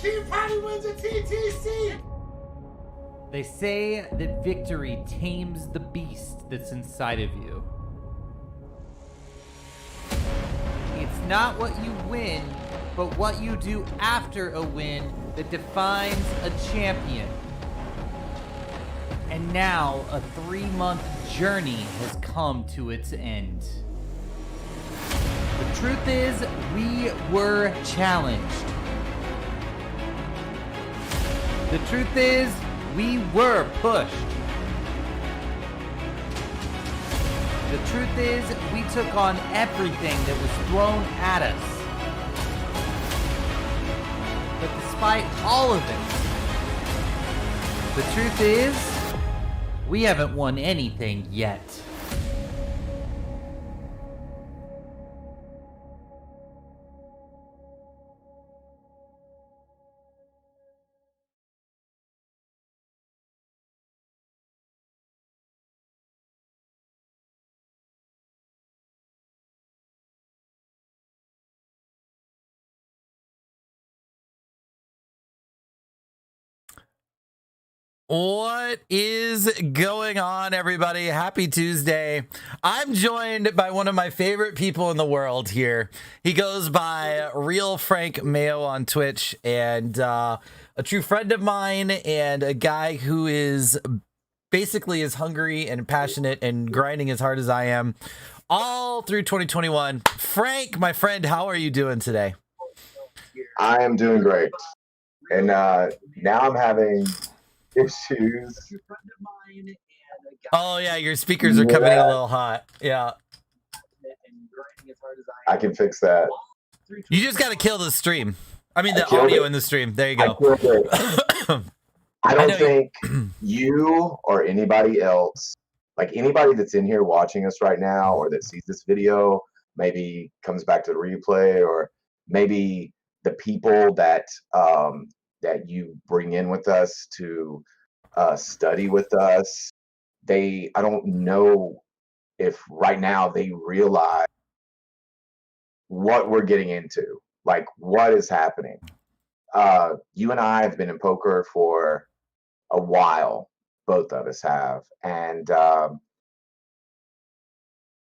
Team Patty wins a TTC! They say that victory tames the beast that's inside of you. It's not what you win, but what you do after a win that defines a champion. And now a 3-month journey has come to its end. The truth is, we were challenged. The truth is, we were pushed. The truth is, we took on everything that was thrown at us. But despite all of it, the truth is, we haven't won anything yet. What is going on, everybody? Happy Tuesday. I'm joined by one of my favorite people in the world here. He goes by Real Frank Mayo on Twitch, and a true friend of mine, and a guy who is basically as hungry and passionate and grinding as hard as I am all through 2021. Frank, my friend, how are you doing today? I am doing great. And now I'm having issues. Oh yeah, your speakers are coming in a little hot. Yeah. I can fix that. You just got to kill the stream. I mean, the audio in the stream. There you go. I don't think you or anybody else, like anybody that's in here watching us right now or that sees this video, maybe comes back to the replay, or maybe the people that that you bring in with us to study with us, I don't know if right now they realize what we're getting into, like what is happening. You and I have been in poker for a while, both of us have, and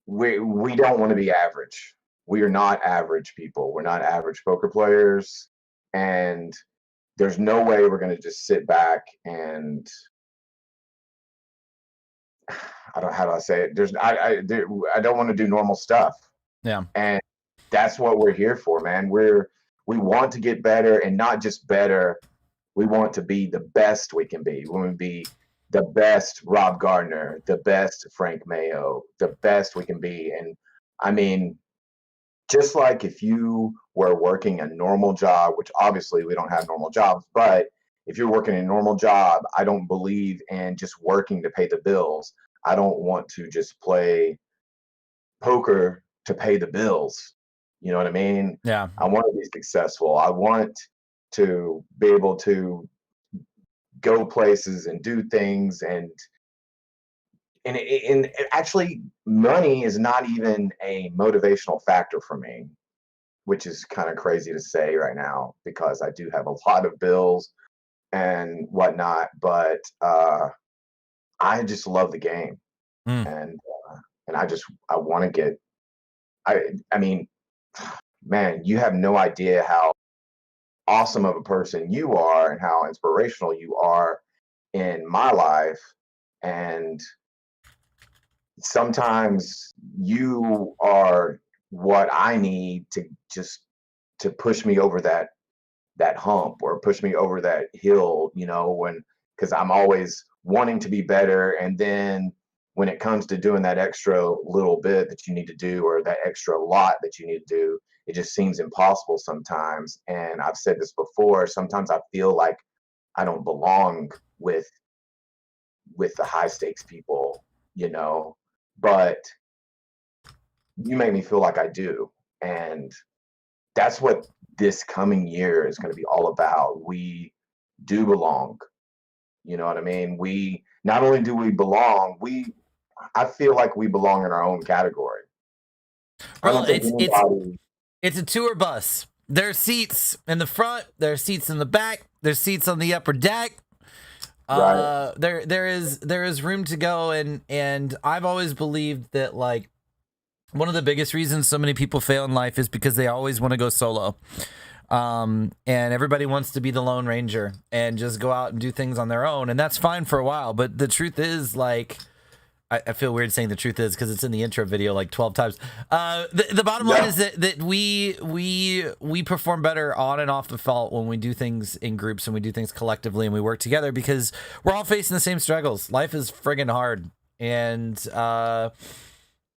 we don't want to be average. We are not average people. We're not average poker players, and there's no way we're going to just sit back and how do I say it? I don't want to do normal stuff. Yeah. And that's what we're here for, man. We want to get better, and not just better. We want to be the best we can be. We want to be the best Rob Gardner, the best Frank Mayo, the best we can be. And I mean, just like if you were working a normal job, which obviously we don't have normal jobs, but if you're working a normal job, I don't believe in just working to pay the bills. I don't want to just play poker to pay the bills. You know what I mean? Yeah. I want to be successful. I want to be able to go places and do things, and actually money is not even a motivational factor for me, which is kind of crazy to say right now because I do have a lot of bills and whatnot, but I just love the game. And I want to get, I mean, man, you have no idea how awesome of a person you are and how inspirational you are in my life. And sometimes you are what I need to push me over that hump, or push me over that hill, you know, because I'm always wanting to be better. And then when it comes to doing that extra little bit that you need to do, or that extra lot that you need to do, it just seems impossible sometimes. And I've said this before, sometimes I feel like I don't belong with the high stakes people, you know, but you make me feel like I do. And that's what this coming year is going to be all about. We do belong. You know what I mean? We not only do we belong, I feel like we belong in our own category. Well, it's a tour bus. There's seats in the front. There's seats in the back. There's seats on the upper deck. Right. There is room to go, and I've always believed that like one of the biggest reasons so many people fail in life is because they always want to go solo. And everybody wants to be the Lone Ranger and just go out and do things on their own, and that's fine for a while. But the truth is, like, I feel weird saying the truth is because it's in the intro video like 12 times. The bottom line is that we perform better on and off the fault when we do things in groups and we do things collectively and we work together because we're all facing the same struggles. Life is friggin' hard, and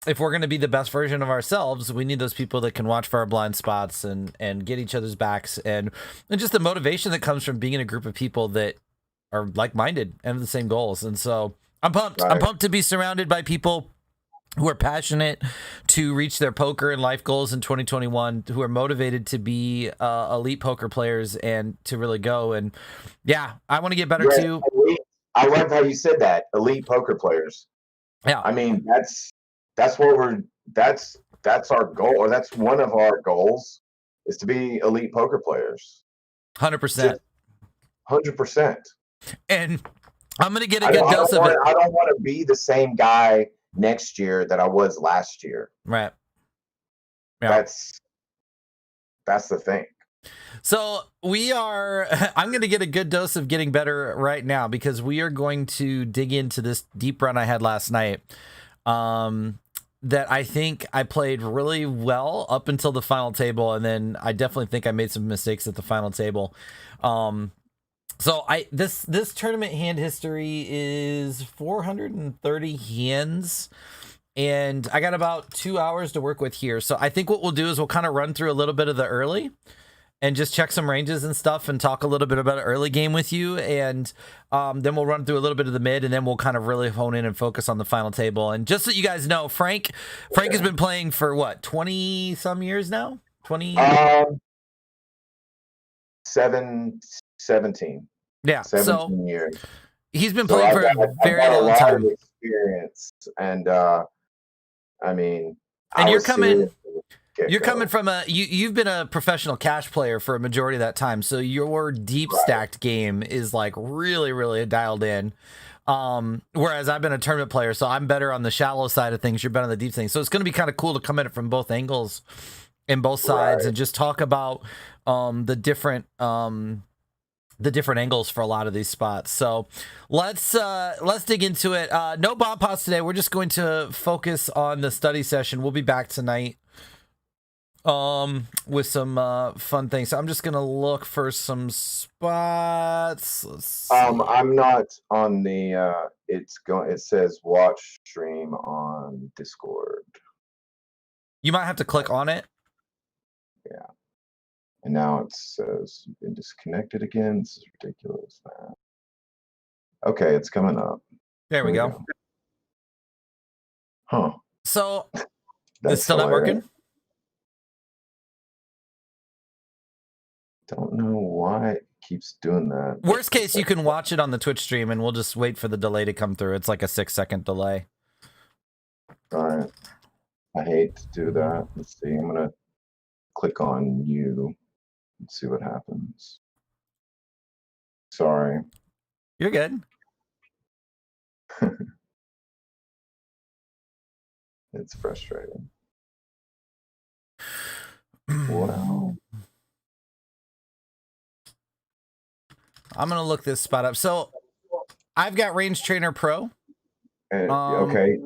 if we're going to be the best version of ourselves, we need those people that can watch for our blind spots and get each other's backs, and just the motivation that comes from being in a group of people that are like-minded and have the same goals. And so I'm pumped. Right. I'm pumped to be surrounded by people who are passionate to reach their poker and life goals in 2021, who are motivated to be elite poker players and to really go. And yeah, I want to get better too. I love how you said that, elite poker players. Yeah. I mean, that's what that's our goal, or that's one of our goals, is to be elite poker players. 100%. 100%. And I'm going to get a good dose of it. I don't want to be the same guy next year that I was last year. Right. Yeah. That's the thing. So I'm going to get a good dose of getting better right now because we are going to dig into this deep run I had last night. That I think I played really well up until the final table. And then I definitely think I made some mistakes at the final table. So this tournament hand history is 430 hands, and I got about 2 hours to work with here. So I think what we'll do is we'll kind of run through a little bit of the early and just check some ranges and stuff and talk a little bit about an early game with you. And then we'll run through a little bit of the mid, and then we'll kind of really hone in and focus on the final table. And just so you guys know, Frank has been playing for what, 20 some years now? 20? 17. Yeah. 17 years. He's been playing for a very long time. Of experience, and I mean, and you're coming from you've been a professional cash player for a majority of that time, so your deep stacked game is like really, really dialed in. Whereas I've been a tournament player, so I'm better on the shallow side of things. You're better on the deep things. So it's going to be kind of cool to come at it from both angles and both sides, and just talk about the different angles for a lot of these spots. So let's dig into it. No bomb pots today. We're just going to focus on the study session. We'll be back tonight with some fun things. So I'm just gonna look for some spots. Let's see. I'm not on the it says watch stream on Discord. You might have to click on it. Yeah. And now it says you've been disconnected again. This is ridiculous, man. Okay, it's coming up. There we go. Huh. So That's it's still not working? Don't know why it keeps doing that. Worst case, you can watch it on the Twitch stream, and we'll just wait for the delay to come through. It's like a 6-second delay. All right. I hate to do that. Let's see. I'm going to click on you. Let's see what happens. Sorry. You're good. It's frustrating. Wow. I'm going to look this spot up. So I've got Range Trainer Pro. Okay.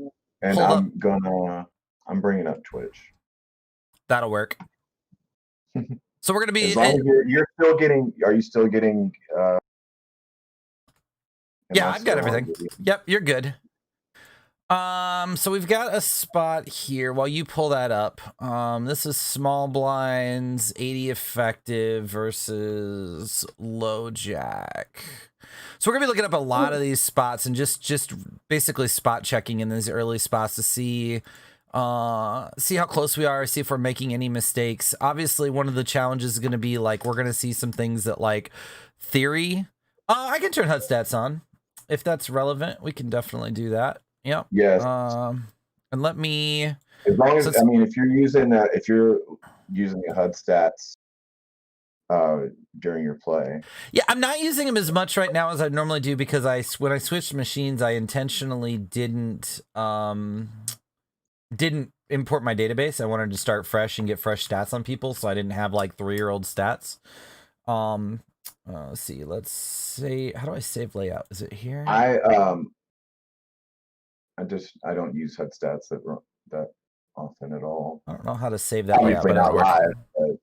And I'm bringing up Twitch. That'll work. So we're going to be... As long as you're still getting... Are you still getting... yeah, I've got everything. Yep, you're good. So we've got a spot here while you pull that up. This is small blinds, 80 effective versus low jack. So we're gonna be looking up a lot of these spots and just basically spot checking in these early spots to see how close we are, see if we're making any mistakes. Obviously, one of the challenges is gonna be like we're gonna see some things that like theory. I can turn HUD stats on if that's relevant. We can definitely do that. Yep. Yes. And let me. As long as if you're using a HUD stats during your play. Yeah, I'm not using them as much right now as I normally do because when I switched machines, I intentionally didn't import my database. I wanted to start fresh and get fresh stats on people, so I didn't have like 3-year-old stats. Let's see. Let's say, how do I save layout? Is it here? I don't use HUD stats that often at all. I don't know how to save that layout. Obviously not live. But...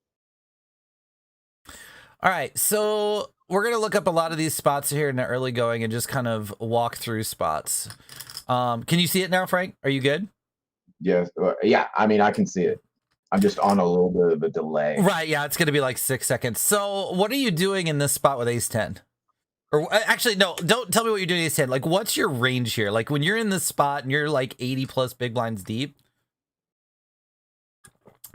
All right, so we're gonna look up a lot of these spots here in the early going and just kind of walk through spots. Can you see it now, Frank? Are you good? Yes. Yeah. I mean, I can see it. I'm just on a little bit of a delay. Right. Yeah, it's gonna be like 6 seconds. So, what are you doing in this spot with Ace 10? Or actually, no, don't tell me what you're doing Ace 10. Like, what's your range here? Like, when you're in this spot and you're like 80 plus big blinds deep.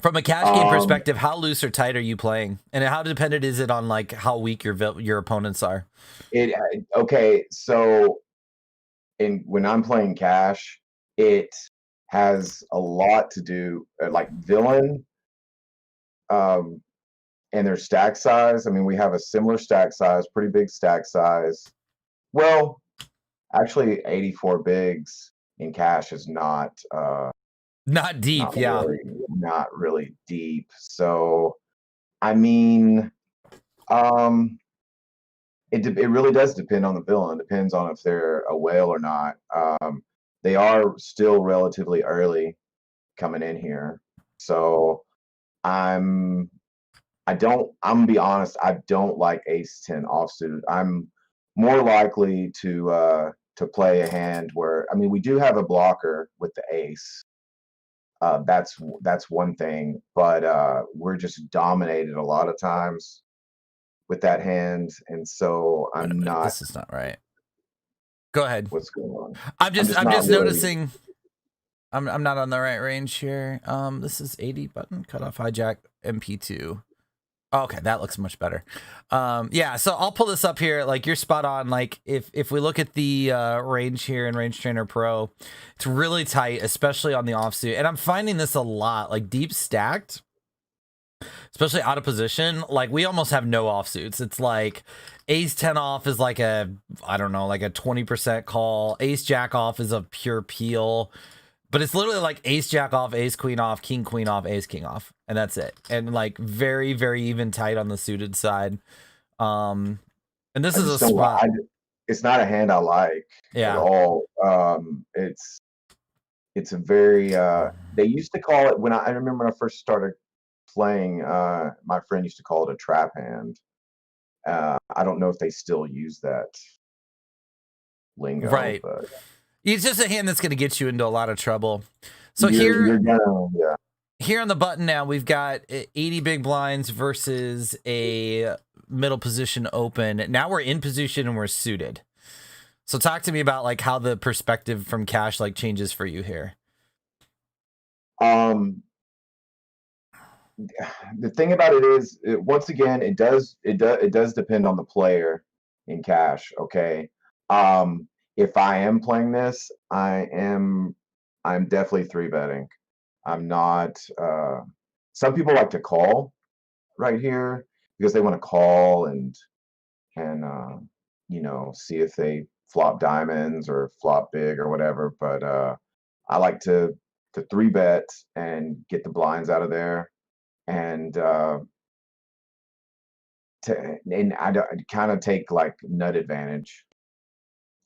From a cash game perspective, how loose or tight are you playing, and how dependent is it on like how weak your opponents are? Okay, so when I'm playing cash, it has a lot to do like villain, and their stack size. I mean, we have a similar stack size, pretty big stack size. Well, actually, 84 bigs in cash is not. Not deep, yeah. Not really deep. So, I mean, it really does depend on the villain. It depends on if they're a whale or not. They are still relatively early coming in here. So, I'm gonna be honest, I don't like Ace 10 offsuit. I'm more likely to play a hand where, I mean, we do have a blocker with the ace. That's one thing, but we're just dominated a lot of times with that hand, and so I'm not. This is not right. Go ahead. What's going on? I'm just noticing. I'm not on the right range here. This is 80 button cutoff hijack MP2. Okay, that looks much better. Yeah, so I'll pull this up here. Like, you're spot on. Like, if we look at the range here in Range Trainer Pro, it's really tight, especially on the offsuit. And I'm finding this a lot, like deep stacked, especially out of position. Like, we almost have no offsuits. It's like Ace 10 off is like a 20% call. Ace Jack off is a pure peel. But it's literally like Ace Jack off, Ace Queen off, King Queen off, Ace King off, and that's it. And like very, very even tight on the suited side. And this is a spot. It's not a hand I like at all. It's a very. They used to call it when I remember when I first started playing. My friend used to call it a trap hand. I don't know if they still use that lingo, right? But it's just a hand that's going to get you into a lot of trouble. So here on the button now, we've got 80 big blinds versus a middle position open. Now we're in position and we're suited. So talk to me about like how the perspective from cash like changes for you here. The thing about it is, once again, it does depend on the player in cash. Okay. If I am playing this, I'm definitely 3-betting. I'm not. Some people like to call right here because they want to call and see if they flop diamonds or flop big or whatever. But I like to 3-bet and get the blinds out of there, and I kind of take like nut advantage,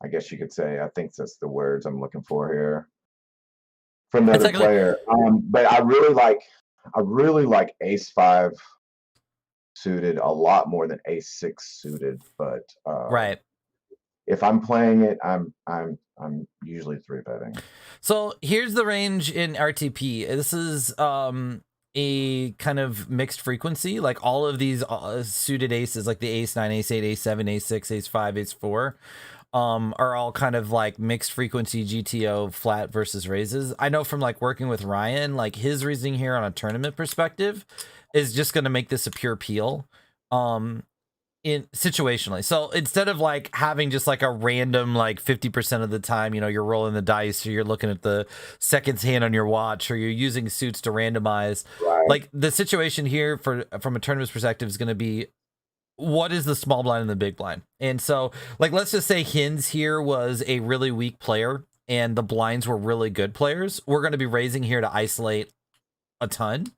I guess you could say. I think that's the words I'm looking for here from the other player. But I really like Ace 5 suited a lot more than Ace 6 suited. But right, if I'm playing it, I'm usually 3-betting. So here's the range in RTP. This is a kind of mixed frequency. Like all of these suited aces, like the Ace 9, Ace 8, Ace 7, Ace 6, Ace 5, Ace 4. Are all kind of like mixed frequency GTO flat versus raises. I know from like working with Ryan, like his reasoning here on a tournament perspective is just going to make this a pure peel in situationally. So instead of like having just like a random like 50% of the time, you're rolling the dice or you're looking at the seconds hand on your watch or you're using suits to randomize, like the situation here from a tournament perspective is going to be what is the small blind and the big blind? And so, like, let's just say Hins here was a really weak player and the blinds were really good players. We're going to be raising here to isolate a ton.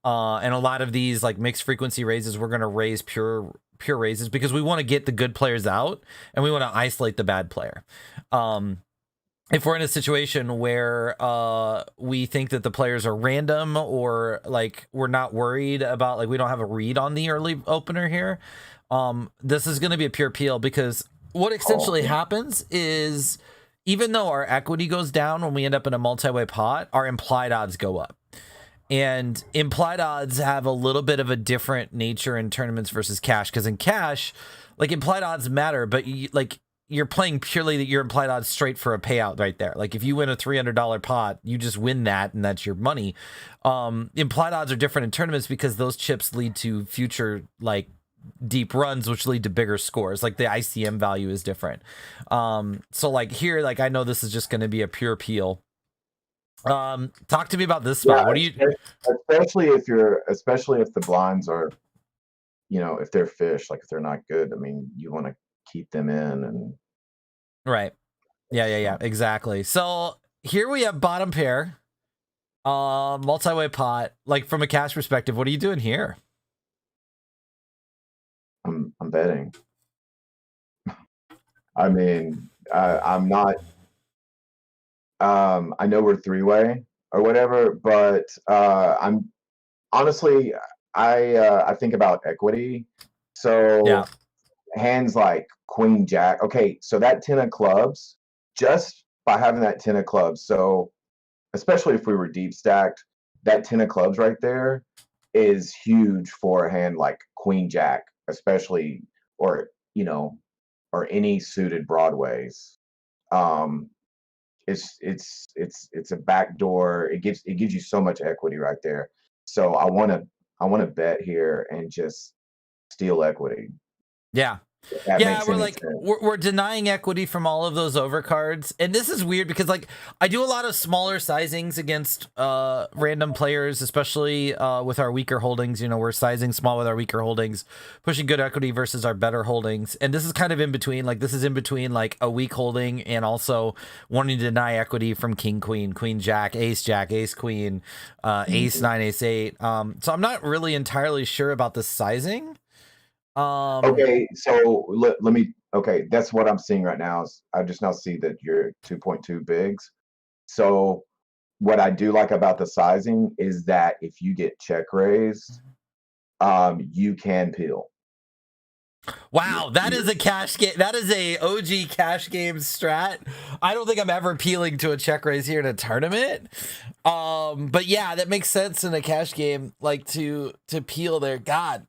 And a lot of these like mixed frequency raises, we're going to raise pure raises because we want to get the good players out and we want to isolate the bad player. If we're in a situation where we think that the players are random or like we're not worried about, like we don't have a read on the early opener here, this is going to be a pure peel, because what essentially happens is even though our equity goes down when we end up in a multi-way pot, our implied odds go up. And implied odds have a little bit of a different nature in tournaments versus cash, because in cash, like implied odds matter, but you're playing purely your implied odds straight for a payout right there. Like if you win a $300 pot, you just win that and that's your money. Implied odds are different in tournaments because those chips lead to future like deep runs, which lead to bigger scores. Like the ICM value is different. So like here, like I know this is just going to be a pure peel. Talk to me about this spot. What do you, especially if the blinds are, if they're fish, like if they're not good, I mean, you want to keep them in. And right. Yeah, exactly. So here we have bottom pair, multi-way pot. Like from a cash perspective, what are you doing here? I'm betting. I mean, I'm not. I know we're three-way or whatever, but I'm honestly, I think about equity. So yeah. Hands like Queen Jack. Okay, so that 10 of clubs, just by having that 10 of clubs, so especially if we were deep stacked, that 10 of clubs right there is huge for a hand like Queen Jack, especially, or or any suited broadways. It's a backdoor. It gives you so much equity right there. So I want to bet here and just steal equity. Yeah. Yeah, we're denying equity from all of those overcards. And this is weird because like I do a lot of smaller sizings against random players, especially with our weaker holdings. We're sizing small with our weaker holdings, pushing good equity versus our better holdings. And this is kind of in between. Like this is in between like a weak holding and also wanting to deny equity from king, queen, jack, ace queen, ace 9, ace 8. So I'm not really entirely sure about the sizing. Okay, so let me. Okay, that's what I'm seeing right now. I just now see that you're 2.2 bigs. So what I do like about the sizing is that if you get check raised, you can peel. Wow, that is a cash game. That is a OG cash game strat. I don't think I'm ever peeling to a check raise here in a tournament. But yeah, that makes sense in a cash game, like to peel there. God.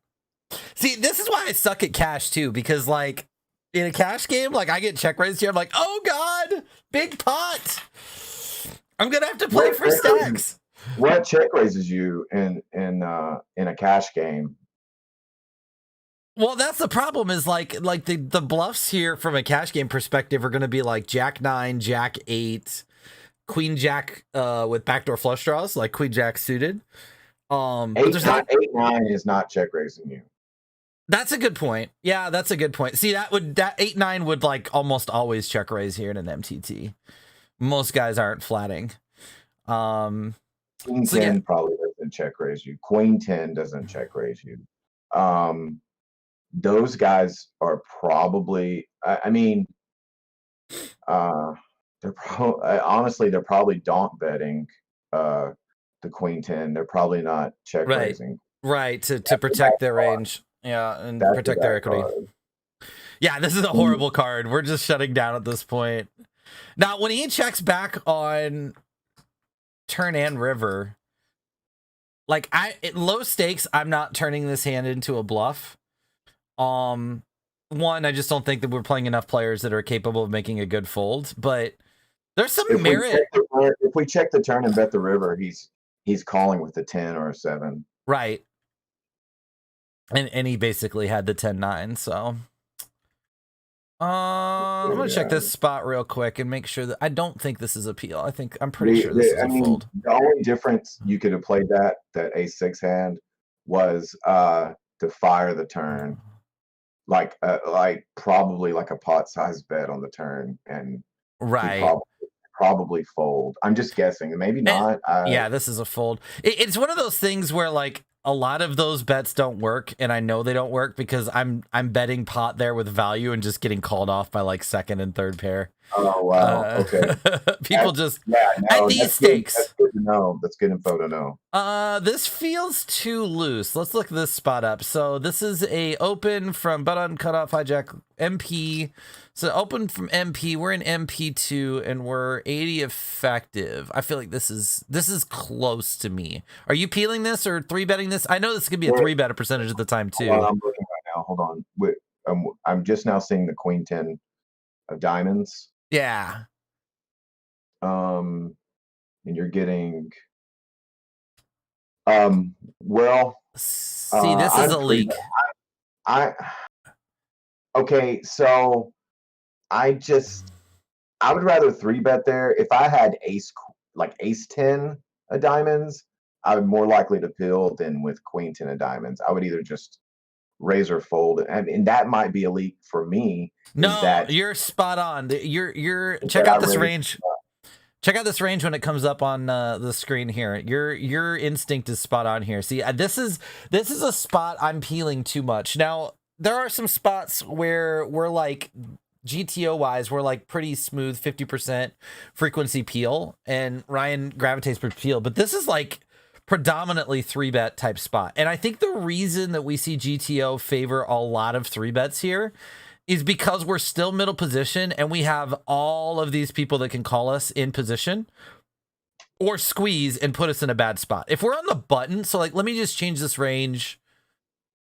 See, this is why I suck at cash too, because like in a cash game, like I get check raised here. I'm like, oh God, big pot. I'm gonna have to play for stacks. What check raises you in a cash game? Well, that's the problem is like the bluffs here from a cash game perspective are gonna be like Jack 9, Jack 8, Queen Jack with backdoor flush draws, like Queen Jack suited. 8-9 is not check raising you. That's a good point. Yeah, that's a good point. See, that 8-9 would like almost always check raise here in an MTT. Most guys aren't flatting. Queen 10 probably doesn't check raise you. Queen 10 doesn't check raise you. Those guys are probably. I mean, they're honestly they're probably donk betting the Queen 10. They're probably not check raising. Right, to protect their range. Yeah, and protect their equity. Yeah, this is a horrible card. We're just shutting down at this point. Now, when he checks back on turn and river, like low stakes, I'm not turning this hand into a bluff. One, I just don't think that we're playing enough players that are capable of making a good fold. But there's some merit. If we check the turn and bet the river, he's calling with a 10 or a 7. Right. And he basically had the 10-9, so I'm gonna check this spot real quick and make sure that I don't think this is a peel. I'm pretty sure this is a fold. The only difference you could have played that ace 6 hand was to fire the turn like probably like a pot-sized bet on the turn, and he Right. probably fold. I'm just guessing, maybe And not. yeah, this is a fold. It's one of those things where like a lot of those bets don't work, and I know they don't work because I'm betting pot there with value and just getting called off by like second and third pair. Oh wow. Okay. People just Yeah. at No, these that's good. stakes. That's good to know. That's good info to know. This feels too loose. Let's look this spot up. So this is a open from button cutoff hijack MP. So open from MP. We're in MP2 and we're 80 effective. I feel like this is close to me. Are you peeling this or three betting this? I know this could be a three bet a percentage of the time too. Hold on, I'm looking right now. Hold on. I'm just now seeing the queen 10 of diamonds. Yeah. And you're getting well, see, this is a leak. Okay, so I would rather three bet there. If I had ace 10 of diamonds, I would more likely to peel than with queen 10 of diamonds. I would either just raise or fold, and that might be a leak for me. No, you're spot on. You're check out this range. Check out this range when it comes up on the screen here. Your instinct is spot on here. See, this is a spot I'm peeling too much. Now, there are some spots where we're like GTO wise, we're like pretty smooth 50% frequency peel, and Ryan gravitates per peel. But this is like predominantly three bet type spot. And I think the reason that we see GTO favor a lot of three bets here is because we're still middle position and we have all of these people that can call us in position or squeeze and put us in a bad spot. If we're on the button, so like, let me just change this range.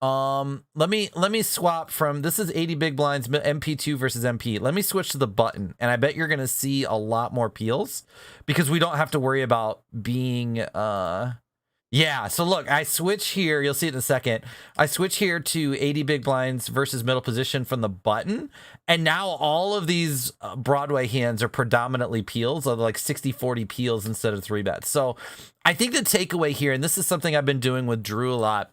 Let me swap from, this is 80 big blinds, MP2 versus MP. Let me switch to the button, and I bet you're going to see a lot more peels because we don't have to worry about being, yeah, so look, I switch here. You'll see it in a second. I switch here to 80 big blinds versus middle position from the button. And now all of these Broadway hands are predominantly peels, of like 60-40 peels instead of three bets. So I think the takeaway here, and this is something I've been doing with Drew a lot,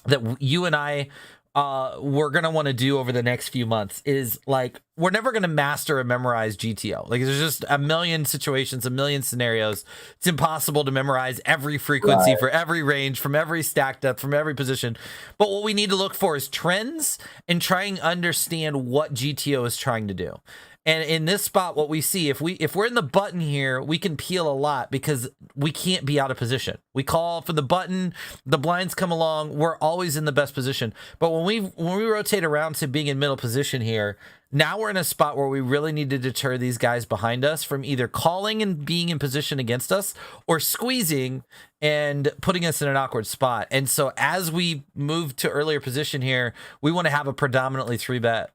that you and I we're going to want to do over the next few months is like, we're never going to master and memorize GTO. Like there's just a million situations, a million scenarios. It's impossible to memorize every frequency for every range, from every stack depth, from every position. But what we need to look for is trends and trying to understand what GTO is trying to do. And in this spot, what we see, if we're in the button here, we can peel a lot because we can't be out of position. We call for the button, the blinds come along, we're always in the best position. But when we rotate around to being in middle position here, now we're in a spot where we really need to deter these guys behind us from either calling and being in position against us or squeezing and putting us in an awkward spot. And so as we move to earlier position here, we want to have a predominantly three bet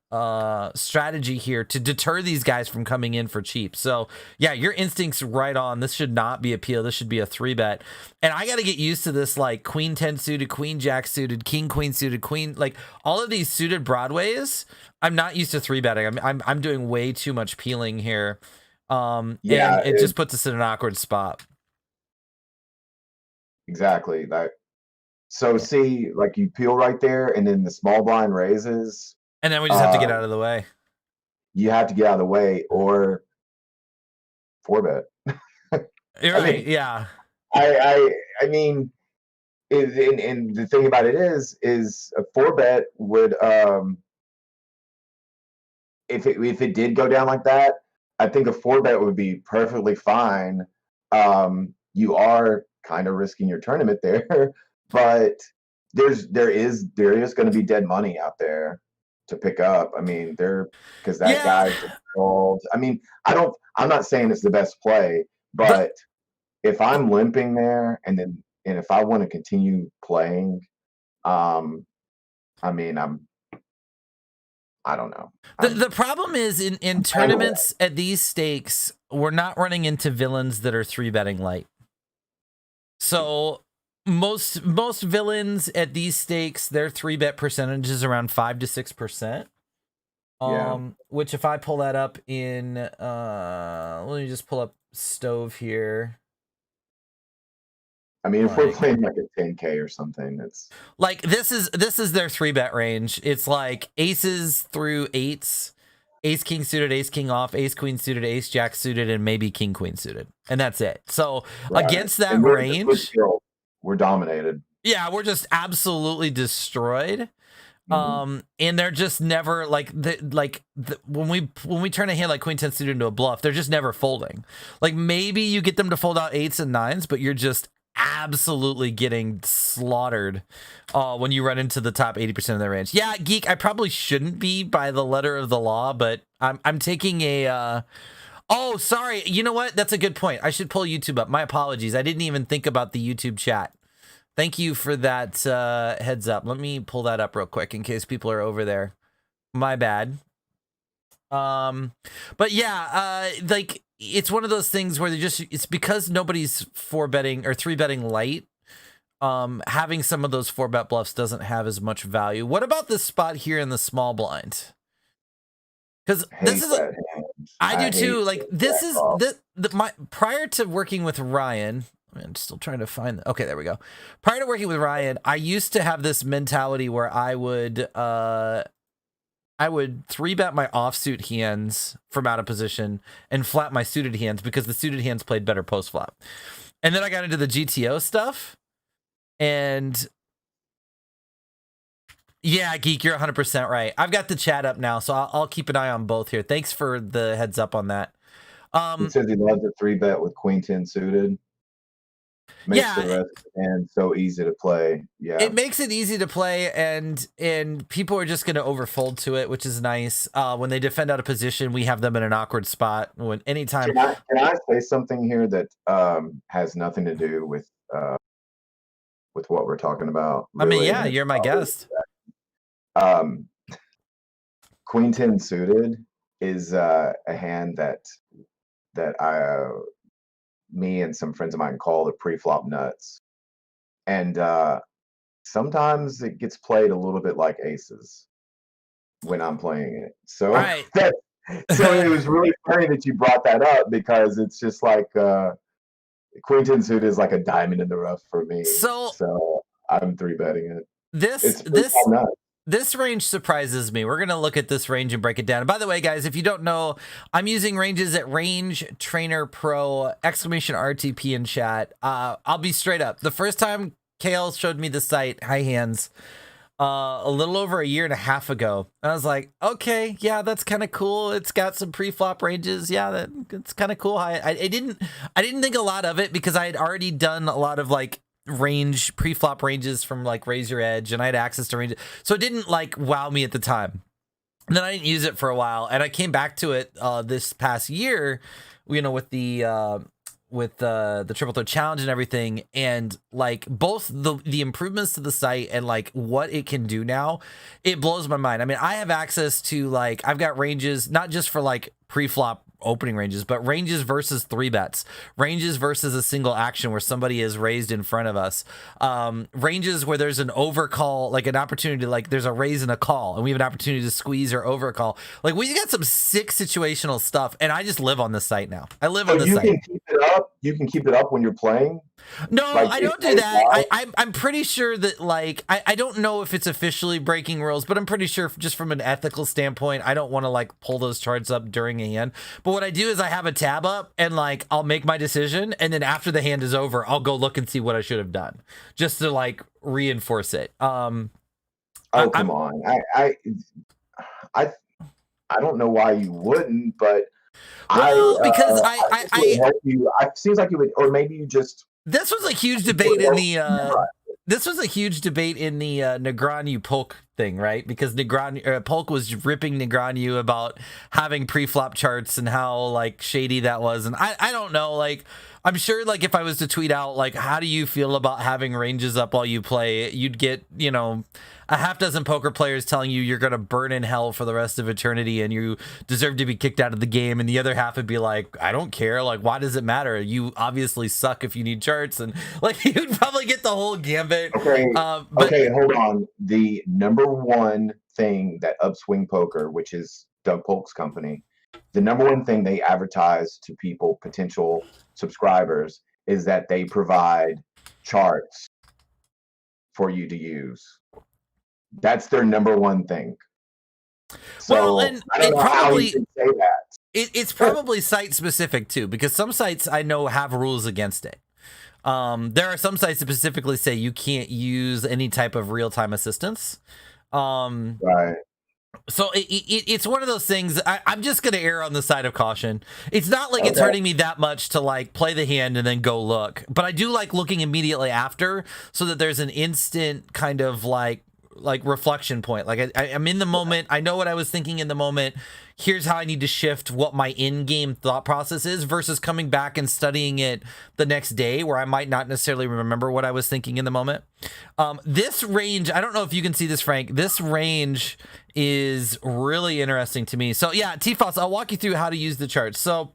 strategy here to deter these guys from coming in for cheap. So yeah, your instinct's right on. This should not be a peel. This should be a three bet. And I got to get used to this, like queen 10 suited, queen jack suited, king queen suited, queen, like all of these suited Broadways. I'm not used to three betting. I'm doing way too much peeling here. And it just puts us in an awkward spot. Exactly. So see, like you peel right there, and then the small blind raises, and then we just have to get out of the way. You have to get out of the way, or four bet. You're right. I mean, yeah. I mean, and the thing about it is a four bet would if it did go down like that, I think a four bet would be perfectly fine. You are kind of risking your tournament there, but there is going to be dead money out there to pick up. I mean, because that guy's involved. I mean, I'm not saying it's the best play, but if I'm limping there and if I want to continue playing, I mean, I don't know. The problem is in tournaments at these stakes, we're not running into villains that are three betting light. So most villains at these stakes, their three bet percentage is around 5 to 6%. Which if I pull that up in let me just pull up Stove here. I mean, if we're playing like a 10K or something, it's like this is their 3-bet range. It's like aces through eights, ace king suited, ace king off, ace queen suited, ace jack suited, and maybe king queen suited, and that's it. So against that range, we're dominated. Yeah, we're just absolutely destroyed. And they're just never when we turn a hand like queen 10 suited into a bluff, they're just never folding. Like maybe you get them to fold out eights and nines, but you're just absolutely getting slaughtered when you run into the top 80% of their range. Yeah, Geek, I probably shouldn't be by the letter of the law, but I'm taking a oh, sorry. You know what? That's a good point. I should pull YouTube up. My apologies. I didn't even think about the YouTube chat. Thank you for that heads up. Let me pull that up real quick in case people are over there. My bad. But yeah, like it's one of those things where it's because nobody's 4-betting or 3-betting light. Having some of those 4-bet bluffs doesn't have as much value. What about this spot here in the small blind? Because this is I do too. Like this is my prior to working with Ryan. I'm still trying to find. Okay, there we go. Prior to working with Ryan, I used to have this mentality where I would 3-bet my offsuit hands from out of position and flat my suited hands because the suited hands played better post flop. And then I got into the GTO stuff, and yeah, Geek, you're 100% right. I've got the chat up now, so I'll keep an eye on both here. Thanks for the heads up on that. He says he loves a 3-bet with queen 10 suited. Makes the rest and so easy to play. Yeah, it makes it easy to play, and people are just going to overfold to it, which is nice. When they defend out of position, we have them in an awkward spot. When anytime, can I say something here that has nothing to do with what we're talking about? Really? I mean, yeah, you're my guest. Queen 10 suited is a hand that me and some friends of mine call the pre-flop nuts, and sometimes it gets played a little bit like aces when I'm playing it. So so it was really funny that you brought that up because it's just like queen 10 suited is like a diamond in the rough for me. So I'm 3-betting it. This range surprises me. We're going to look at this range and break it down. And by the way, guys, if you don't know, I'm using ranges at Range Trainer Pro, !RTP in chat. I'll be straight up. The first time Kale showed me the site, High Hands, a little over a year and a half ago, I was like, okay, yeah, that's kind of cool. It's got some pre-flop ranges. Yeah, it's kind of cool. I didn't think a lot of it because I had already done a lot of like range pre-flop ranges from like Raise Your Edge, and I had access to ranges, so it didn't like wow me at the time. And then I didn't use it for a while, and I came back to it this past year, you know, with the Triple Threat Challenge and everything, and like both the improvements to the site and like what it can do now, it blows my mind. I mean, I have access to like I've got ranges not just for like pre-flop opening ranges, but ranges versus 3-bets, ranges versus a single action where somebody is raised in front of us, ranges where there's an overcall, like an opportunity, like there's a raise and a call, and we have an opportunity to squeeze or overcall. Like we got some sick situational stuff, and I just live on this site now. I live on this site. You can keep it up. You can keep it up when you're playing. No, like, I don't do that. I'm pretty sure that, like, I don't know if it's officially breaking rules, but I'm pretty sure just from an ethical standpoint, I don't want to, like, pull those charts up during a hand. But what I do is I have a tab up, and, like, I'll make my decision, and then after the hand is over, I'll go look and see what I should have done, just to, like, reinforce it. Come on. I don't know why you wouldn't, but... because it seems like you would, or maybe you just... This was a huge debate in the Negreanu Polk thing, right? Because Polk was ripping Negreanu about having pre-flop charts and how like shady that was, and I don't know, like I'm sure like if I was to tweet out like how do you feel about having ranges up while you play, you'd get, you know, a half dozen poker players telling you you're going to burn in hell for the rest of eternity and you deserve to be kicked out of the game. And the other half would be like, I don't care. Like, why does it matter? You obviously suck if you need charts. And like, you'd probably get the whole gambit. Okay. Okay, hold on. The number one thing that Upswing Poker, which is Doug Polk's company, the number one thing they advertise to people, potential subscribers, is that they provide charts for you to use. That's their number one thing. So Well, and I don't it know how probably you can say that. it's probably site specific too, because some sites I know have rules against it. There are some sites that specifically say you can't use any type of real-time assistance. Right. So it's one of those things. I'm just going to err on the side of caution. It's not like it's hurting me that much to like play the hand and then go look, but I do like looking immediately after so that there's an instant kind of like reflection point. Like I'm in the moment. I know what I was thinking in the moment. Here's how I need to shift what my in-game thought process is versus coming back and studying it the next day where I might not necessarily remember what I was thinking in the moment. This range, I don't know if you can see this, Frank. This range is really interesting to me. So yeah, T-Foss, I'll walk you through how to use the charts. So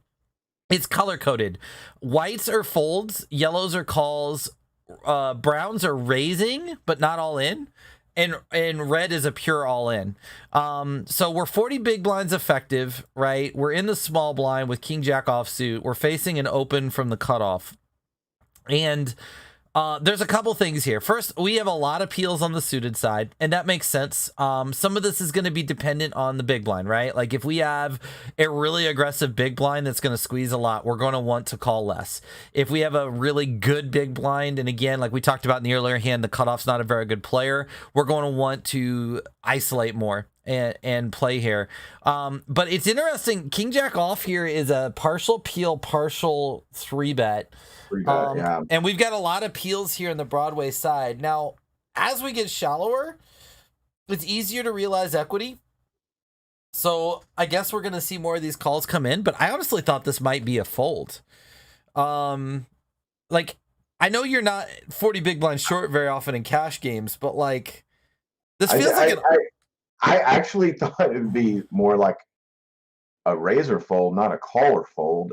it's color-coded. Whites are folds, yellows are calls, browns are raising, but not all in. And red is a pure all in. So we're 40 big blinds effective, right? We're in the small blind with King Jack offsuit. We're facing an open from the cutoff. And there's a couple things here. First, we have a lot of peels on the suited side, and that makes sense. Some of this is going to be dependent on the big blind, right? Like if we have a really aggressive big blind that's going to squeeze a lot, we're going to want to call less. If we have a really good big blind, and again, like we talked about in the earlier hand, the cutoff's not a very good player, we're going to want to isolate more and play here. But it's interesting. King Jack off here is a partial peel, partial 3-bet. Yeah. And we've got a lot of peels here on the Broadway side. Now, as we get shallower, it's easier to realize equity. So I guess we're going to see more of these calls come in, but I honestly thought this might be a fold. Like, I know you're not 40 big blind short very often in cash games, but like, this feels I actually thought it would be more like a razor fold, not a caller fold.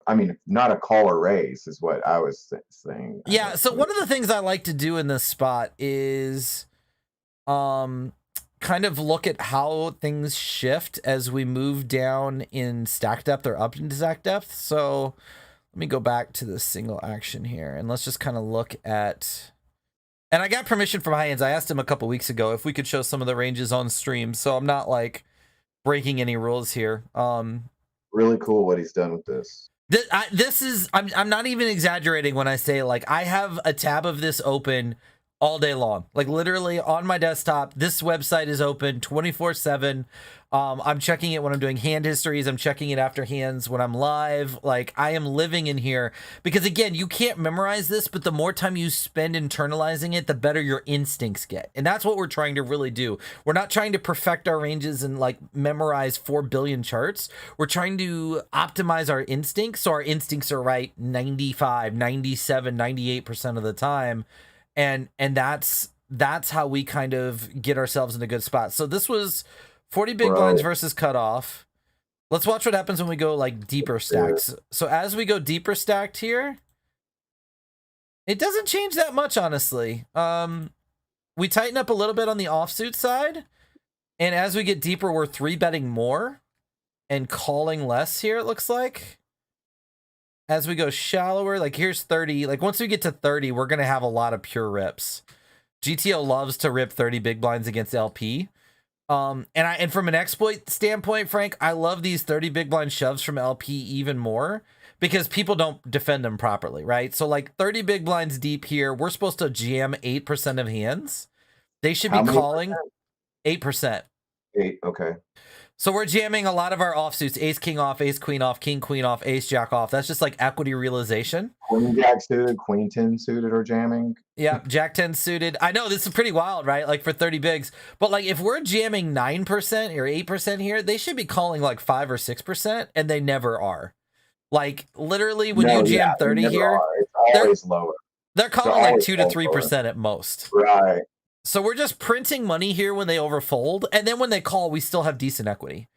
I mean, not a caller raise is what I was saying. Yeah. So one of the things I like to do in this spot is, kind of look at how things shift as we move down in stack depth or up in stack depth. So let me go back to the single action here and let's just kind of look at. And I got permission from High Hands. I asked him a couple weeks ago if we could show some of the ranges on stream. So I'm not like breaking any rules here. Really cool what he's done with this. This is, I'm not even exaggerating when I say like I have a tab of this open all day long, like literally on my desktop. This website is open 24/7. I'm checking it when I'm doing hand histories. I'm checking it after hands when I'm live. Like I am living in here because again, you can't memorize this, but the more time you spend internalizing it, the better your instincts get. And that's what we're trying to really do. We're not trying to perfect our ranges and like memorize 4 billion charts. We're trying to optimize our instincts. So our instincts are right 95, 97, 98% of the time. And that's how we kind of get ourselves in a good spot. So this was 40 big blinds versus cutoff. Let's watch what happens when we go like deeper stacks. So as we go deeper stacked here, it doesn't change that much, honestly. We tighten up a little bit on the offsuit side. And as we get deeper, we're 3-betting more and calling less here, it looks like. As we go shallower, like here's 30. Like once we get to 30, we're going to have a lot of pure rips. GTO loves to rip 30 big blinds against LP. And from an exploit standpoint, Frank, I love these 30 big blind shoves from LP even more because people don't defend them properly, right? So like 30 big blinds deep here, we're supposed to jam 8% of hands. They should be calling 8%. 8, okay. So we're jamming a lot of our offsuits, ace, king off, ace, queen off, king, queen off, ace, jack off. That's just like equity realization. Queen jack suited, queen 10 suited or jamming. Yeah, jack 10 suited. I know this is pretty wild, right? Like for 30 bigs. But like if we're jamming 9% or 8% here, they should be calling like 5 or 6%, and they never are. Like literally when you jam 30 here, it's always lower. They're calling like 2 to 3% at most. Right. So we're just printing money here when they overfold, and then when they call, we still have decent equity.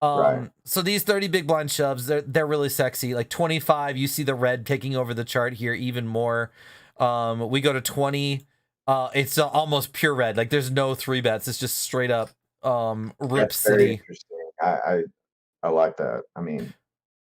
Right. So these 30 big blind shoves, they're really sexy. Like 25, you see the red taking over the chart here even more. We go to 20, it's almost pure red. Like there's no 3-bets. It's just straight up rip city. I like that. I mean,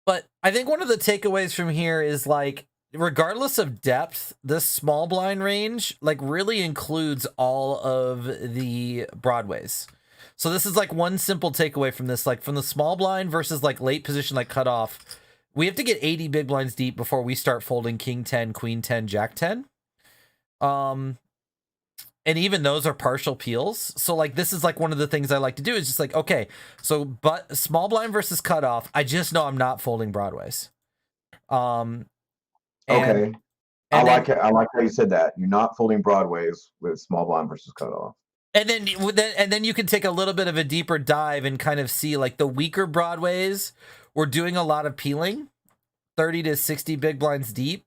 but I think one of the takeaways from here is like regardless of depth, this small blind range like really includes all of the broadways. So this is like one simple takeaway from this, like from the small blind versus like late position, like cutoff. We have to get 80 big blinds deep before we start folding king 10, queen 10, jack 10. And even those are partial peels. So like this is like one of the things I like to do is just like, okay, so but small blind versus cutoff, I just know I'm not folding broadways. Okay. I like it. I like how you said that. You're not folding broadways with small blind versus cutoff. And then you can take a little bit of a deeper dive and kind of see like the weaker broadways. We're doing a lot of peeling, 30 to 60 big blinds deep.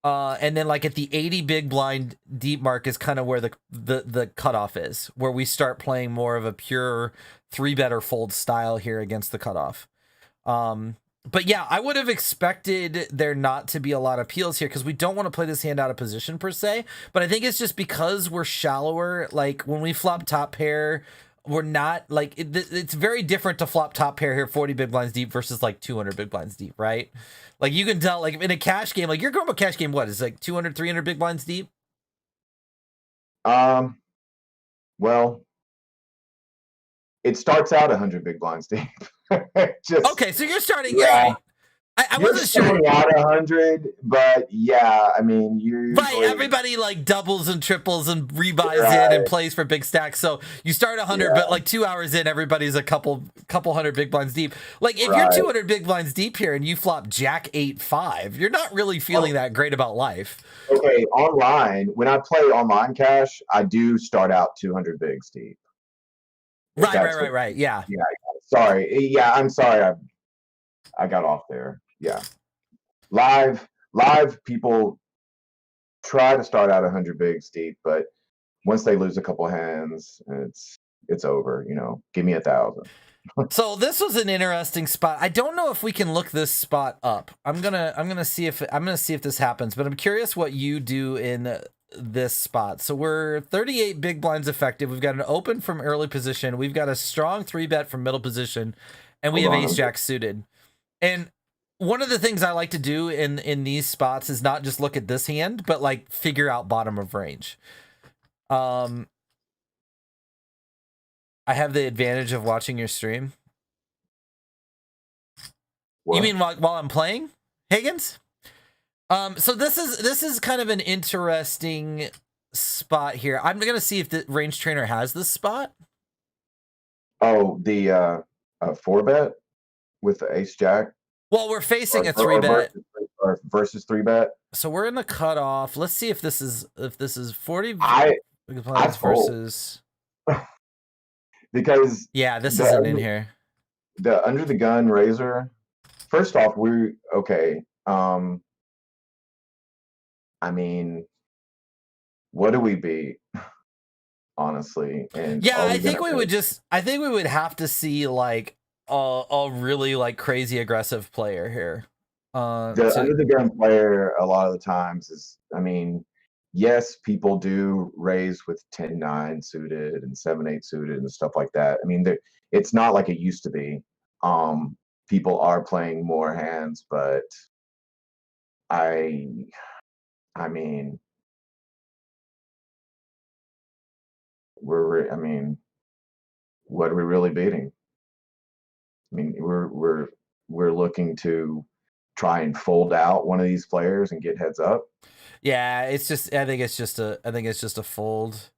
And then like at the 80 big blind deep mark is kind of where the cutoff is, where we start playing more of a pure 3-bet or fold style here against the cutoff. But yeah, I would have expected there not to be a lot of peels here because we don't want to play this hand out of position per se. But I think it's just because we're shallower. Like when we flop top pair, we're not like it's very different to flop top pair here 40 big blinds deep versus like 200 big blinds deep, right? Like you can tell like in a cash game, like your normal cash game, what is like 200, 300 big blinds deep? Well, it starts out 100 big blinds deep. Okay, so you're starting. Yeah. I wasn't sure. Out 100, but yeah, I mean, you right. Everybody like doubles and triples and rebuys in and plays for big stacks. So you start 100, but like 2 hours in, everybody's a couple hundred big blinds deep. Like if you're 200 big blinds deep here and you flop Jack 8-5, you're not really feeling that great about life. Okay, online when I play online cash, I do start out 200 bigs deep. Right. Yeah. Sorry. Yeah, I'm sorry. I got off there. Yeah. Live people try to start out 100 bigs deep, but once they lose a couple hands, it's over, you know. Give me 1,000. So this was an interesting spot. I don't know if we can look this spot up. I'm going to see if this happens, but I'm curious what you do in this spot. So we're 38 big blinds effective. We've got an open from early position. We've got a strong 3-bet from middle position, and we have ace jack suited. And one of the things I like to do in these spots is not just look at this hand, but like figure out bottom of range. I have the advantage of watching your stream. What? You mean while I'm playing, Higgins? So this is kind of an interesting spot here. I'm gonna see if the range trainer has this spot. Oh, the 4-bet with the ace jack. Well, we're facing a 3-bet versus 3-bet. So we're in the cutoff. Let's see if this is 40 I versus. Because yeah, this isn't in here. The under the gun razor. First off, okay. I mean, what do we beat? Honestly, and yeah, I think we would have to see like a really like crazy aggressive player here. The under the gun player a lot of the times is, I mean, yes, people do raise with 10-9 suited and 7-8 suited and stuff like that. I mean, it's not like it used to be. People are playing more hands, but I mean, what are we really beating? I mean, we're looking to try and fold out one of these players and get heads up. Yeah, I think it's just a fold.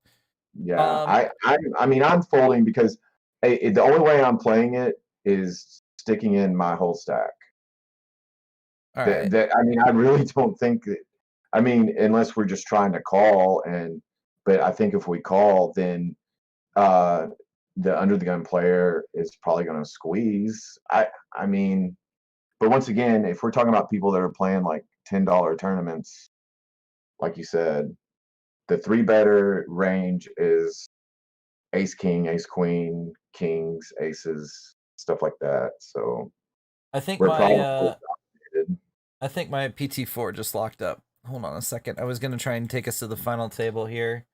Yeah, I mean, I'm folding because the only way I'm playing it is sticking in my whole stack. All right. I mean, I really don't think that. I mean, unless we're just trying to call, but I think if we call, then the under the gun player is probably going to squeeze. I mean, but once again, if we're talking about people that are playing like $10 tournaments, like you said, the 3-better range is ace king, ace queen, kings, aces, stuff like that. So I think my PT4 just locked up. Hold on a second. I was going to try and take us to the final table here,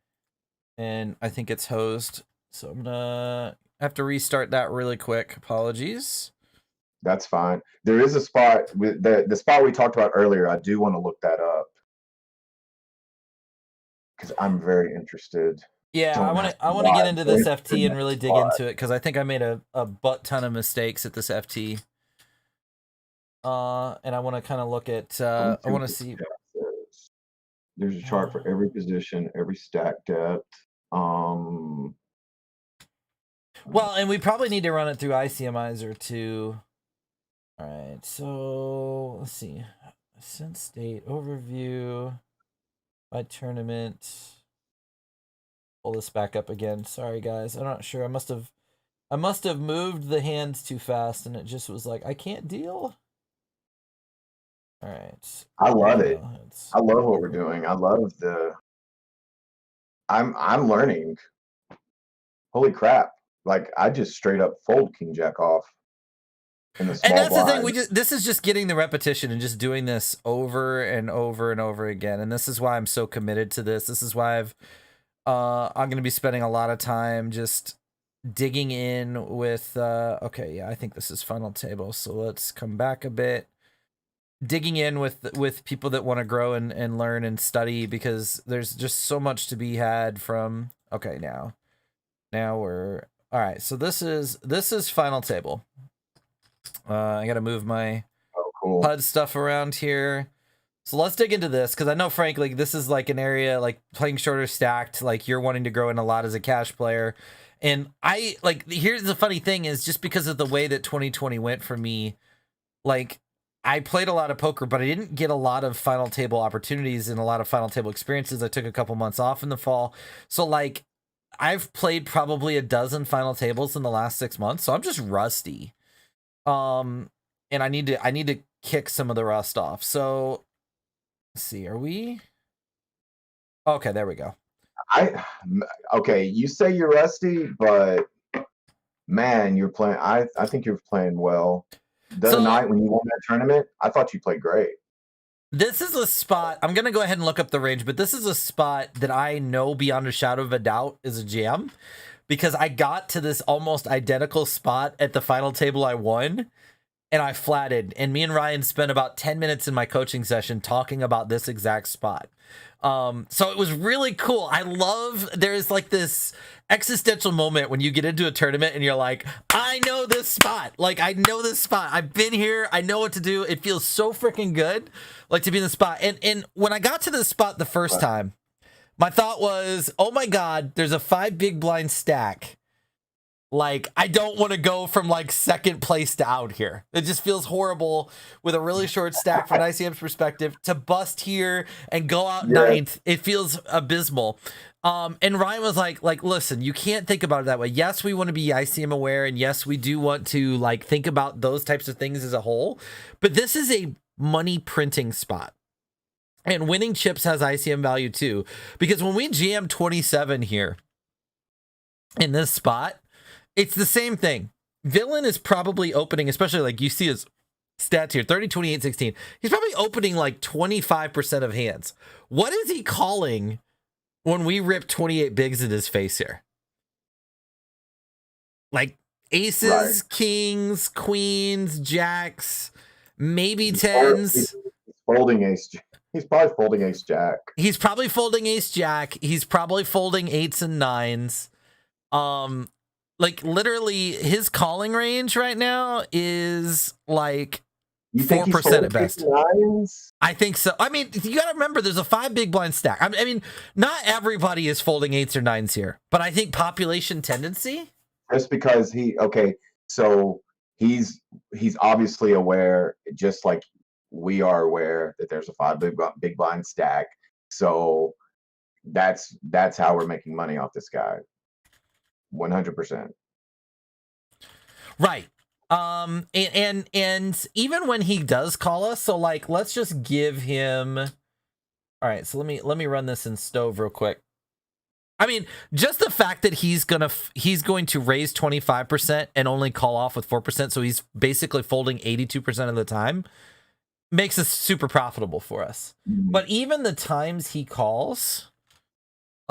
and I think it's hosed. So I'm going to have to restart that really quick. Apologies. That's fine. There is a spot with the spot we talked about earlier. I do want to look that up because I'm very interested. Yeah, Don't ask I me want to why. get I'm into very this interested FT in and that really dig spot. into it because I think I made a butt ton of mistakes at this FT. And I want to kind of look at. Let me I what want to the see. stat says. There's a chart for every position, every stack depth. Um, Well, and we probably need to run it through ICMizer too. All right, so let's see. Since state overview by tournament. Pull this back up again. Sorry guys, I'm not sure. I must have moved the hands too fast, and it just was like I can't deal. All right. I love it. It's... I love what we're doing. I love the. I'm learning. Holy crap! Like I just straight up fold king jack off in the small And that's blind. the thing. This is just getting the repetition and just doing this over and over and over again. And this is why I'm so committed to this. This is why I'm going to be spending a lot of time just digging in with. Okay, yeah, I think this is final table. So let's come back a bit. Digging in with people that want to grow and learn and study, because there's just so much to be had from. Okay, now we're all right. So this is final table. I gotta move my Cool. HUD stuff around here. So let's dig into this, because I know, Frank, like this is like an area like playing shorter stacked, like you're wanting to grow in a lot as a cash player. And I like, here's the funny thing is, just because of the way that 2020 went for me, like I played a lot of poker, but I didn't get a lot of final table opportunities and a lot of final table experiences. I took a couple months off in the fall. So like I've played probably a dozen final tables in the last 6 months. So I'm just rusty. And I need to kick some of the rust off. So let's see, are we? Okay, there we go. Okay, you say you're rusty, but man, you're playing. I think you're playing well. The other night when you won that tournament, I thought you played great. This is a spot. I'm gonna go ahead and look up the range, but this is a spot that I know beyond a shadow of a doubt is a jam, because I got to this almost identical spot at the final table I won, and I flatted. And me and Ryan spent about 10 minutes in my coaching session talking about this exact spot. So it was really cool. I love, there's like this existential moment when you get into a tournament and you're like, I know this spot. Like, I know this spot. I've been here. I know what to do. It feels so freaking good, like, to be in the spot. And when I got to this spot the first time, my thought was, oh my God, there's a 5 big blind stack. Like, I don't want to go from like second place to out here. It just feels horrible with a really short stack from an ICM's perspective to bust here and go out ninth. It feels abysmal. And Ryan was like, listen, you can't think about it that way. Yes, we want to be ICM aware, and yes, we do want to like think about those types of things as a whole. But this is a money printing spot. And winning chips has ICM value too. Because when we jam 27 here in this spot, it's the same thing. Villain is probably opening, especially like you see his stats here, 30, 28, 16. He's probably opening like 25% of hands. What is he calling when we rip 28 bigs in his face here? Like aces, kings, queens, jacks, maybe tens. He's folding ace. He's probably folding ace jack. He's probably folding ace jack. He's probably folding 8s and 9s. Like literally his calling range right now is like 4% at best. I think so. I mean, you got to remember there's a 5 big blind stack. I mean, not everybody is folding 8s or 9s here, but I think population tendency. Just because so he's obviously aware, just like we are aware that there's a 5 big blind stack. So that's how we're making money off this guy. 100%. Right. And even when he does call us, so like let's just give him. All right, so let me run this in Stove real quick. I mean, just the fact that he's going to raise 25% and only call off with 4%, so he's basically folding 82% of the time, makes us super profitable for us. But even the times he calls,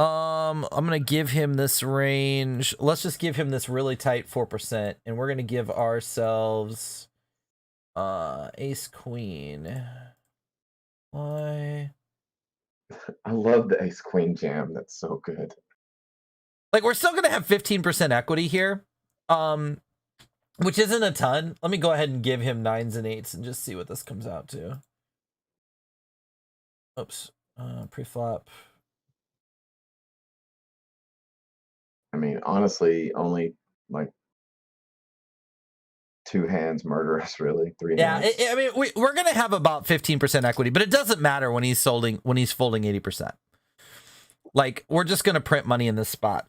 I'm gonna give him this range. Let's just give him this really tight 4%, and we're gonna give ourselves Ace queen. Why? I love the ace queen jam. That's so good. Like, we're still gonna have 15% equity here, which isn't a ton. Let me go ahead and give him 9s and 8s and just see what this comes out to. Oops. Pre-flop. I mean, honestly, only like 2 hands murder us, really. 3 Yeah, hands. I mean, we're gonna have about 15% equity, but it doesn't matter when he's folding 80%. Like, we're just gonna print money in this spot.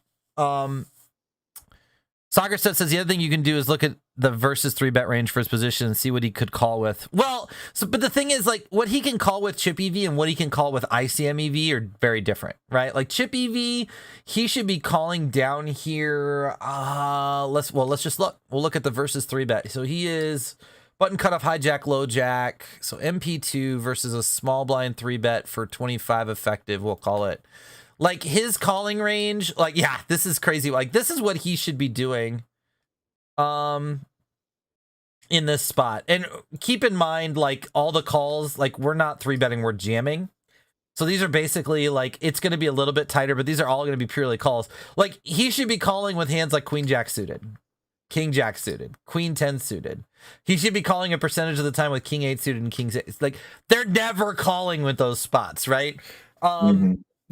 Soccer Set says the other thing you can do is look at the versus 3-bet range for his position and see what he could call with. Well, but the thing is, like, what he can call with chip EV and what he can call with ICM EV are very different, right? Like, chip EV, he should be calling down here. Let's just look. We'll look at the versus 3-bet. So he is button cutoff, hijack, low jack. So MP2 versus a small blind 3-bet for 25 effective, we'll call it. Like, his calling range, like, yeah, this is crazy. Like, this is what he should be doing in this spot. And keep in mind, like, all the calls, like, we're not 3-betting, we're jamming. So these are basically, like, it's going to be a little bit tighter, but these are all going to be purely calls. Like, he should be calling with hands like Queen Jack suited, King Jack suited, Queen 10 suited. He should be calling a percentage of the time with King 8 suited and King 6. Like, they're never calling with those spots, right?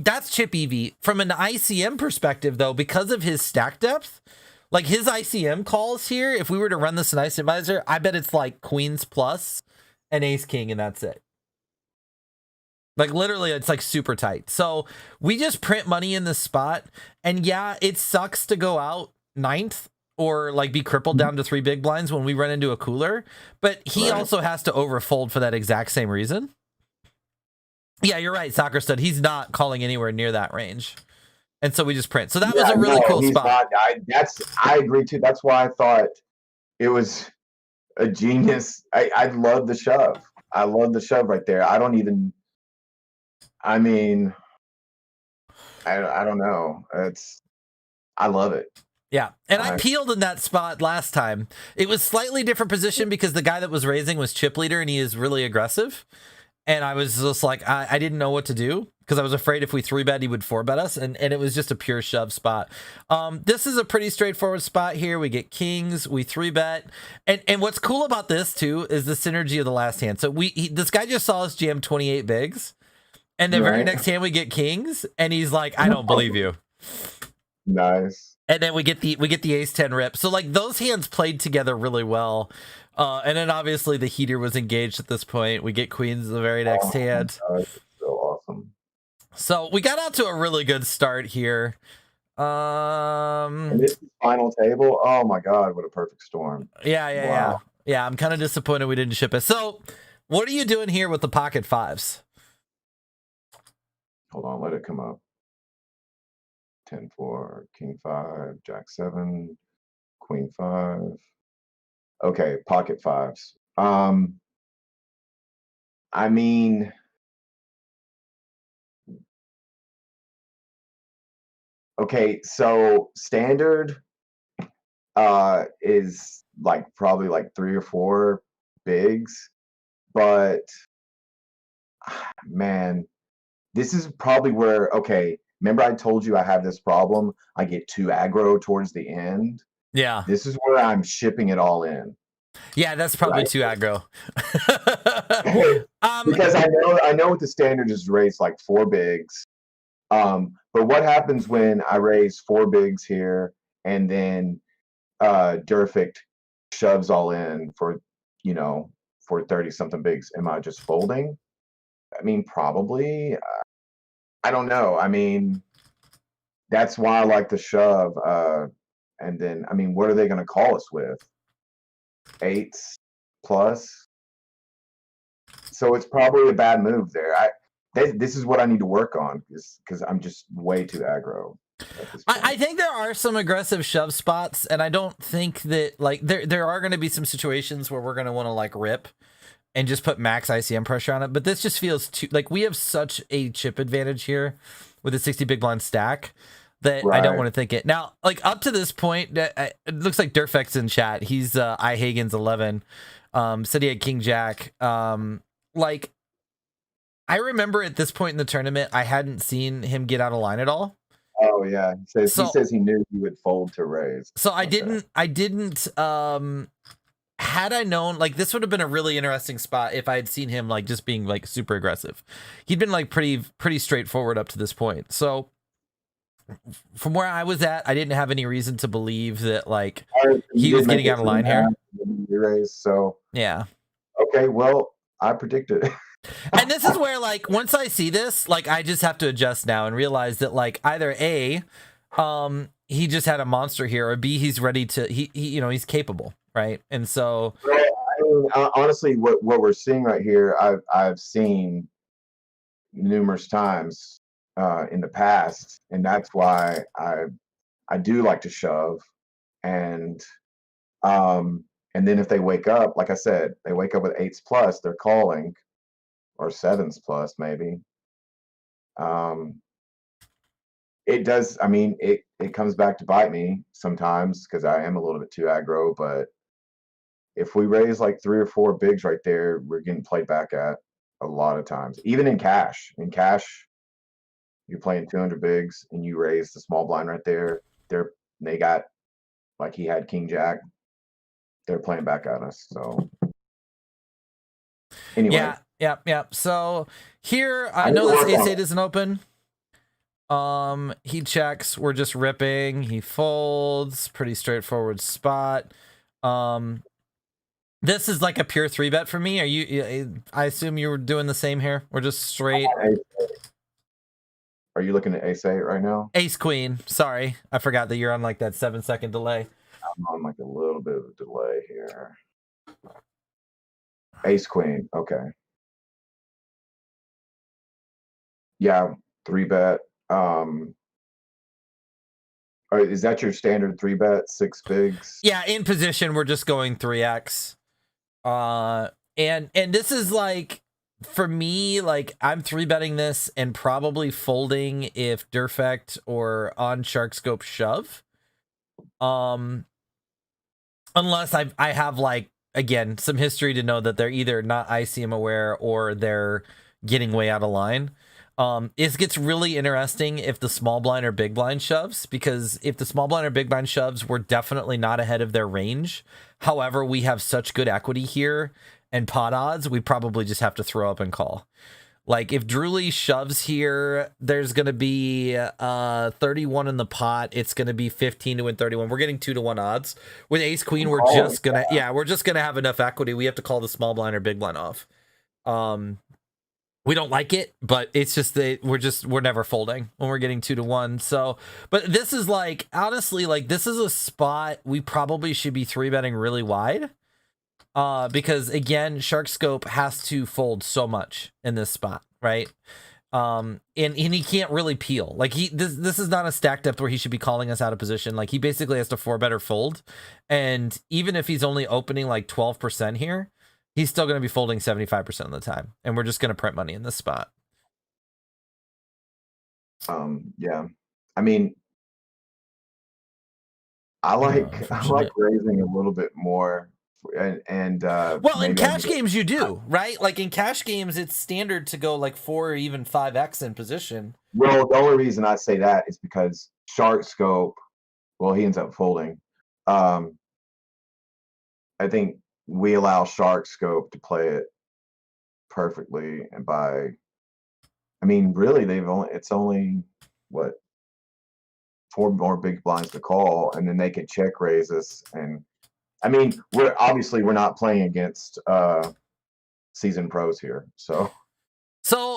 That's chip EV. From an ICM perspective, though, because of his stack depth, like, his ICM calls here, if we were to run this in ICMizer, I bet it's like Queens plus and Ace King, and that's it. Like, literally, it's like super tight. So we just print money in this spot, and yeah, it sucks to go out 9th or like be crippled down to 3 big blinds when we run into a cooler, but he also has to overfold for that exact same reason. Yeah, you're right, Soccer Stud. He's not calling anywhere near that range. And so we just print. So that was a really cool spot. I agree, too. That's why I thought it was a genius. I love the shove. I love the shove right there. I don't know. I love it. Yeah, and I peeled in that spot last time. It was slightly different position because the guy that was raising was chip leader, and he is really aggressive. And I was just like, I didn't know what to do because I was afraid if we 3-bet, he would 4-bet us. And it was just a pure shove spot. This is a pretty straightforward spot here. We get kings, we 3-bet. And what's cool about this, too, is the synergy of the last hand. So this guy just saw us jam 28 bigs. And the very next hand, we get kings. And he's like, I don't believe you. Nice. And then we get the ace 10 rip. So, like, those hands played together really well. And then obviously the heater was engaged at this point. We get queens the very next hand. That's so awesome. So we got out to a really good start here. And this is final table. Oh my God, what a perfect storm. Yeah. I'm kind of disappointed we didn't ship it. So what are you doing here with the pocket 5s? Hold on, let it come up. 10-4, King 5, Jack 7, Queen 5. Okay, pocket 5s. I mean, okay, so standard is like probably like 3 or 4 bigs, but man, this is probably where, okay, remember I told you I have this problem? I get too aggro towards the end. Yeah. This is where I'm shipping it all in. Yeah, that's probably too aggro. Because I know what the standard is raised like 4 bigs. But what happens when I raise 4 bigs here and then Durfict shoves all in for 30 something bigs? Am I just folding? I mean, probably. I don't know. I mean, that's why I like the shove. And then, I mean, what are they going to call us with? 8s plus? So it's probably a bad move there. This is what I need to work on because I'm just way too aggro. I think there are some aggressive shove spots, and I don't think that, like, there are going to be some situations where we're going to want to, like, rip and just put max ICM pressure on it. But this just feels too, like, we have such a chip advantage here with a 60 big blind stack that I don't want to think it. Now, like, up to this point, it looks like Durfect's in chat. He's I Hagen's 11. Said he had King Jack. Like, I remember at this point in the tournament, I hadn't seen him get out of line at all. Oh yeah, he So- says he knew he would fold to raise. So I didn't had I known, like, this would have been a really interesting spot if I had seen him like just being like super aggressive. He'd been like pretty straightforward up to this point. So from where I was at, I didn't have any reason to believe that like he was getting out of line here. Raise, so yeah. Okay, well, I predicted. And this is where, like, once I see this, like, I just have to adjust now and realize that, like, either A, he just had a monster here, or B, he's ready to, he you know, he's capable, right? And so, I mean, honestly, what we're seeing right here, I've seen numerous times in the past, and that's why I do like to shove, and then if they wake up, like I said, they wake up with 8s plus, they're calling. Or 7s plus, maybe. It does. I mean, it comes back to bite me sometimes because I am a little bit too aggro. But if we raise like 3 or 4 bigs right there, we're getting played back at a lot of times. Even in cash. In cash, you're playing 200 bigs and you raise the small blind right there. They got, like, he had King Jack. They're playing back at us. So anyway. Yeah. So here, I know this ace-8 isn't open. He checks. We're just ripping. He folds. Pretty straightforward spot. This is like a pure 3-bet for me. Are you? I assume you were doing the same here. We're just straight. Are you looking at ace-8 right now? Ace-queen. Sorry, I forgot that you're on like that 7-second delay. I'm on like a little bit of a delay here. Ace-queen. Okay. Yeah, 3-bet. Is that your standard 3-bet, 6 bigs? Yeah, in position, we're just going 3x. And this is like, for me, like, I'm 3-betting this and probably folding if Durfect or on Shark Scope shove. Unless I have, like, again, some history to know that they're either not ICM aware or they're getting way out of line. It gets really interesting if the small blind or big blind shoves, because if the small blind or big blind shoves, we're definitely not ahead of their range. However, we have such good equity here and pot odds, we probably just have to throw up and call. Like, if Drewley shoves here, there's going to be 31 in the pot. It's going to be 15 to win 31. We're getting 2-to-1 odds. With ace queen, we're just going to, we're just going to have enough equity. We have to call the small blind or big blind off. We don't like it, but it's just that we're never folding when we're getting 2-to-1. So, but this is like, honestly, like, this is a spot we probably should be 3-betting really wide. Because again, Shark Scope has to fold so much in this spot, right? And he can't really peel. Like, this is not a stack depth where he should be calling us out of position. Like, he basically has to 4-bet or fold. And even if he's only opening like 12% here, he's still going to be folding 75% of the time. And we're just going to print money in this spot. Yeah. I mean, I like raising a little bit more. And well, in cash games you do, right? Like, in cash games, it's standard to go like 4 or even 5x in position. Well, the only reason I say that is because Shark Scope, well, he ends up folding. I think we allow Shark Scope to play it perfectly, and I mean, really, it's only what, 4 more big blinds to call, and then they could check raise us. And I mean, we're not playing against seasoned pros here, so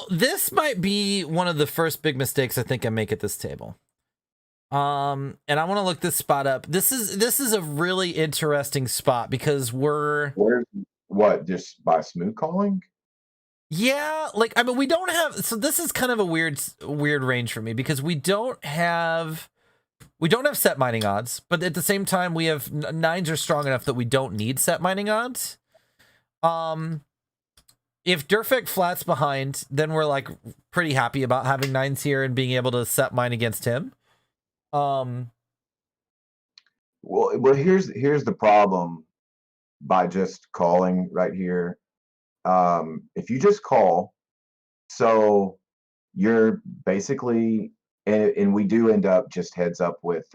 this might be one of the first big mistakes I think I make at this table. And I want to look this spot up. This is a really interesting spot because where's what, just by smooth calling? Yeah, like, I mean, we don't have, so this is kind of a weird range for me because we don't have set mining odds, but at the same time we have 9s are strong enough that we don't need set mining odds. If Durfect flats behind, then we're like pretty happy about having 9s here and being able to set mine against him. Well, here's the problem by just calling right here. If you just call, so you're basically, and we do end up just heads up with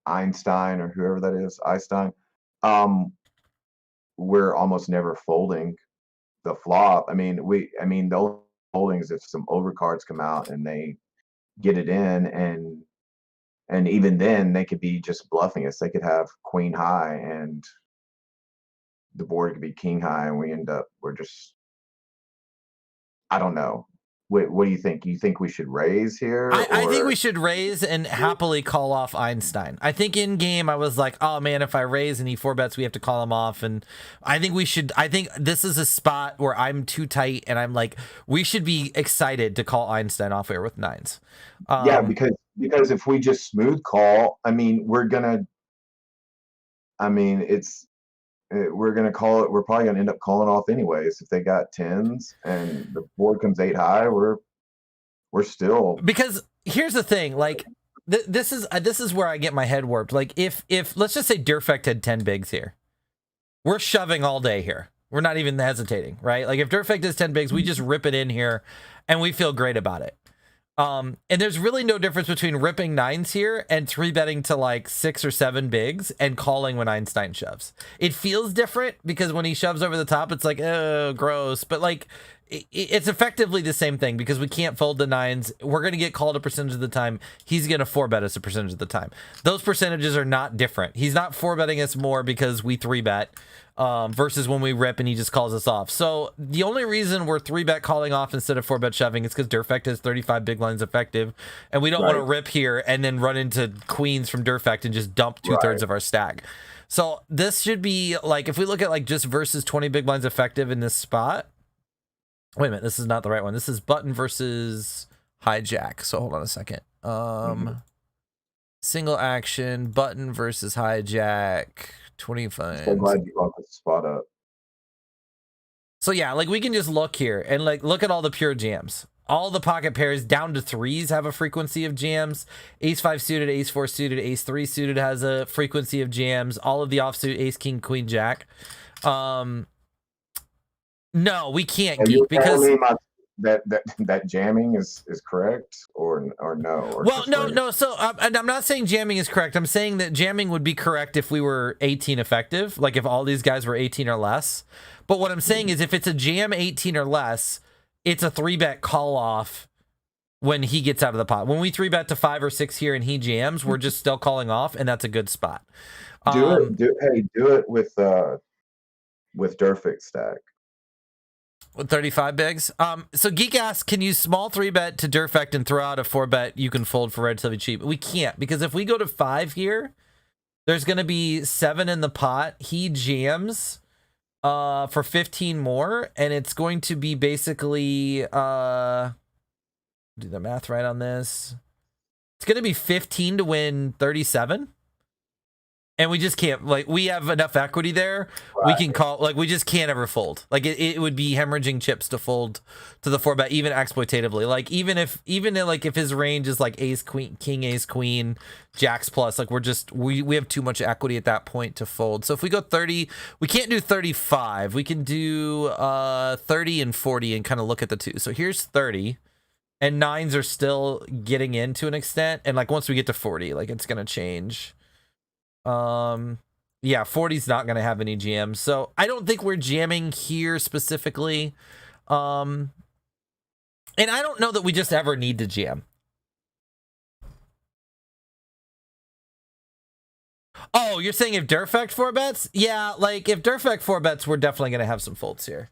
Einstein or whoever that is, Einstein. Um, we're almost never folding the flop. I mean, the only holdings if some overcards come out and they get it in, and even then they could be just bluffing us. They could have queen high and the board could be king high, and we're just, I don't know. What do you think? You think we should raise here? I think or we should raise and happily call off Einstein. I think in game I was like, oh man, if I raise and he 4-bets, we have to call him off. And I think we should. I think this is a spot where I'm too tight, and I'm like, we should be excited to call Einstein off here with nines. Yeah, because if we just smooth call, I mean, we're gonna call it. We're probably gonna end up calling off anyways. If they got tens and the board comes 8 high, we're still, because here's the thing, like this is where I get my head warped. Like if let's just say Durfect had 10 bigs here, we're shoving all day here. We're not even hesitating, right? Like if Durfect has 10 bigs, we just rip it in here, and we feel great about it. And there's really no difference between ripping nines here and 3-betting to like 6 or 7 bigs and calling when Einstein shoves. It feels different because when he shoves over the top, it's like, oh, gross. But like, it's effectively the same thing because we can't fold the nines. We're going to get called a percentage of the time. He's going to 4-bet us a percentage of the time. Those percentages are not different. He's not 4-betting us more because we 3-bet. Versus when we rip and he just calls us off. So the only reason we're 3-bet calling off instead of 4-bet shoving is because Durfect has 35 big blinds effective, and we don't want to rip here and then run into queens from Durfect and just dump 2/3 of our stack. So this should be like, if we look at like just versus 20 big blinds effective in this spot. Wait a minute, this is not the right one. This is button versus hijack. So hold on a second. Single action, button versus hijack. 25. so glad you brought this spot up. So yeah, like we can just look here and like look at all the pure jams. All the pocket pairs down to 3s have a frequency of jams. Ace 5 suited, Ace 4 suited, Ace 3 suited has a frequency of jams. All of the offsuit, Ace King Queen Jack. No, we can't geek because that jamming is correct or no? Or well, no. So and I'm not saying jamming is correct. I'm saying that jamming would be correct if we were 18 effective, like if all these guys were 18 or less. But what I'm saying is if it's a jam 18 or less, it's a 3-bet call off when he gets out of the pot. When we 3-bet to 5 or 6 here and he jams, we're just still calling off, and that's a good spot. Do it with Durfect stack. With 35 bigs. So Geek asks, can you small 3-bet to Durfect and throw out a 4-bet you can fold for relatively cheap? We can't, because if we go to 5 here, there's going to be 7 in the pot. He jams for 15 more, and it's going to be basically do the math right on this. It's going to be 15 to win 37. And we just can't, like, we have enough equity there. Right. We can call, like, we just can't ever fold. Like, it would be hemorrhaging chips to fold to the 4-bet, even exploitatively. Like, even if his range is like ace, queen, king, ace, queen, jacks plus, like, we have too much equity at that point to fold. So if we go 30, we can't do 35. We can do 30 and 40 and kind of look at the two. So here's 30. And nines are still getting in to an extent. And, like, once we get to 40, like, it's going to change. Yeah, 40's not going to have any jams. So I don't think we're jamming here specifically. And I don't know that we just ever need to jam. Oh, you're saying if Durfect 4-bets? Yeah, like if Durfect 4-bets, we're definitely going to have some folds here.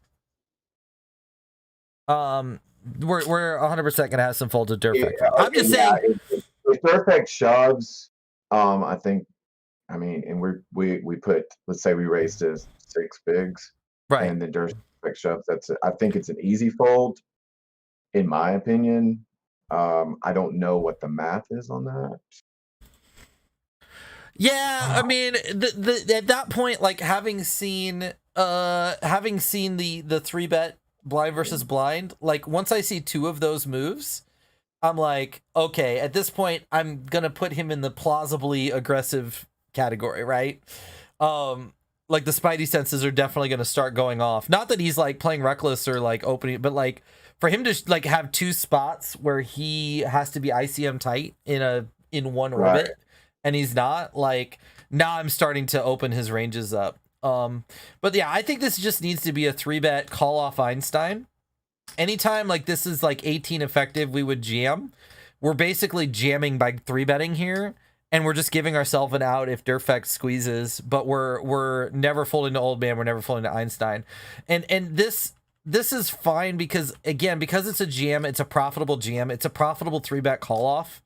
We're 100% going to have some folds with Durfect. Yeah, okay, I'm just saying. If Durfect shoves, I think, I mean, and we put, let's say we raised to 6 bigs, right? And then Durfect shoves. I think it's an easy fold, in my opinion. I don't know what the math is on that. Yeah, I mean, at that point, like having seen the 3-bet blind versus blind, like once I see 2 of those moves, I'm like, okay, at this point, I'm gonna put him in the plausibly aggressive category, right? like the spidey senses are definitely going to start going off. Not that he's like playing reckless or like opening, but like for him to like have two spots where he has to be ICM tight in one orbit, and he's not, like, now I'm starting to open his ranges up. But yeah, I think this just needs to be a 3-bet call off Einstein. Anytime like this is like 18 effective, we would jam. We're basically jamming by 3-betting here. And we're just giving ourselves an out if Durfex squeezes, but we're never folding to Old Man, we're never folding to Einstein. And this is fine because, again, because it's a jam, it's a profitable jam, it's a profitable 3-bet call off.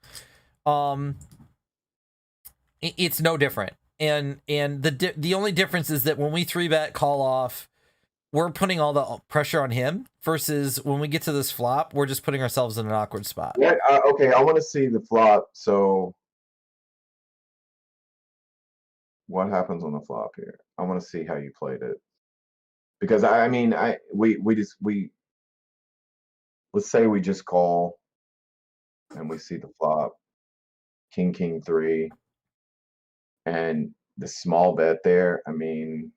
It's no different. And the only difference is that when we 3-bet call off, we're putting all the pressure on him versus when we get to this flop, we're just putting ourselves in an awkward spot. Yeah, okay, I want to see the flop. So what happens on the flop here? I want to see how you played it, because I mean, let's say we just call and we see the flop, king 3, and the small bet there. I mean,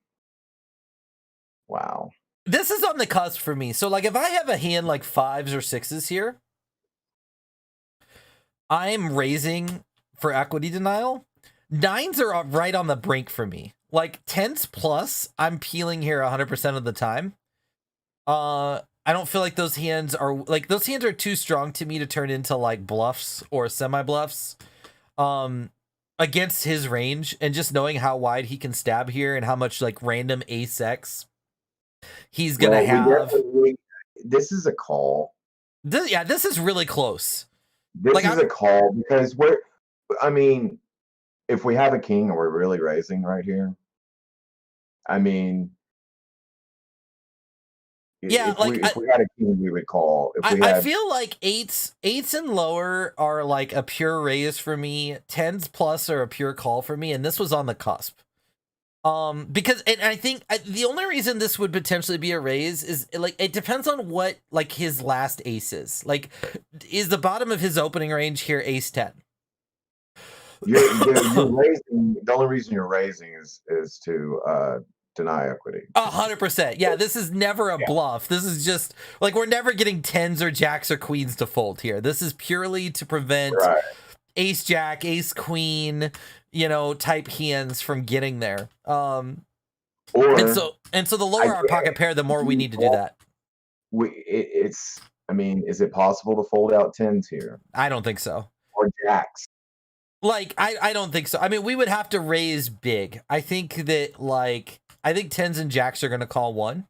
wow. This is on the cusp for me. So like if I have a hand like 5s or 6s here, I'm raising for equity denial. 9s are right on the brink for me. Like 10s plus, I'm peeling here 100% of the time. I don't feel like those hands are too strong to me to turn into like bluffs or semi bluffs against his range, and just knowing how wide he can stab here and how much like random ace X he's gonna have. This is a call. This is really close. This is a call because I mean, if we have a king and we're really raising right here, I mean, yeah, if we had a king, we would call. I feel like eights and lower are like a pure raise for me. 10s plus are a pure call for me, and this was on the cusp. Because, and I think the only reason this would potentially be a raise is like it depends on what like his last ace is. Like, is the bottom of his opening range here ace 10? You're raising. The only reason you're raising is to deny equity. 100%. Yeah, this is never a bluff. This is just like we're never getting 10s or jacks or queens to fold here. This is purely to prevent ace jack, ace queen, type hands from getting there. And so the lower our pocket pair, the more we need to do that. I mean, is it possible to fold out 10s here? I don't think so. Or jacks? Like, I don't think so. I mean, we would have to raise big. I think 10s and jacks are going to call 1.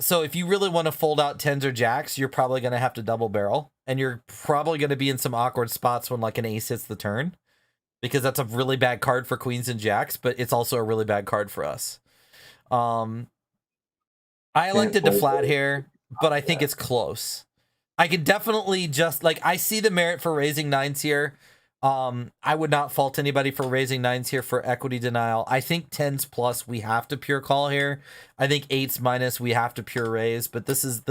So if you really want to fold out 10s or jacks, you're probably going to have to double barrel, and you're probably going to be in some awkward spots when like an ace hits the turn, because that's a really bad card for queens and jacks, but it's also a really bad card for us. I elected to flat here, but I think it's close. I could definitely just like, I see the merit for raising 9s here. I would not fault anybody for raising 9s here for equity denial. I think 10s plus we have to pure call here. I think 8s minus we have to pure raise, but this is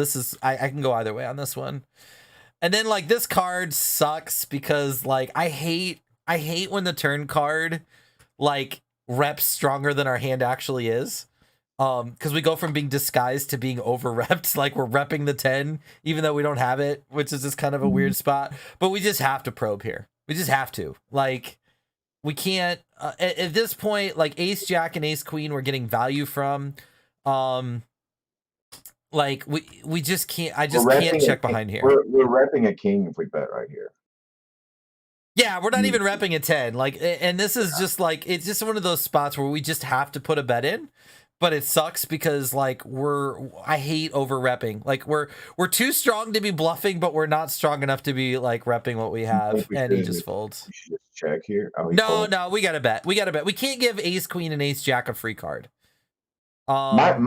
I can go either way on this one. And then like this card sucks because like I hate when the turn card like reps stronger than our hand actually is. Because we go from being disguised to being over repped, like we're repping the 10 even though we don't have it, which is just kind of a weird spot. But we just have to probe here. We just have to. Like, we can't at this point. Like ace jack and ace queen, we're getting value from. Like we just can't. I just can't check behind here. We're repping a king if we bet right here. Yeah, we're not even repping a 10. Like, and this is just like, it's just one of those spots where we just have to put a bet in. But it sucks because like I hate over repping. Like we're too strong to be bluffing, but we're not strong enough to be like repping what we have. And he just folds. We should just check here. No, we gotta bet. We can't give ace queen and ace jack a free card. My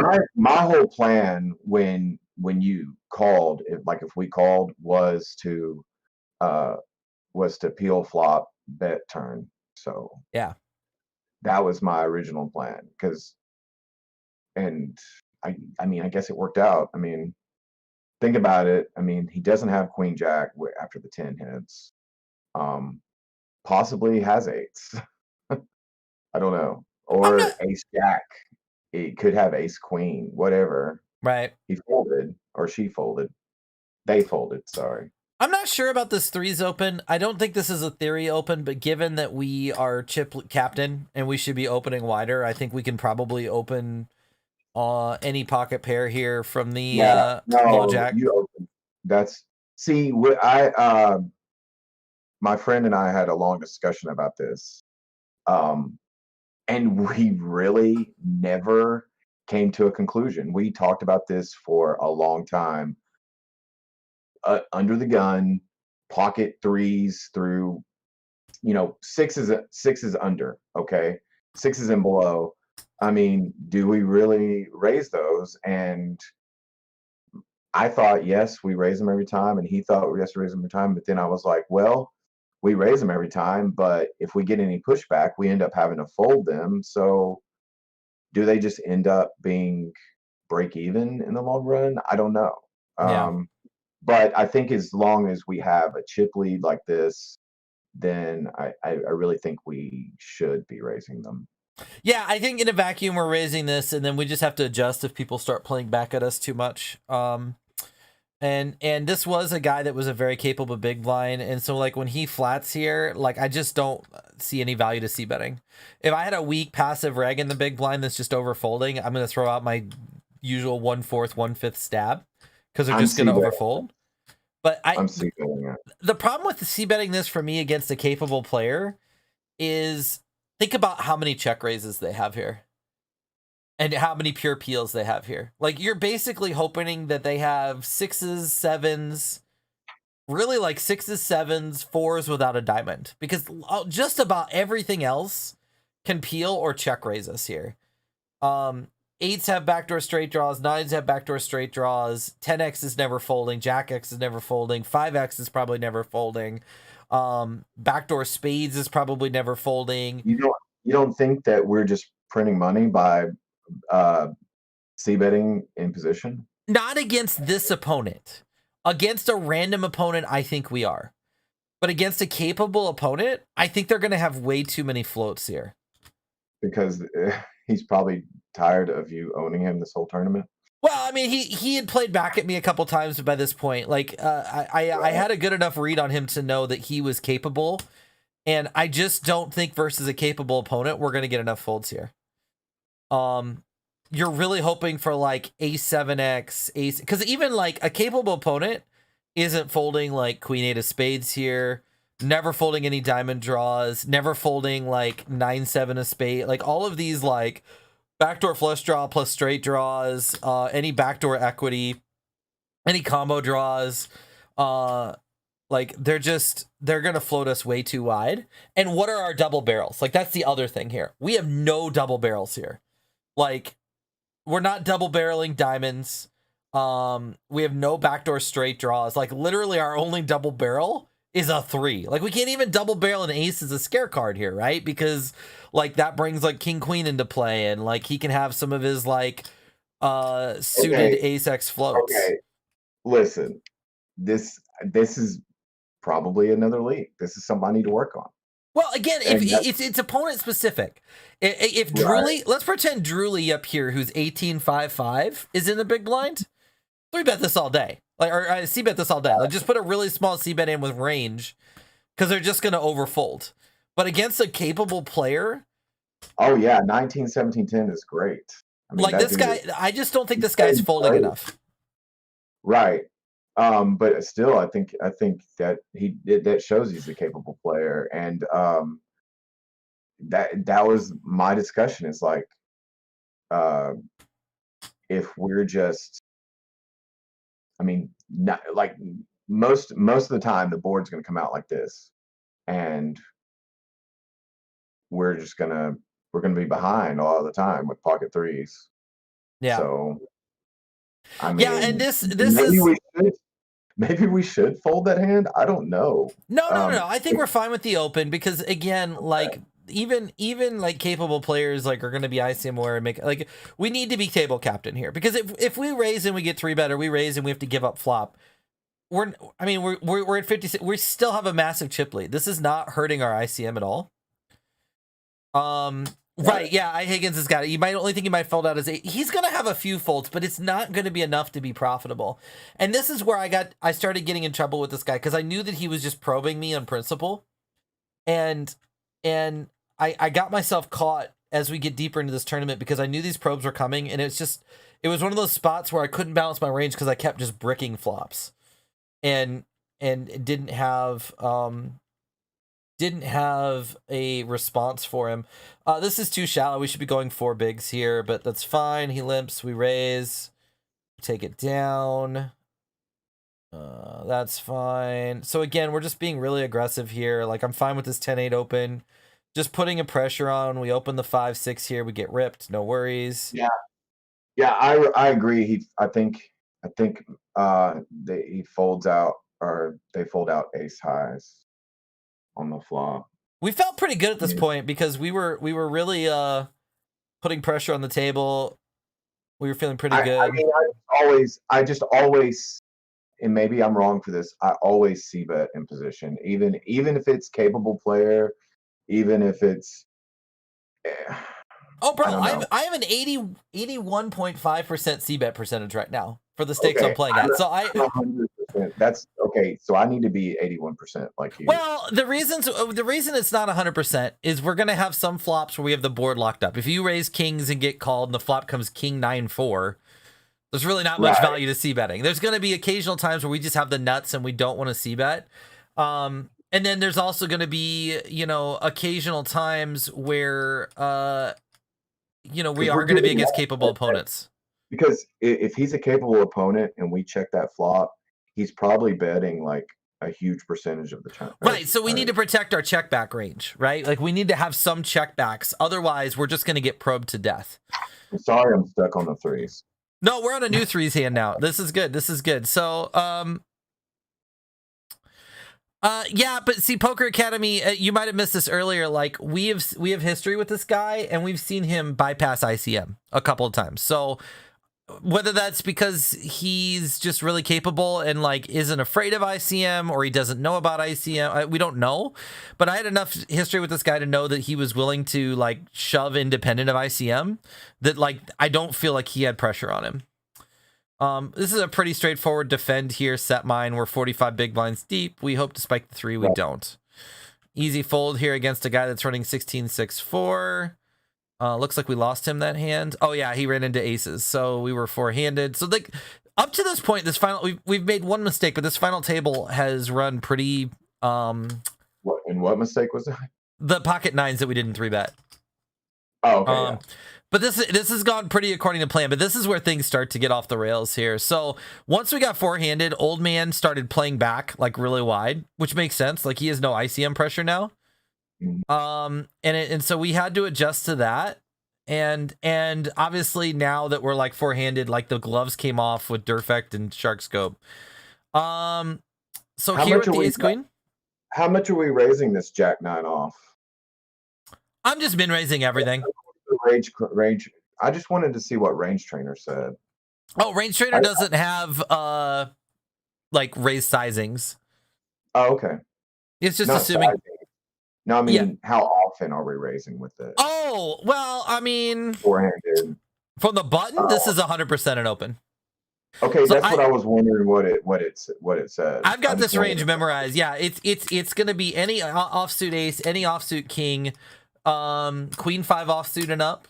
whole plan when you called, if we called, was to peel flop bet turn. So yeah, that was my original plan. And I mean, I guess it worked out. I mean, think about it. I mean, he doesn't have queen jack after the 10 hits. Possibly has 8s. I don't know. I'm not or ace jack. It could have ace queen, whatever. right. He folded or she folded. They folded, sorry. I'm not sure about this threes open. I don't think this is a theory open, but given that we are chip captain and we should be opening wider, I think we can probably open any pocket pair here from the Yeah, low no, jack. you open. That's see what my friend and I had a long discussion about this. And we really never came to a conclusion. We talked about this for a long time. Under the gun, pocket threes through, six is under, okay? Sixes and below. I mean, do we really raise those? And I thought, yes, we raise them every time. And he thought, yes, we raise them every time. But then I was like, well, we raise them every time. But if we get any pushback, we end up having to fold them. So do they just end up being break even in the long run? I don't know. Yeah. But I think as long as we have a chip lead like this, then I really think we should be raising them. Yeah, I think in a vacuum we're raising this, and then we just have to adjust if people start playing back at us too much. And this was a guy that was a very capable big blind, and so like when he flats here, like I just don't see any value to c betting. If I had a weak passive reg in the big blind that's just over folding, I'm gonna throw out my usual 1/4, 1/5 stab because they're just gonna overfold. But I'm c-betting it. The problem with the c betting this for me against a capable player is think about how many check raises they have here. And how many pure peels they have here. Like, you're basically hoping that they have sixes, sevens, really like sixes, sevens, fours without a diamond. Because just about everything else can peel or check raise us here. Eights have backdoor straight draws, nines have backdoor straight draws, 10x is never folding, jack x is never folding, 5x is probably never folding, backdoor spades is probably never folding. You don't think that we're just printing money by c-betting in position? Not against this opponent. Against a random opponent, I think we are. But against a capable opponent, I think they're going to have way too many floats here. Because he's probably tired of you owning him this whole tournament. Well, I mean, he had played back at me a couple times by this point. Like, I had a good enough read on him to know that he was capable. And I just don't think versus a capable opponent, we're going to get enough folds here. You're really hoping for like a7x, ace, because even like a capable opponent isn't folding like queen eight of spades here, never folding any diamond draws, never folding like 9-7 of spade, like all of these like backdoor flush draw plus straight draws, any backdoor equity, any combo draws, like they're gonna float us way too wide. And what are our double barrels? Like that's the other thing here. We have no double barrels here. Like, we're not double barreling diamonds. We have no backdoor straight draws. Like, literally, our only double barrel is a 3. Like, we can't even double barrel an ace as a scare card here, right? Because, like, that brings, like, king, queen into play. And, like, he can have some of his, like, suited ace-x floats. Okay, listen. This is probably another league. This is something I need to work on. Well, again, if it's opponent specific. If Drooly, let's pretend Drooly up here, who's 18-5-5, is in the big blind. 3-bet this all day, like or c-bet this all day. Like just put a really small c-bet in with range, because they're just going to overfold. But against a capable player, oh yeah, 19-17-10 is great. I mean, like this guy, I just don't think this guy's folding enough. Right. But still, I think that that shows he's a capable player, and that was my discussion. It's like, if we're just, I mean, not like most of the time, the board's going to come out like this, and we're gonna be behind all the time with pocket threes. Yeah. So, I mean, yeah, and this maybe we should fold that hand. I don't know. No. I think we're fine with the open because again, like even like capable players like are going to be ICM aware and make like we need to be table captain here because if we raise and we get 3-bet or we raise and we have to give up flop, we're at 56. We still have a massive chip lead. This is not hurting our ICM at all. Right, yeah, Higgins has got it. You might only think he might fold out as 8. He's going to have a few folds, but it's not going to be enough to be profitable. And this is where I started getting in trouble with this guy because I knew that he was just probing me on principle. And I got myself caught as we get deeper into this tournament because I knew these probes were coming, and it was one of those spots where I couldn't balance my range because I kept just bricking flops. And didn't have a response for him. This is too shallow. We should be going 4 bigs here, but that's fine. He limps. We raise. Take it down. That's fine. So again, we're just being really aggressive here. Like, I'm fine with this 10-8 open. Just putting a pressure on. We open the 5-6 here. We get ripped. No worries. Yeah, I agree. I think he folds out, or they fold out ace highs on the flop. We felt pretty good at this point because we were really putting pressure on the table. We were feeling pretty good. I mean, I just always, and maybe I'm wrong for this, I always see bet in position, even if it's capable player, even if it's. Oh, bro, I have an 81.5% c-bet percentage right now for the stakes I'm playing at. So 100%. That's okay. So I need to be 81% like you. Well, the reason it's not 100% is we're gonna have some flops where we have the board locked up. If you raise kings and get called, and the flop comes king 9-4, there's really not much value to c-betting. There's gonna be occasional times where we just have the nuts and we don't want to c-bet. And then there's also gonna be occasional times where we are going to be against capable opponents. Because if he's a capable opponent and we check that flop, he's probably betting like a huge percentage of the time. Right, so we need to protect our check back range, right? Like, we need to have some check backs. Otherwise, we're just going to get probed to death. I'm sorry I'm stuck on the 3s. No, we're on a new 3s hand now. This is good. So, yeah, but see, Poker Academy, you might have missed this earlier. Like, we have history with this guy, and we've seen him bypass ICM a couple of times. So whether that's because he's just really capable and like isn't afraid of ICM, or he doesn't know about ICM, we don't know. But I had enough history with this guy to know that he was willing to like shove independent of ICM. That like I don't feel like he had pressure on him. This is a pretty straightforward defend here. Set mine. We're 45 big blinds deep. We hope to spike the 3. We don't. Easy fold here against a guy that's running 16-6-4. Looks like we lost him that hand. Oh yeah, he ran into aces, so we were 4-handed. So like up to this point, this final we've made one mistake, but this final table has run pretty. What mistake was that? The pocket 9s that we didn't 3-bet. Oh, okay. Yeah. But this has gone pretty according to plan, but this is where things start to get off the rails here. So once we got 4-handed, old man started playing back like really wide, which makes sense. Like, he has no ICM pressure now. And so we had to adjust to that. And obviously now that we're like 4-handed, like the gloves came off with Durfect and Shark Scope. So here with the ace queen. How much are we raising this Jack 9 off? I'm just min raising everything. Range. I just wanted to see what Range Trainer said. Oh, Range Trainer doesn't have like raised sizings. Oh, okay. It's just assuming. Sizing. No, I mean, how often are we raising with it? Oh, well, I mean, 4-handed. From the button, this is 100% an open. Okay, so that's what I was wondering. What it says. I've got this range memorized. Yeah, it's gonna be any offsuit ace, any offsuit king, queen 5 offsuit and up,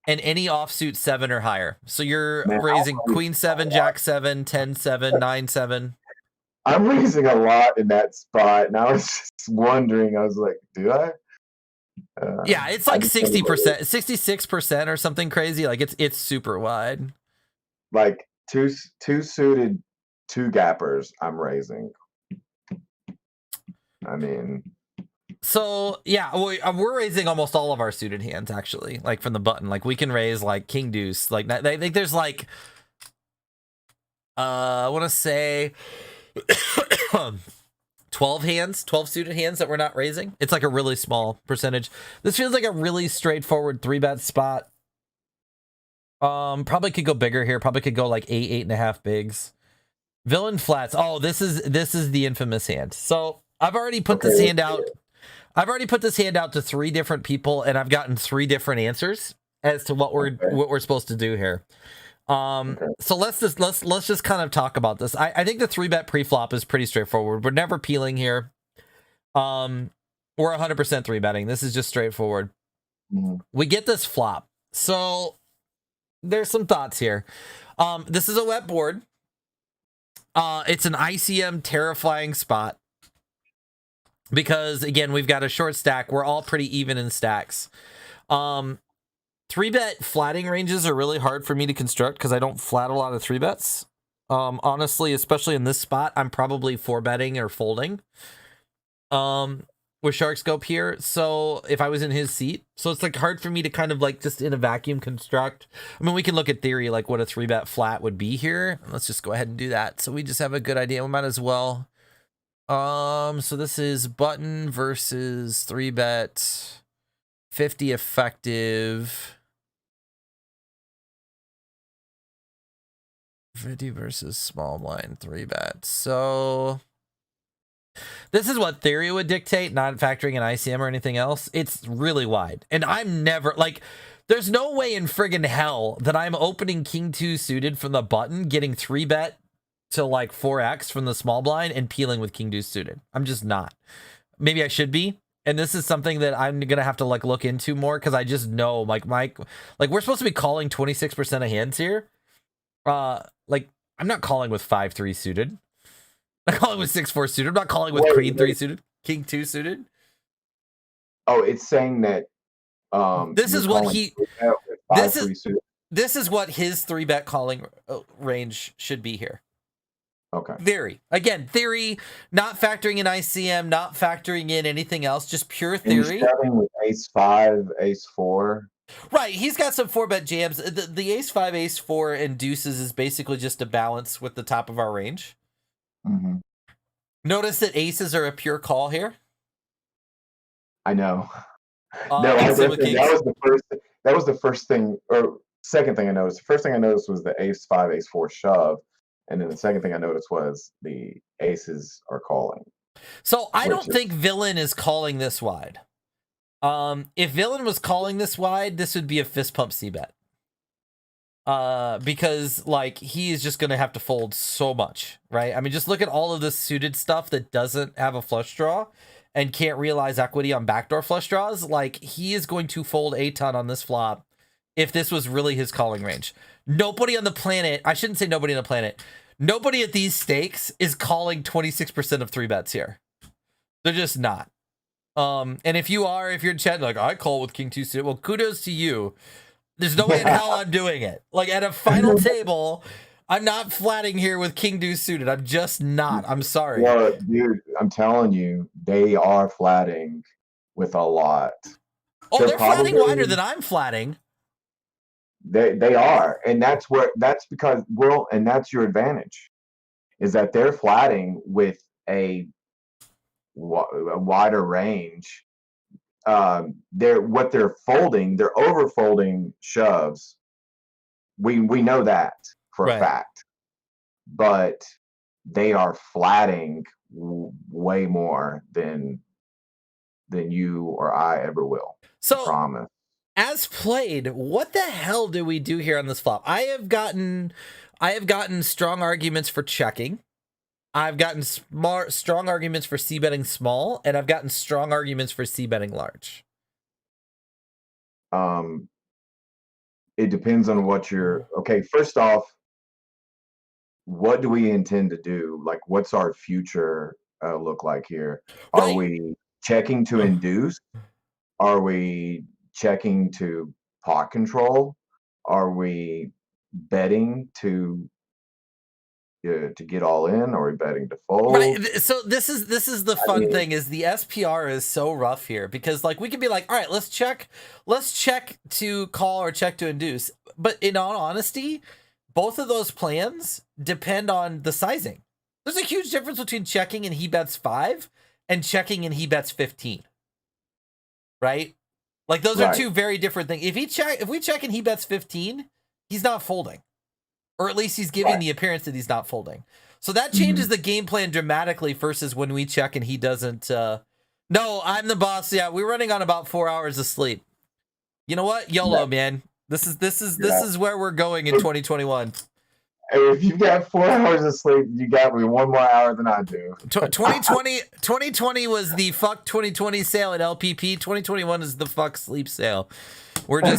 and any offsuit 7 or higher. So you're raising queen 7, jack 7, 10 7, 9 7. I'm raising a lot in that spot, and I was just wondering. I was like, do I? Yeah, it's like 60%, 66% or something crazy. Like it's super wide. Like two suited, 2 gappers. I'm raising. I mean. So yeah, we're raising almost all of our suited hands actually. Like from the button, like we can raise like king deuce. Like I think there's like, I want to say. 12 suited hands that we're not raising. It's like a really small percentage. This feels like a really straightforward 3-bet spot. Probably could go bigger here. Probably could go like 8.5 bigs. Villain flats. Oh, this is the infamous hand. So I've already put this hand out. I've already put this hand out to 3 different people, and I've gotten 3 different answers as to what we're supposed to do here. So let's just kind of talk about this. I think the 3-bet pre-flop is pretty straightforward. We're never peeling here. We're 100% 3-betting. This is just straightforward. We get this flop. So there's some thoughts here. This is a wet board. It's an ICM terrifying spot because, again, we've got a short stack. We're all pretty even in stacks. 3-bet flatting ranges are really hard for me to construct because I don't flat a lot of 3-bets. Honestly, especially in this spot, I'm probably 4-betting or folding with Shark Scope here. So if I was in his seat, so it's like hard for me to kind of like just in a vacuum construct. I mean, we can look at theory, like what a 3-bet flat would be here. Let's just go ahead and do that. So we just have a good idea. We might as well. So this is button versus 3-bet 50 effective. 50 versus small blind 3-bet. So this is what theory would dictate, not factoring an ICM or anything else. It's really wide. And I'm never, like, there's no way in friggin' hell that I'm opening King 2 suited from the button, getting 3-bet to like 4x from the small blind and peeling with King 2 suited. I'm just not. Maybe I should be. And this is something that I'm going to have to like look into more because I just know like we're supposed to be calling 26% of hands here. Like I'm not calling with 5-3 suited. I'm not calling with 6-4 suited. I'm not calling with Queen 3 suited. King 2 suited. Oh, it's saying that this is what this is what his 3-bet calling range should be here. Okay. Theory. Again, theory, not factoring in ICM, not factoring in anything else, just pure theory. Starting with ace-5, ace-4. Right, he's got some 4-bet jams. The ace-5, ace-4, and deuces is basically just a balance with the top of our range. Mm-hmm. Notice that aces are a pure call here. I know. No, that was the first thing, or second thing I noticed. The first thing I noticed was the ace-5, ace-4 shove. And then the second thing I noticed was the aces are calling. So I don't think Villain is calling this wide. If Villain was calling this wide, this would be a fist pump c-bet. Because like he is just going to have to fold so much, right? I mean, just look at all of this suited stuff that doesn't have a flush draw and can't realize equity on backdoor flush draws. Like he is going to fold a ton on this flop if this was really his calling range. Nobody on the planet, I shouldn't say nobody on the planet, nobody at these stakes is calling 26% of 3-bets here. They're just not. And if you're in chat, like, I call with King 2 suited, well, kudos to you. There's no way in hell I'm doing it. Like, at a final table, I'm not flatting here with King 2 suited. I'm just not. I'm sorry. Well, dude, I'm telling you, they are flatting with a lot. Oh, they're flatting wider than I'm flatting. They are, and that's because and that's your advantage, is that they're flatting with a wider range. They're folding, they're over folding shoves. We know that for a fact, but they are flatting way more than you or I ever will. So, I promise. As played, what the hell do we do here on this flop? I have gotten strong arguments for checking. I've gotten strong arguments for c-betting small, and I've gotten strong arguments for c-betting large. It depends on what you're... Okay, first off, what do we intend to do? Like, what's our future look like here? Are we checking to induce? Are we checking to pot control? Are we betting to get all in, or are we betting to fold? Right. So this is the fun thing, is the SPR is so rough here, because like we could be like, all right, let's check to call or check to induce. But in all honesty, both of those plans depend on the sizing. There's a huge difference between checking and he bets 5 and checking and he bets 15. Right? Like those are two very different things. If we check and he bets 15, he's not folding. Or at least he's giving the appearance that he's not folding. So that changes the game plan dramatically versus when we check and he doesn't No, I'm the boss. Yeah, we're running on about 4 hours of sleep. You know what? YOLO, Yeah. man. This is where we're going in 2021. If you got 4 hours of sleep, you got me 1 more hour than I do. 2020 was the fuck 2020 sale at LPP. 2021 is the fuck sleep sale. We're gonna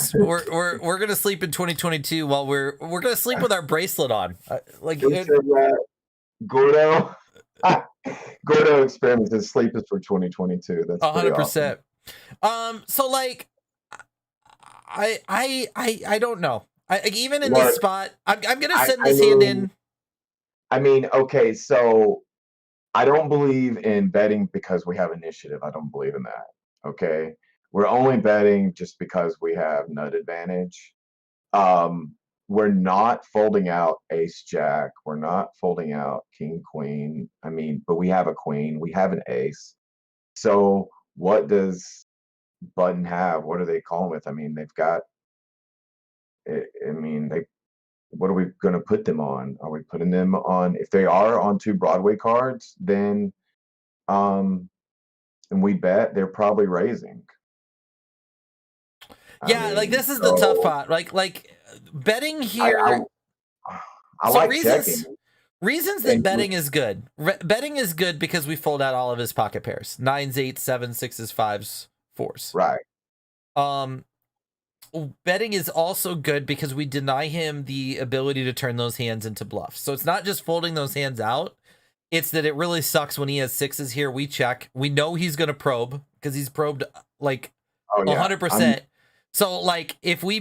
sleep in 2022 while we're gonna sleep with our bracelet on. Gordo. Gordo experiments. His sleep is for 2022. That's 100%. So like, I don't know. Even in this spot, I'm gonna send this hand in. I mean, okay, so I don't believe in betting because we have initiative. I don't believe in that. Okay, we're only betting just because we have nut advantage. We're not folding out ace jack. We're not folding out king queen. I mean, but we have a queen. We have an ace. So what does Button have? What are they calling with? I mean, they've got. I mean, they. What are we going to put them on? Are we putting them on? If they are on 2 Broadway cards, then, and we bet they're probably raising. Yeah, like this is the tough part. Like betting here. I so like reasons, checking. Reasons that betting is good. Betting is good because we fold out all of his pocket pairs: 9s, 8s, 7s, 6s, 5s, 4s. Right. Betting is also good because we deny him the ability to turn those hands into bluffs. So it's not just folding those hands out. It's that it really sucks when he has 6s here. We check. We know he's going to probe because he's probed like 100%. So like if we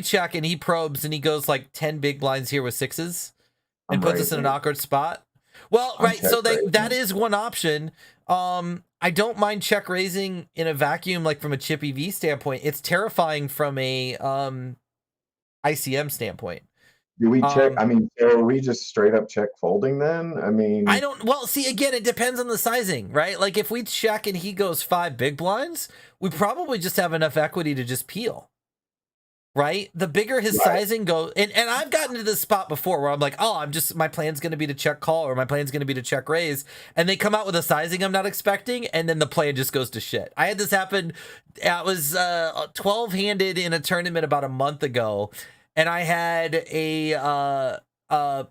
check and he probes and he goes like 10 big blinds here with 6s and puts us in an awkward spot. Well, right. So that is one option. I don't mind check raising in a vacuum, like from a chip EV standpoint. It's terrifying from a ICM standpoint. Do we check? I mean, are we just straight up check folding then? I mean, I don't. Well, see, again, it depends on the sizing, right? Like if we check and he goes 5 big blinds, we probably just have enough equity to just peel. Right? The bigger his sizing goes, and I've gotten to this spot before where I'm like, oh, my plan's going to be to check call or my plan's going to be to check raise. And they come out with a sizing I'm not expecting. And then the plan just goes to shit. I had this happen. I was 12-handed in a tournament about a month ago. And I had a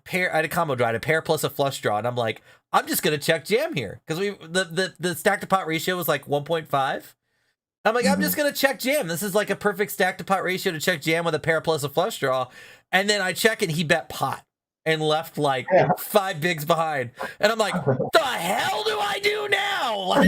pair, I had a combo draw, I had a pair plus a flush draw. And I'm like, I'm just going to check jam here. Because the stack to pot ratio was like 1.5. I'm like, I'm just going to check jam. This is like a perfect stack to pot ratio to check jam with a pair plus a flush draw. And then I check and he bet pot and left like 5 bigs behind. And I'm like, the hell do I do now?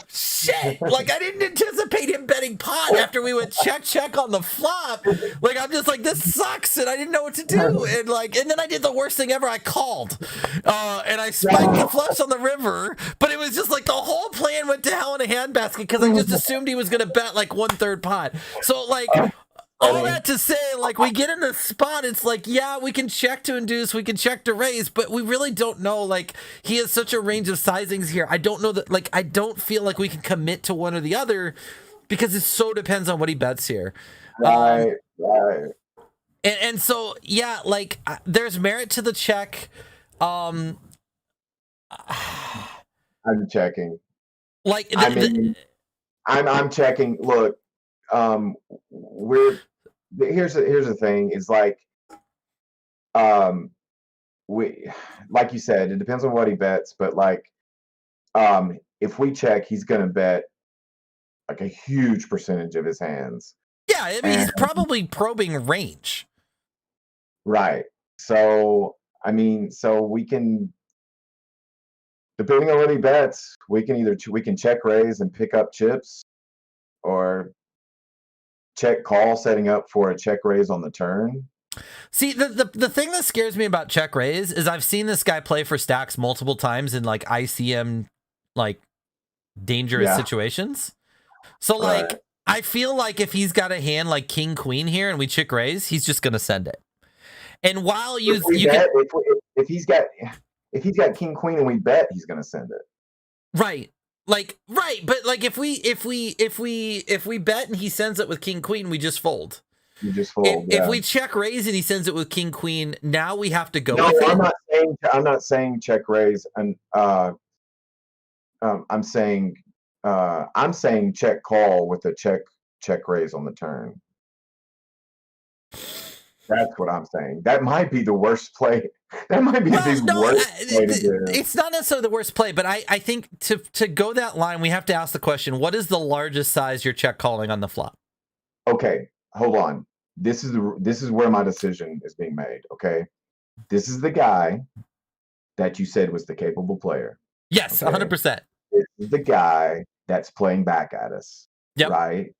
Shit. Like I didn't anticipate him betting pot after we went check on the flop. Like I'm just like, this sucks. And I didn't know what to do. And then I did the worst thing ever. I called and I spiked the flush on the river, but it was just like the whole plan went to hell in a handbasket because I just assumed he was going to bet like 1/3 pot. So like, all that to say, like, we get in the spot, it's like, yeah, we can check to induce, we can check to raise, but we really don't know, like, he has such a range of sizings here. I don't know that, like, I don't feel like we can commit to one or the other because it so depends on what he bets here. Right. And so, yeah, like, there's merit to the check. I'm checking. Like, I'm checking. Look, here's the thing is like we like you said, it depends on what he bets, but like if we check, he's gonna bet like a huge percentage of his hands. Yeah, I mean, he's probably probing range. Right. So I mean, so we can, depending on what he bets, we can check raise and pick up chips, or check call, setting up for a check raise on the turn. See, the thing that scares me about check raise is I've seen this guy play for stacks multiple times in like ICM, like dangerous situations. So like, I feel like if he's got a hand like king queen here and we check raise, he's just gonna send it. And while if he's got king queen and we bet, he's gonna send it. Right. But like if we bet and he sends it with king queen, we just fold. You just fold. If we check raise and he sends it with king queen, now we have to go. No, I'm not saying check raise, and I'm saying check call with a check raise on the turn. That's what I'm saying. That might be the worst play. That might be Well, the no, worst play to do. it's not necessarily the worst play, but I think to go that line, we have to ask the question: what is the largest size you're check calling on the flop? Okay, hold on. This is where my decision is being made. Okay, this is the guy that you said was the capable player. Yes, Okay? 100%. This is the guy that's playing back at us. Yep. Right.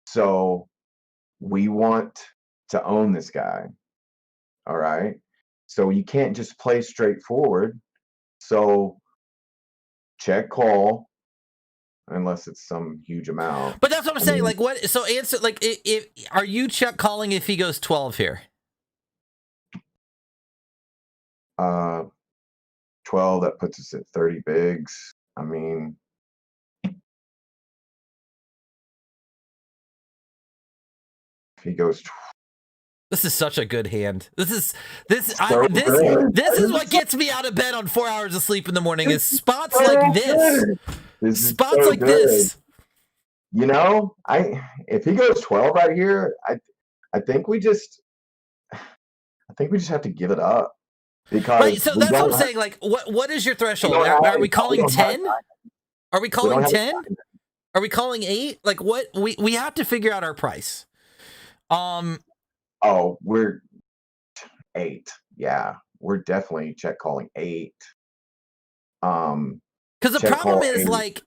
So we want to own this guy. All right. So you can't just play straightforward. So check call unless it's some huge amount. But that's what I'm saying. Like, what? So answer. Like, if are you check calling if he goes 12 here? 12. That puts us at 30 bigs. I mean, if he goes. This is such a good hand. This is So this is what gets me out of bed on 4 hours of sleep in the morning. Is spots like this. Spots so like good. this. You know, if he goes 12 right here, I think we just have to give it up because Right. So that's what I'm saying. Like, what is your threshold? Are we calling 10? Are we calling 10? Are we calling 8? Like, what? We have to figure out our price. Oh, we're 8. Yeah, we're definitely check calling 8. Because the problem is 8. like.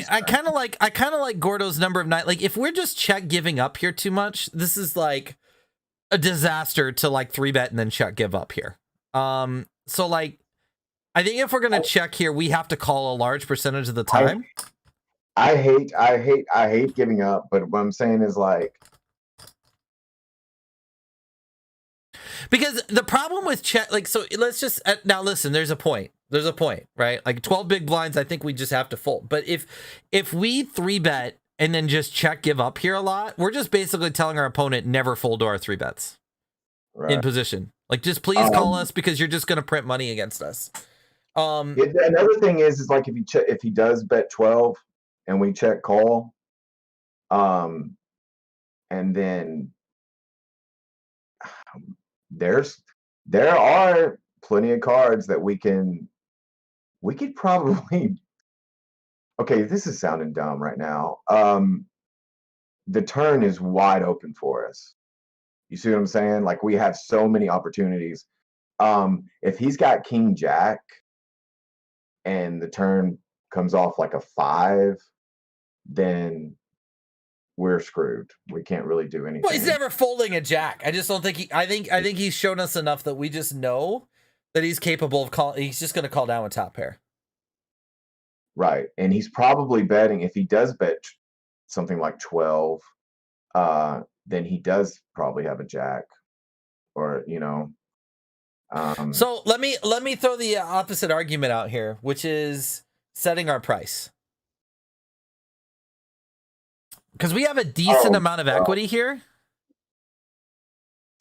I kind of like Gordo's number of 9. Like, if we're just check giving up here too much, this is like a disaster to like 3-bet and then check give up here. So like, I think if we're gonna check here, we have to call a large percentage of the time. I hate giving up, but what I'm saying is like, because the problem with check, like, so let's just now listen. There's a point, right? Like 12 big blinds, I think we just have to fold. But if we 3-bet and then just check give up here a lot, we're just basically telling our opponent never fold to our 3-bets in position. Like, just please call us because you're just going to print money against us. Another thing is like if he does bet 12 and we check call, and then there are plenty of cards that we could probably. Okay, this is sounding dumb right now. The turn is wide open for us. You see what I'm saying? Like, we have so many opportunities. If he's got King Jack and the turn comes off like a 5, then we're screwed. We can't really do anything. Well, he's never folding a jack. I just don't think I think he's shown us enough that we just know that he's capable of calling. He's just going to call down with top pair. Right. And he's probably betting, if he does bet something like 12, then he does probably have a jack, or, you know. So let me throw the opposite argument out here, which is setting our price. Because we have a decent amount of equity here.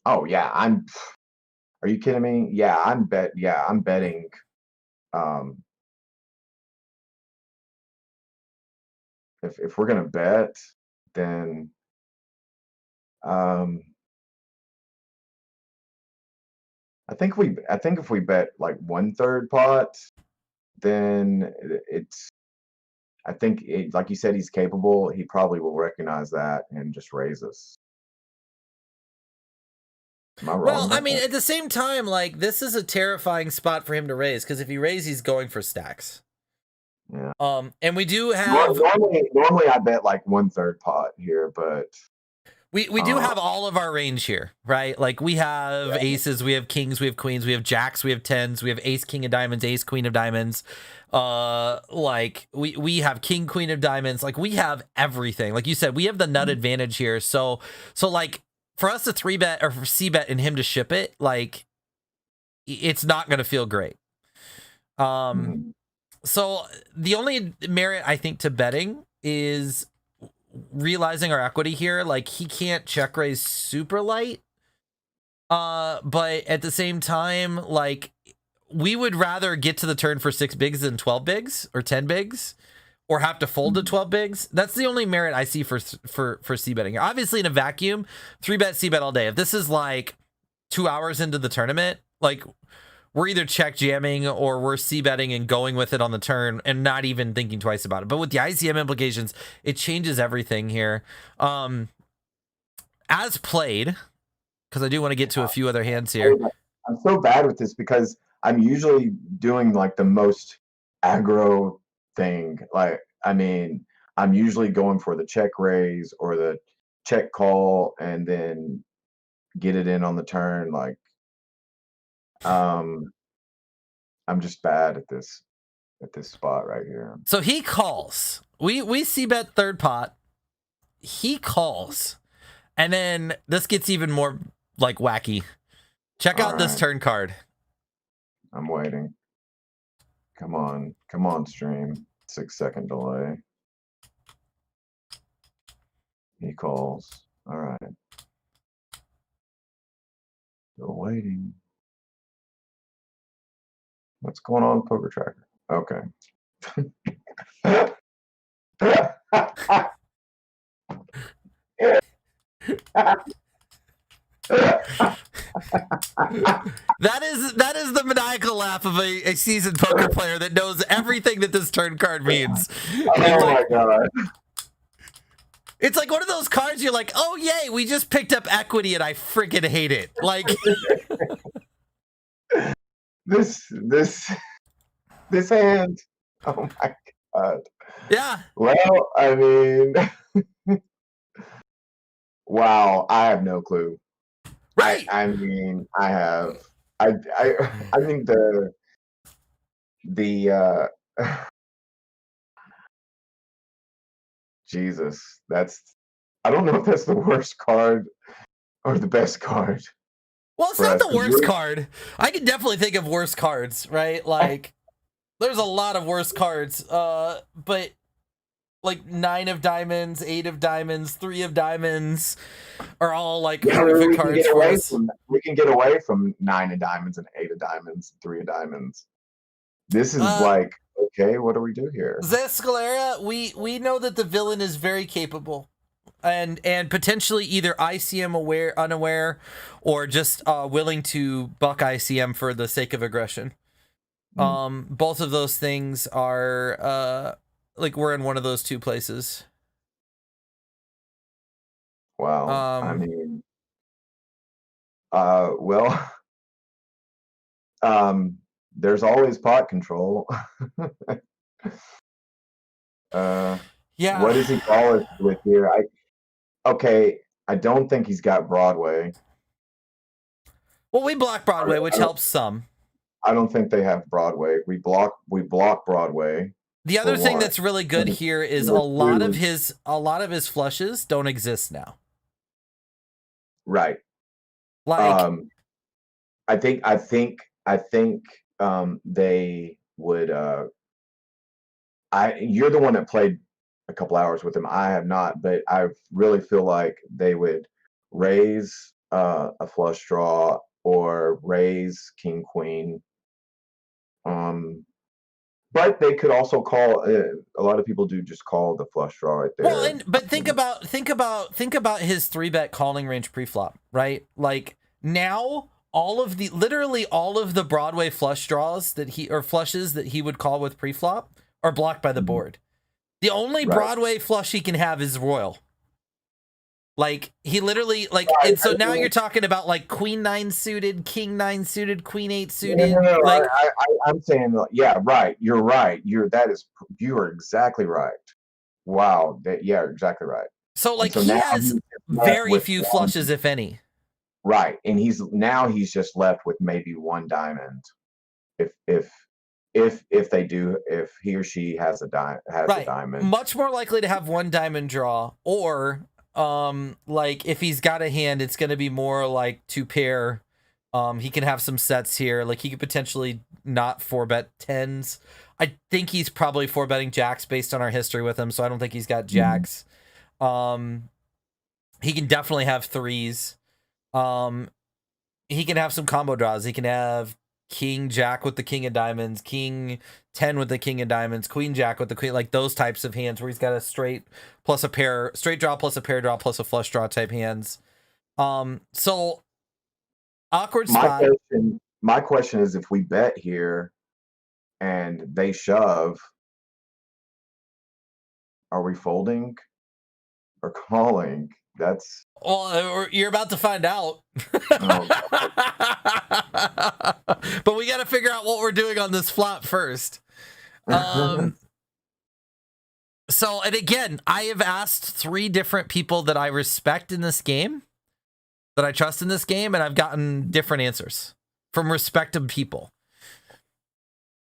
Oh yeah, are you kidding me? Yeah, I'm betting. If we're gonna bet, then I think if we bet like 1/3 pot, then I think like you said, he's capable. He probably will recognize that and just raise us. Am I wrong? Well, I mean, at the same time, like, this is a terrifying spot for him to raise, because if he raises, he's going for stacks. Yeah. And we do have normally I bet like 1/3 pot here, but we do have all of our range here, right? Like, we have aces, we have kings, we have queens, we have jacks, we have tens, we have ace king of diamonds, ace queen of diamonds. Like, we have king queen of diamonds. Like, we have everything. Like you said, we have the nut advantage here. So like, for us to 3-bet or for C-bet and him to ship it, like, it's not going to feel great. So the only merit, I think, to betting is realizing our equity here. Like, he can't check raise super light. But at the same time, like, we would rather get to the turn for 6 bigs than 12 bigs or 10 bigs, or have to fold to 12 bigs. That's the only merit I see for c betting. Obviously, in a vacuum, 3-bet c-bet all day. If this is like 2 hours into the tournament, like we're either check jamming or we're c-betting and going with it on the turn and not even thinking twice about it. But with the ICM implications, it changes everything here. As played, because I do want to get to a few other hands here. I'm so bad with this because I'm usually doing like the most aggro thing. Like, I mean, I'm usually going for the check raise or the check call and then get it in on the turn. Like, I'm just bad at this spot right here. So he calls. We see bet third pot. He calls. And then this gets even more like wacky. Check out this turn card. I'm waiting. Come on, stream. 6-second delay. He calls. All right. Still waiting. What's going on, Poker Tracker? Okay. That is the maniacal laugh of a seasoned poker player that knows everything that this turn card means. Oh my god. It's like one of those cards you're like, oh yay, we just picked up equity and I freaking hate it. Like this hand. Oh my god. Yeah. Well, I mean, wow, I have no clue. Right. I mean, I think the Jesus, I don't know if that's the worst card or the best card. Well, it's not the worst card. I can definitely think of worse cards, right? Like, there's a lot of worse cards, but like 9 of diamonds, 8 of diamonds, 3 of diamonds are all like horrific cards for us. We can get away from 9 of diamonds and 8 of diamonds, 3 of diamonds. This is like, okay, what do we do here? Zescalera, we know that the villain is very capable. And potentially either ICM unaware, or just willing to buck ICM for the sake of aggression. Both of those things are like we're in one of those two places. Wow. I mean, well, there's always pot control. Yeah. What does he call it with here? Okay, I don't think he's got Broadway. Well, we block Broadway, which helps some. I don't think they have Broadway. We block Broadway. The other thing that's really good here is a lot of his flushes don't exist now. Right. Like I think they would you're the one that played a couple hours with him. I have not, but I really feel like they would raise a flush draw or raise king queen. But they could also call. A lot of people do just call the flush draw right there. Well, but think about his 3-bet calling range preflop, right? Like now, literally all of the Broadway flush draws flushes that he would call with preflop are blocked by the board. The only Broadway flush he can have is Royal. Like he literally and so now you're talking about like Queen 9 suited, King 9 suited, Queen 8 suited. No, like I'm saying, yeah, right. You're right. You are exactly right. Wow. Yeah, exactly right. So like he has very few flushes, if any. Right, and he's just left with maybe 1 diamond. If he or she has a diamond, much more likely to have 1 diamond draw, or like if he's got a hand, it's going to be more like 2 pair. He can have some sets here. Like he could potentially not 4-bet 10s. I think he's probably 4-betting jacks based on our history with him, so I don't think he's got jacks. He can definitely have 3s. He can have some combo draws. He can have king jack with the king of diamonds, king 10 with the king of diamonds, queen jack with the queen, like those types of hands where he's got a straight plus a pair, straight draw plus a pair draw plus a flush draw type hands. So awkward spot. My question is, if we bet here and they shove, are we folding or calling? That's Well, you're about to find out. oh, But we got to figure out what we're doing on this flop first. So, and again, I have asked 3 different people that I respect in this game, that I trust in this game, and I've gotten different answers from respected people.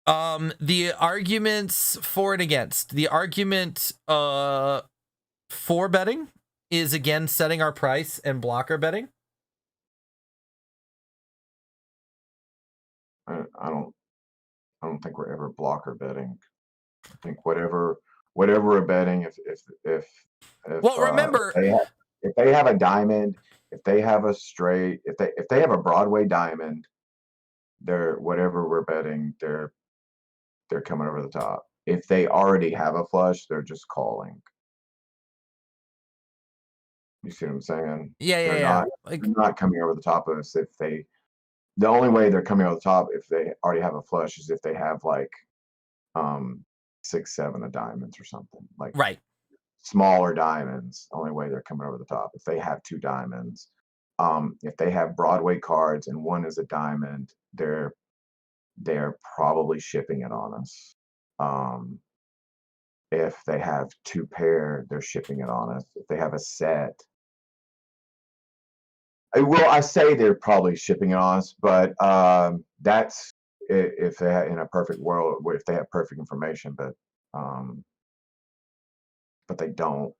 The arguments for and against. The argument for betting is, again, setting our price and blocker betting. I don't think we're ever blocker betting. I think whatever we're betting, if Well, remember, if they have a diamond, if they have a straight, if they have a Broadway diamond, they're whatever we're betting, they're coming over the top. If they already have a flush, they're just calling. You see what I'm saying? yeah. They're not coming over the top of us. The only way they're coming over the top if they already have a flush is if they have like 6, 7 of diamonds or something, like right. Smaller diamonds. Only way they're coming over the top if they have 2 diamonds. If they have Broadway cards and one is a diamond, they're probably shipping it on us. If they have 2 pair, they're shipping it on us. If they have a set, I say they're probably shipping it on us, but that's if they have, in a perfect world, if they have perfect information, but they don't,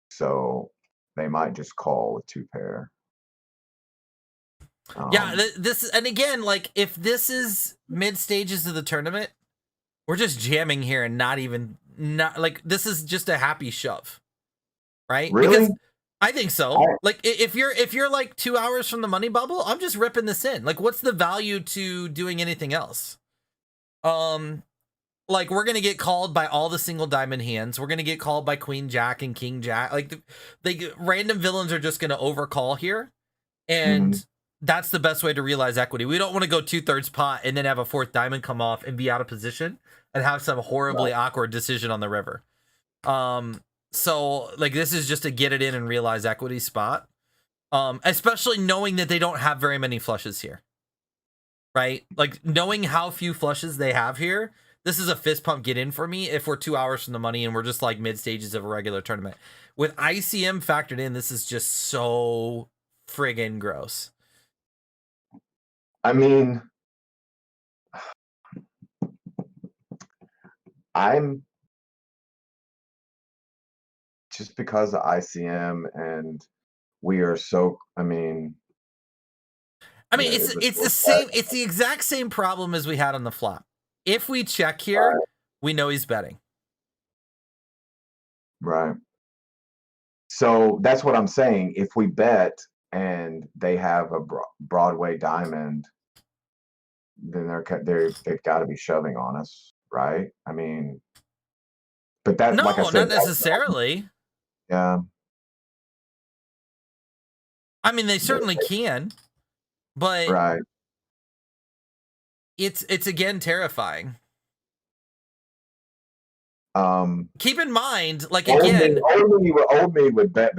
so they might just call with 2 pair. Yeah, this, and again, like if this is mid stages of the tournament, we're just jamming here and not like this is just a happy shove, right? Really? Because I think so. Like if you're like 2 hours from the money bubble, I'm just ripping this in. Like, what's the value to doing anything else? Like we're gonna get called by all the single diamond hands. We're gonna get called by queen jack and king jack. Like random villains are just gonna overcall here, and that's the best way to realize equity. We don't want to go 2/3 pot and then have a 4th diamond come off and be out of position and have some horribly awkward decision on the river. So like this is just a get it in and realize equity spot. Especially knowing that they don't have very many flushes here. Right? Like knowing how few flushes they have here, this is a fist pump get in for me if we're 2 hours from the money and we're just like mid stages of a regular tournament. With ICM factored in, this is just so friggin' gross. I mean, I'm just because of ICM and we are so, I mean, it's the same, it's the exact same problem as we had on the flop. If we check here, we know he's betting. Right. So that's what I'm saying. If we bet and they have a Broadway diamond, then they've got to be shoving on us, right? I mean, but that, no, like I said, not necessarily. Yeah. I mean, they certainly can, but right. It's again terrifying. Keep in mind, like again, old me would bet.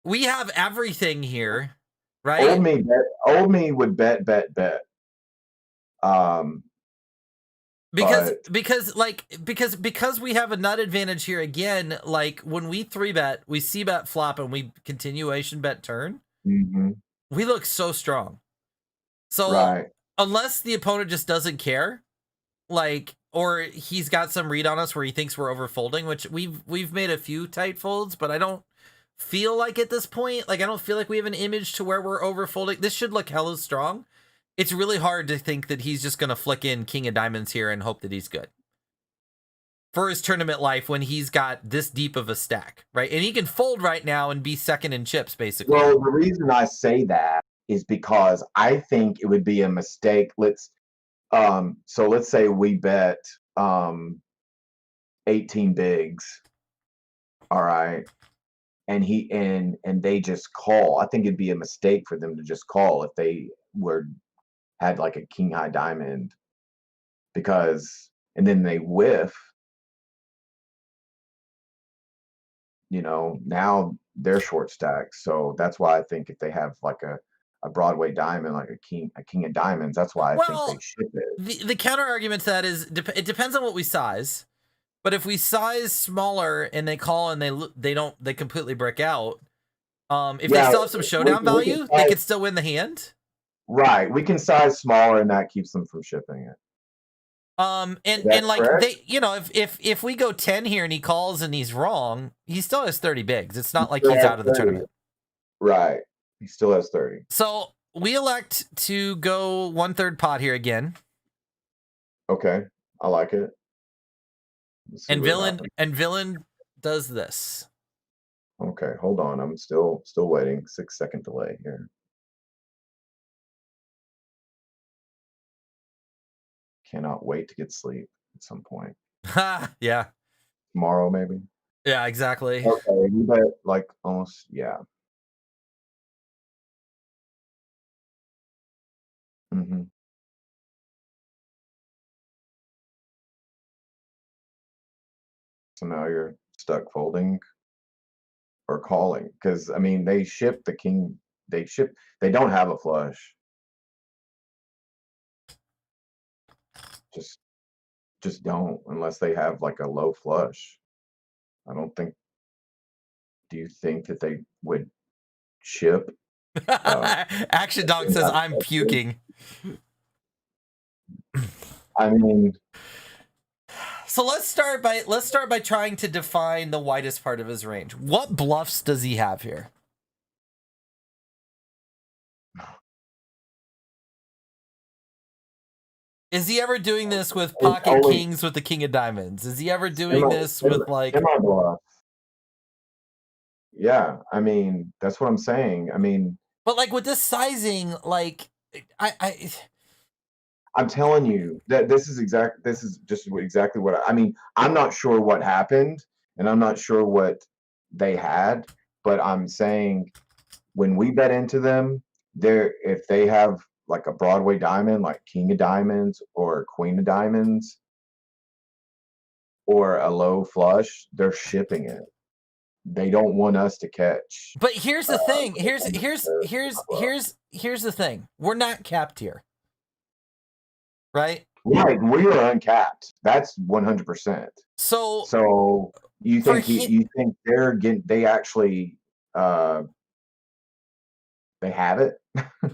We have everything here, right? Old me would bet. Because we have a nut advantage here again. Like when we 3-bet, we c-bet flop and we continuation bet turn. We look so strong. So unless the opponent just doesn't care, like, or he's got some read on us where he thinks we're overfolding, which we've made a few tight folds, but I don't feel like at this point, like I don't feel like we have an image to where we're overfolding. This should look hella strong. It's really hard to think that he's just going to flick in king of diamonds here and hope that he's good for his tournament life when he's got this deep of a stack, right? And he can fold right now and be second in chips, basically. Well, the reason I say that is because I think it would be a mistake. So let's say we bet 18 bigs, all right, and they just call. I think it'd be a mistake for them to just call if they had like a king high diamond, because and then they whiff, now they're short stacked. So that's why I think if they have like a Broadway diamond, like a king of diamonds, that's why I think they Well, ship it. the counter argument to that is it depends on what we size. But if we size smaller and they call and they completely brick out, if they Yeah, still have some showdown we can value, they size, could still win the hand. right. We can size smaller and that keeps them from shipping it. And Is that like correct? they, if we go 10 here and he calls and he's wrong, he still has 30 bigs. It's not like Still he's has out of the 30. tournament. Right. He still has 30. So we elect to go 1/3 pot here again. Okay. I like it. Let's see And what happens. villain does this. Okay, hold on. I'm still waiting. 6-second delay here. Cannot wait to get sleep at some point. Yeah. Tomorrow, maybe. Yeah, exactly. Okay, you bet like almost, yeah. hmm So now you're stuck folding or calling because I mean they ship the king. They don't have a flush. Just don't unless they have like a low flush. I don't think. Do you think that they would ship? Action Dog says I'm puking. I mean, So let's start by trying to define the widest part of his range. What bluffs does he have here? Is he ever doing this with pocket kings with the king of diamonds? Is he ever doing this with like semi-bluff? Yeah, I mean that's what I'm saying. I mean, but like with this sizing, like I'm telling you that this is just exactly what I mean. I'm not sure what happened, and I'm not sure what they had, but I'm saying when we bet into them, if they have like a Broadway diamond, like king of diamonds or queen of diamonds, or a low flush, they're shipping it. They don't want us to catch. But here's the thing. Here's the thing. We're not capped here. Right? Right, we are uncapped. That's 100%. So you think you think they actually they have it?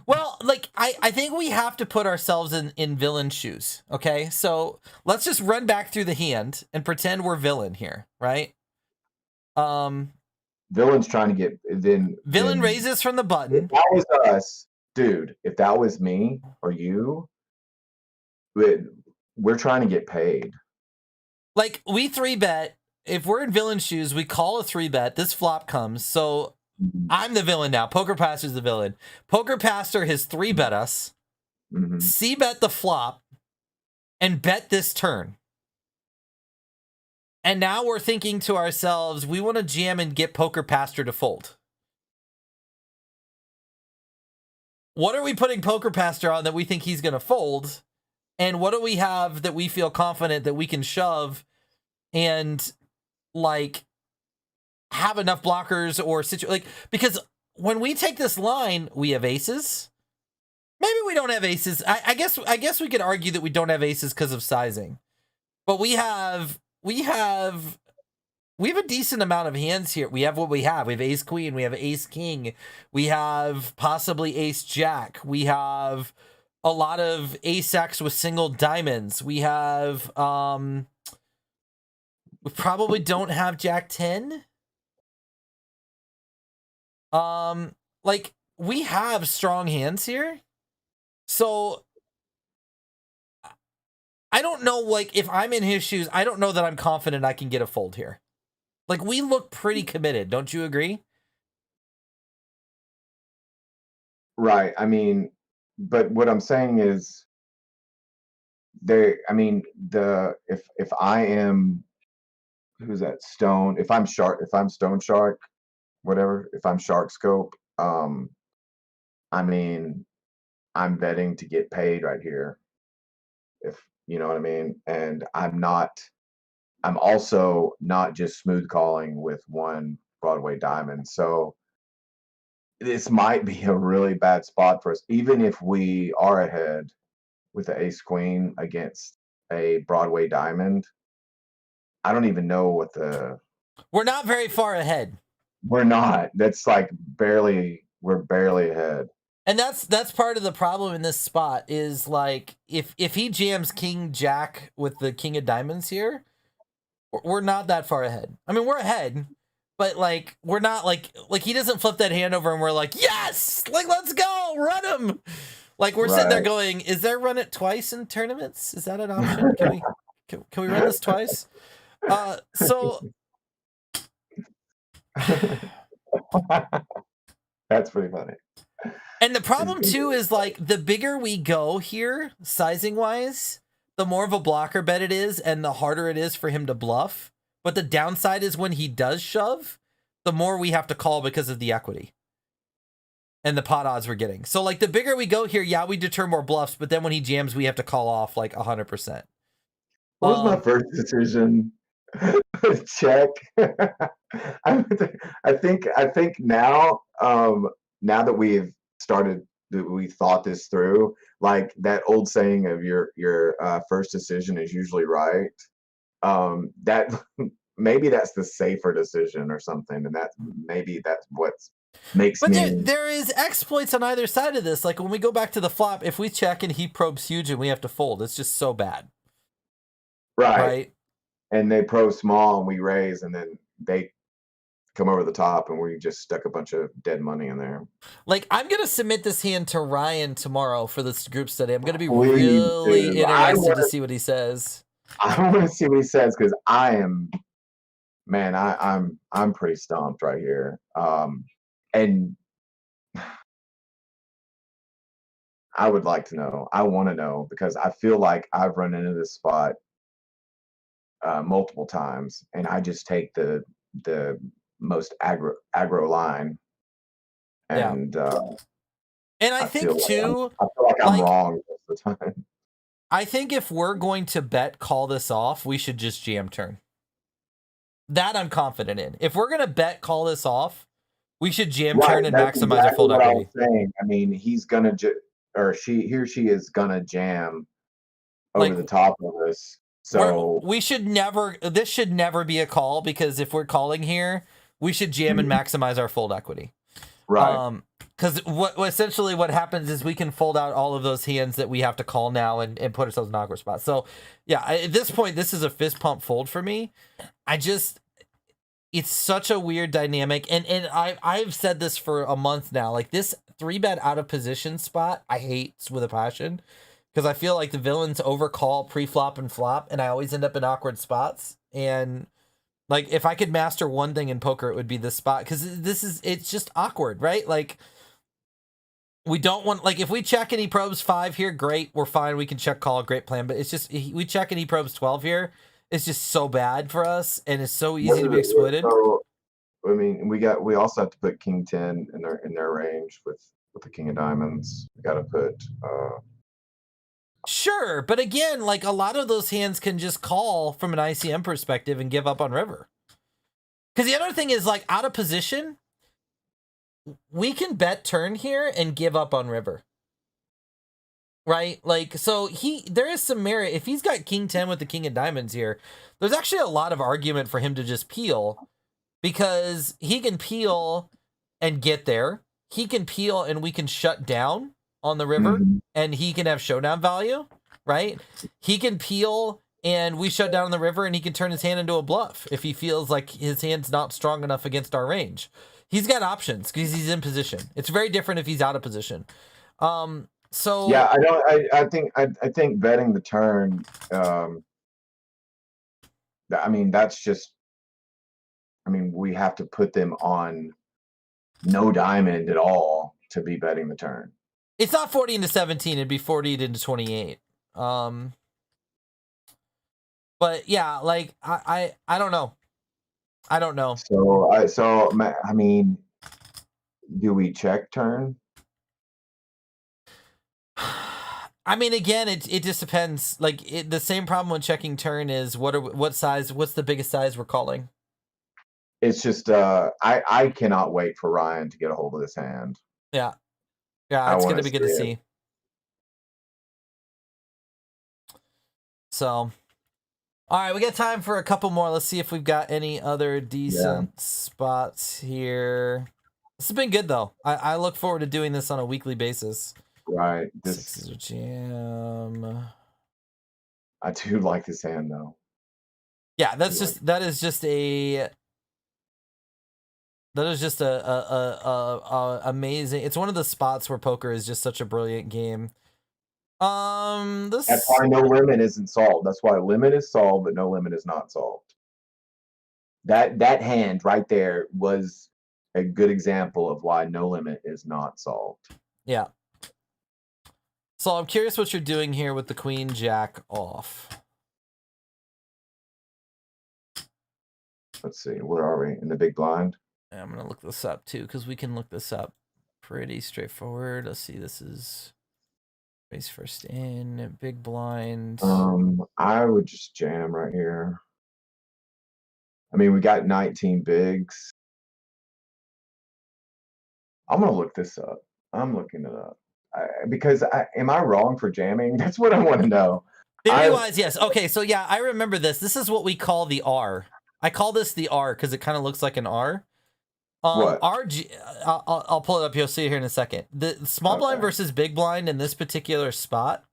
Well, like I think we have to put ourselves in villain shoes. Okay, so let's just run back through the hand and pretend we're villain here, right? Villain's trying to get Villain raises from the button. If that was us, dude. If that was me or you, we're trying to get paid. Like we 3-bet. If we're in villain shoes, we call a 3-bet. This flop comes, so I'm the villain now. Poker Pastor's the villain. Poker Pastor has 3-bet us, C-bet the flop, and bet this turn. And now we're thinking to ourselves, we want to jam and get Poker Pastor to fold. What are we putting Poker Pastor on that we think he's going to fold? And what do we have that we feel confident that we can shove and like have enough blockers or because when we take this line, we have aces. Maybe we don't have aces. I guess we could argue that we don't have aces because of sizing. But we have a decent amount of hands here. We have what we have. We have ace queen. We have ace king. We have possibly ace jack. We have a lot of ace X with single diamonds. We have we probably don't have jack 10. Like we have strong hands here. So I don't know, like, if I'm in his shoes, I don't know that I'm confident I can get a fold here. Like, we look pretty committed. Don't you agree? Right. I mean, but what I'm saying is I mean, if I am, who's that, Stone, if I'm Stone Shark, whatever, if I'm Shark Scope, I mean, I'm betting to get paid right here, if you know what I mean. And I'm also not just smooth calling with one Broadway diamond. So this might be a really bad spot for us, even if we are ahead with the ace queen against a Broadway diamond. I don't even know what We're not very far ahead. we're not. That's like we're barely ahead. And that's part of the problem in this spot is like if he jams king jack with the king of diamonds here, we're not that far ahead. I mean, we're ahead, but like we're not like he doesn't flip that hand over and we're like, yes, like let's go, run him. Like we're sitting there going, is there run it twice in tournaments? Is that an option? Can we run this twice? So That's pretty funny. And the problem too is like the bigger we go here, sizing wise, the more of a blocker bet it is, and the harder it is for him to bluff. But the downside is when he does shove, the more we have to call because of the equity and the pot odds we're getting. So like the bigger we go here, yeah, we deter more bluffs, but then when he jams, we have to call off like 100%. What was my first decision? Check. I think now, now that we thought this through, like that old saying of your first decision is usually right. That maybe that's the safer decision or something, and maybe that's what makes but me. There is exploits on either side of this. Like when we go back to the flop, if we check and he probes huge and we have to fold, it's just so bad. Right. And they probe small and we raise, and then they come over the top and we just stuck a bunch of dead money in there. Like I'm gonna submit this hand to Ryan tomorrow for this group study. I'm gonna be really interested to see what he says. I want to see what he says because I'm pretty stumped right here. And I would like to know. I want to know because I feel like I've run into this spot multiple times, and I just take the most aggro line, and and I think too, I feel like I'm wrong most of the time. I think if we're going to bet call this off, we should just jam turn. That I'm confident in. If we're gonna bet call this off, we should jam turn and maximize our fold equity. I mean, he's gonna he or she is gonna jam over the top of us. So we should never. This should never be a call because if we're calling here, we should jam and maximize our fold equity. Right. Because essentially what happens is we can fold out all of those hands that we have to call now and put ourselves in an awkward spot. So yeah, at this point, this is a fist pump fold for me. It's such a weird dynamic, and I've said this for a month now. Like this 3-bet out of position spot, I hate with a passion. Because I feel like the villains overcall pre-flop and flop, and I always end up in awkward spots. And like, if I could master one thing in poker, it would be this spot. Because it's just awkward, right? Like, we don't want, like, if we check and he probes 5 here, great, we're fine. We can check call, great plan. But it's just, we check and he probes 12 here. It's just so bad for us, and it's so easy to be exploited. So, I mean, we also have to put King 10 in their range with the King of Diamonds. We got to put. Sure, but again, like a lot of those hands can just call from an ICM perspective and give up on river. Because the other thing is, like, out of position, we can bet turn here and give up on river. Right? Like, so there is some merit. If he's got King 10 with the King of Diamonds here, there's actually a lot of argument for him to just peel. Because he can peel and get there. He can peel and we can shut down on the river, and he can have showdown value, right? He can peel and we shut down on the river, and he can turn his hand into a bluff if he feels like his hand's not strong enough against our range. He's got options because he's in position. It's very different if he's out of position. So yeah, I think betting the turn. I mean, that's just. I mean, we have to put them on no diamond at all to be betting the turn. It's not 40 into 17. It'd be 40 into 28. But yeah, like I don't know. I don't know. I mean, do we check turn? I mean, again, it just depends. Like the same problem when checking turn is what size? What's the biggest size we're calling? It's just I cannot wait for Ryan to get a hold of this hand. Yeah, yeah, I it's want gonna to be see good to it. see. So, all right, we got time for a couple more. Let's see if we've got any other decent spots here. This has been good though. I look forward to doing this on a weekly basis. Right. Sixes of jam. I do like this hand though. Yeah, that is just a amazing. It's one of the spots where poker is just such a brilliant game. That's why no limit isn't solved. That's why limit is solved, but no limit is not solved. That hand right there was a good example of why no limit is not solved. Yeah. So I'm curious what you're doing here with the queen jack off. Let's see, where are we? In the big blind? I'm gonna look this up too, because we can look this up pretty straightforward. Let's see, this is raise first in, big blind. I would just jam right here. I mean, we got 19 bigs. I'm gonna look this up. I'm looking it up. Am I wrong for jamming? That's what I want to know. Theory wise, yes. Okay, so yeah, I remember this. This is what we call the R. I call this the R because it kind of looks like an R. What? I'll pull it up. You'll see it here in a second. The small blind versus big blind in this particular spot.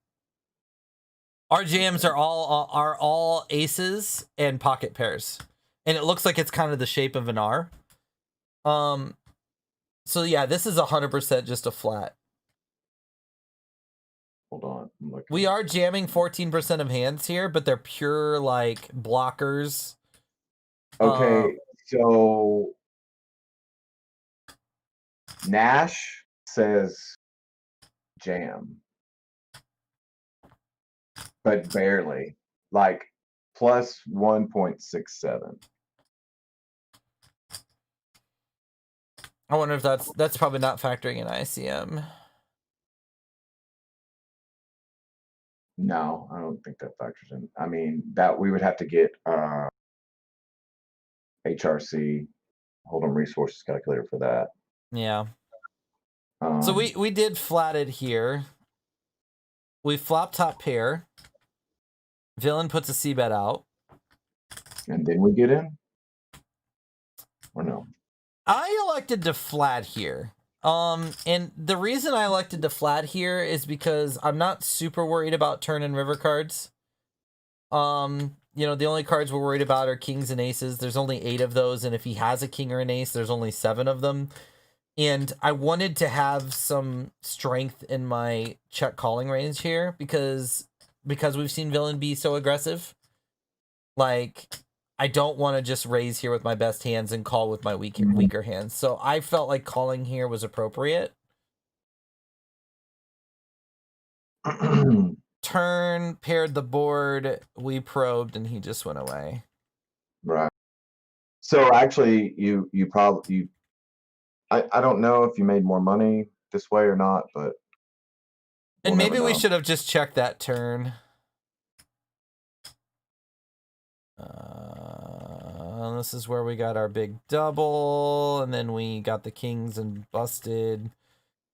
Our jams are all aces and pocket pairs, and it looks like it's kind of the shape of an R. So yeah, this is 100% just a flat. Hold on. We are jamming 14% of hands here, but they're pure like blockers. Okay, so Nash says jam, but barely, like plus 1.67. I wonder if that's probably not factoring in ICM. No, I don't think that factors in. I mean, that we would have to get HRC, Hold'em Resources calculator for that. Yeah. So we did flatted here. We flop top pair. Villain puts a c-bet out. And then we get in? Or no? I elected to flat here. And the reason I elected to flat here is because I'm not super worried about turn and river cards. You know, the only cards we're worried about are kings and aces. There's only 8 of those, and if he has a king or an ace, there's only 7 of them. And I wanted to have some strength in my check calling range here because we've seen villain be so aggressive. Like, I don't want to just raise here with my best hands and call with my weaker hands. So I felt like calling here was appropriate. Turn, paired the board, we probed, and he just went away. Right. So actually, I don't know if you made more money this way or not, but and maybe we should have just checked that turn. This is where we got our big double, and then we got the kings and busted.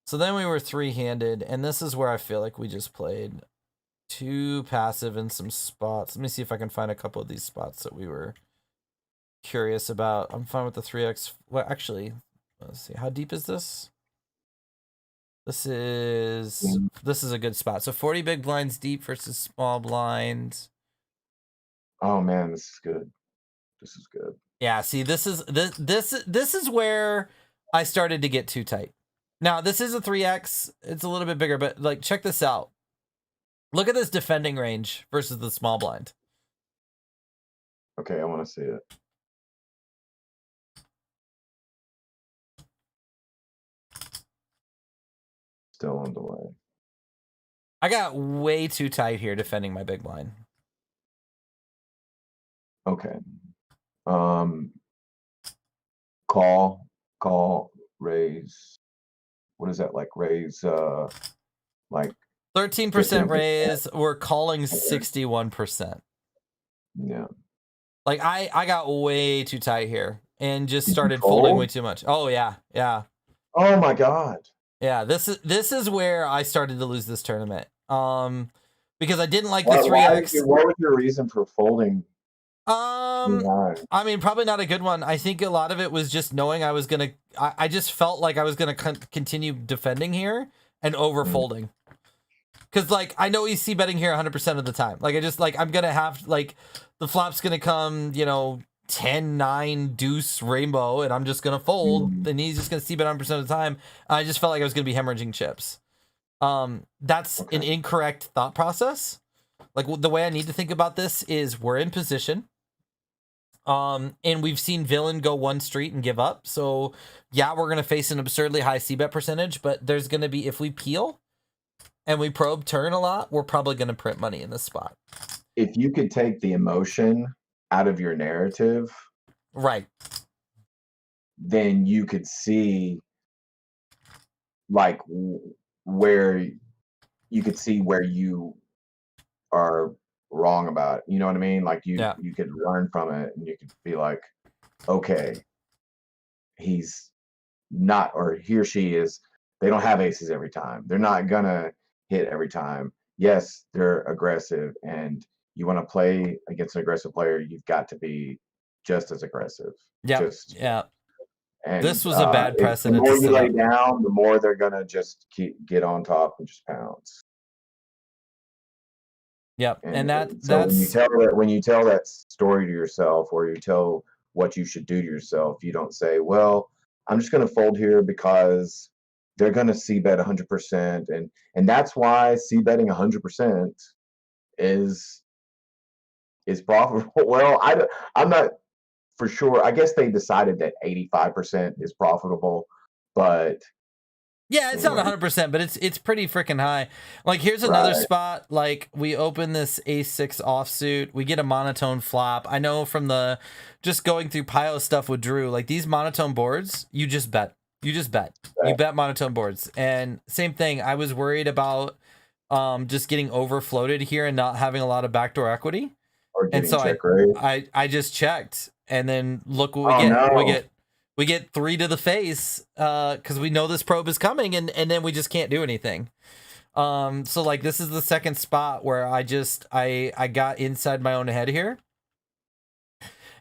So then we were 3-handed, and this is where I feel like we just played too passive in some spots. Let me see if I can find a couple of these spots that we were curious about. I'm fine with the 3x. Well, actually, let's see. How deep is this? This is a good spot. So 40 big blinds deep versus small blinds. Oh man, this is good. This is good. Yeah, see, this is where I started to get too tight. Now, this is a 3x. It's a little bit bigger, but like check this out. Look at this defending range versus the small blind. Okay, I want to see it. Still on delay. I got way too tight here defending my big blind. Okay. Um, call, raise. What is that like? Raise, like 13% 15%. raise. We're calling 61%. Yeah. Like I got way too tight here and just Did you started folding way fold? too much. Oh yeah, yeah, Oh my God. yeah. This is where I started to lose this tournament. Because I didn't like the Why did 3x. you, what was your reason for folding too Um, high? I mean, probably not a good one. I think a lot of it was just knowing I was gonna. I just felt like I was gonna continue defending here and over Mm. folding. Because like I know he's c-betting here 100% of the time. Like I just like I'm gonna have like the flop's gonna come, 10, 9, deuce, rainbow, and I'm just gonna fold, Mm. and he's just gonna c-bet 100% of the time. I just felt like I was gonna be hemorrhaging chips. That's an Okay. incorrect thought process. Like the way I need to think about this is we're in position. And we've seen Villain go one street and give up. So yeah, we're gonna face an absurdly high c-bet percentage, but there's gonna be, if we peel and we probe turn a lot, we're probably gonna print money in this spot. If you could take the emotion out of your narrative, Right. then you could see like where you could see where you are wrong about it. You know what I mean? Like Yeah. you could learn from it and you could be like, okay, he's not, or he or she is, they don't have aces every time. They're not gonna hit every time. Yes, they're aggressive, and you want to play against an aggressive player, you've got to be just as aggressive. Yeah. Just Yeah. and This was a bad if the precedent to more you set lay up. down, the more they're gonna just get on top and just pounce. Yep. And So that's when you tell that story to yourself, or you tell what you should do to yourself, you don't say, "Well, I'm just going to fold here because they're going to c bet 100%," and that's why c betting 100% is profitable. Well, I'm not for sure. I guess they decided that 85% is profitable, but yeah, it's not anyway, 100%, but it's pretty freaking high. Like here's another right? spot. Like we open this ace-6 offsuit, we get a monotone flop. I know from the just going through Pio stuff with Drew, like these monotone boards, you just bet. You bet monotone boards. And same thing, I was worried about just getting over floated here and not having a lot of backdoor equity. Or And getting so check raised. I just checked, and then look what we Oh get. no! We get 3 to the face because we know this probe is coming, and then we just can't do anything. So like this is the second spot where I got inside my own head here.